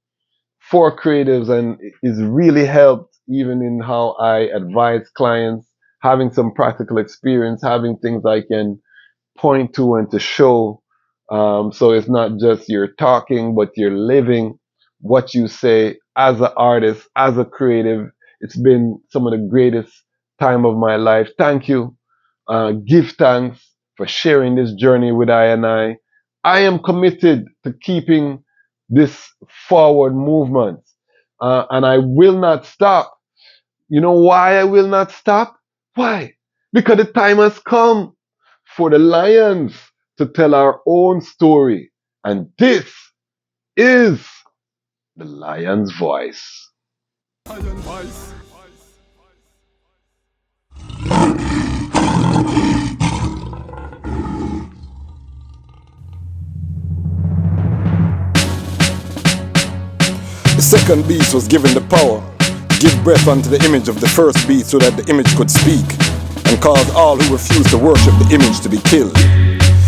for creatives, and it's really helped even in how I advise clients, having some practical experience, having things I can point to and to show So it's not just you're talking, but you're living what you say as an artist, as a creative. It's been some of the greatest time of my life. Thank you. Give thanks for sharing this journey with I and I. I am committed to keeping this forward movement, and I will not stop. You know why I will not stop? Why? Because the time has come for the lions to tell our own story. And this is the lion's voice. Lion voice. The second beast was given the power to give breath unto the image of the first beast so that the image could speak and cause all who refused to worship the image to be killed.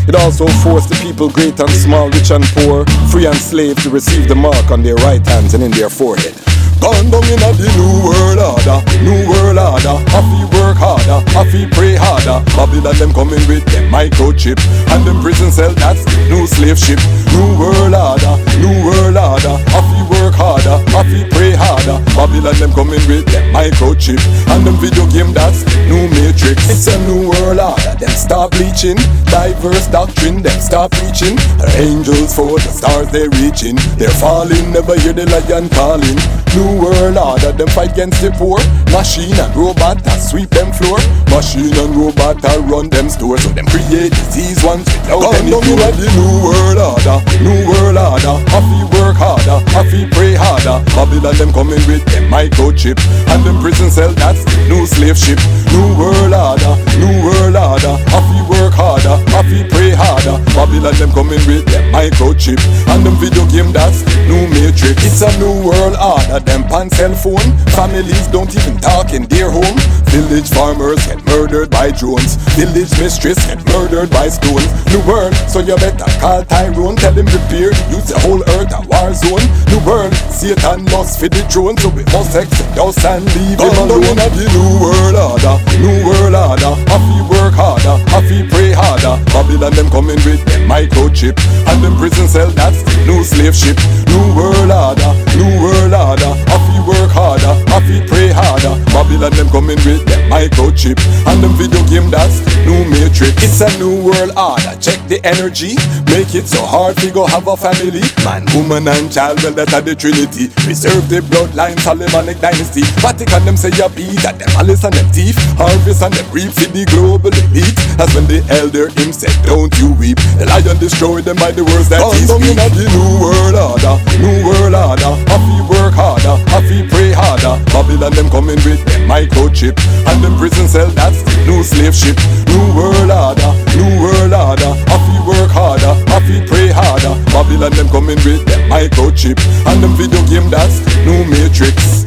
It also forced the people great and small, rich and poor, free and slave to receive the mark on their right hands and in their forehead. Gone down in the new world order, new world order. Happy work harder, happy pray harder. Babylon them coming with them microchip and them prison cell, that's new slave ship. New world order, new world order. Happy work harder, happy pray harder. Babylon them coming with them microchip and them video game, that's new matrix. It's a new world order. Them start bleaching, diverse doctrine. Them start preaching. Angels for the stars they reaching. They're falling, never hear the lion calling. New world order, them fight against the poor. Machine and robot that sweep them floor. Machine and robot that run them stores. So them create disease ones without any fear. The new world order, new world order. Happy work harder, happy pray harder. Babylon them coming with them microchip and them prison cell, that's new slave ship. New world order, new world order. Happy work harder, happy pray harder. Babylon them coming with them microchip and them video game, that's new matrix. It's a new world order. Them pan cell phone. Families don't even talk in their home. Village farmers get murdered by drones. Village mistress get murdered by stones. New world, so you better call Tyrone. Tell him prepare, use the whole earth a war zone. New world, Satan lost for the throne, so we must exit us and leave him alone. The new world order, new world order. Happy work harder, happy pray harder. Babylon them coming with them microchip and them prison cell, that's new slave ship. New world order, new world order. Happy work harder, happy pray harder. Babylon them coming with them microchip and them video game, that's new matrix. It's a new world order. Check the energy, make it so hard to go have a family. Man, woman and child, well that are the trinity. Preserve the bloodline, Solomonic dynasty. Vatican them say you beat at them malice and them thief. Harvest and them reap in the global elite. That's when the elder him said, don't you weep. The lion destroyed them by the words that he speak. The new world order, new world order. Happy work harder, happy pray harder. Babylon them coming with them microchip and them prison cell, that's new slave ship. New world order, new world order. Happy work harder, happy pray harder. Babylon them coming with them microchip and them video game, that's new matrix.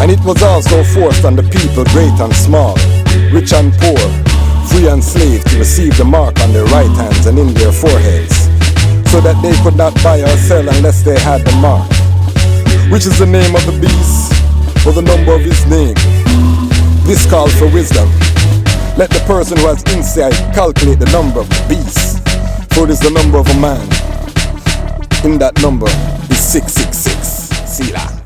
And it was also forced on the people great and small, rich and poor, free and slave to receive the mark on their right hands and in their foreheads, so that they could not buy or sell unless they had the mark, which is the name of the beast or the number of his name. This calls for wisdom. Let the person who has insight calculate the number of the beast, for it is the number of a man. In that number is 666. Selah.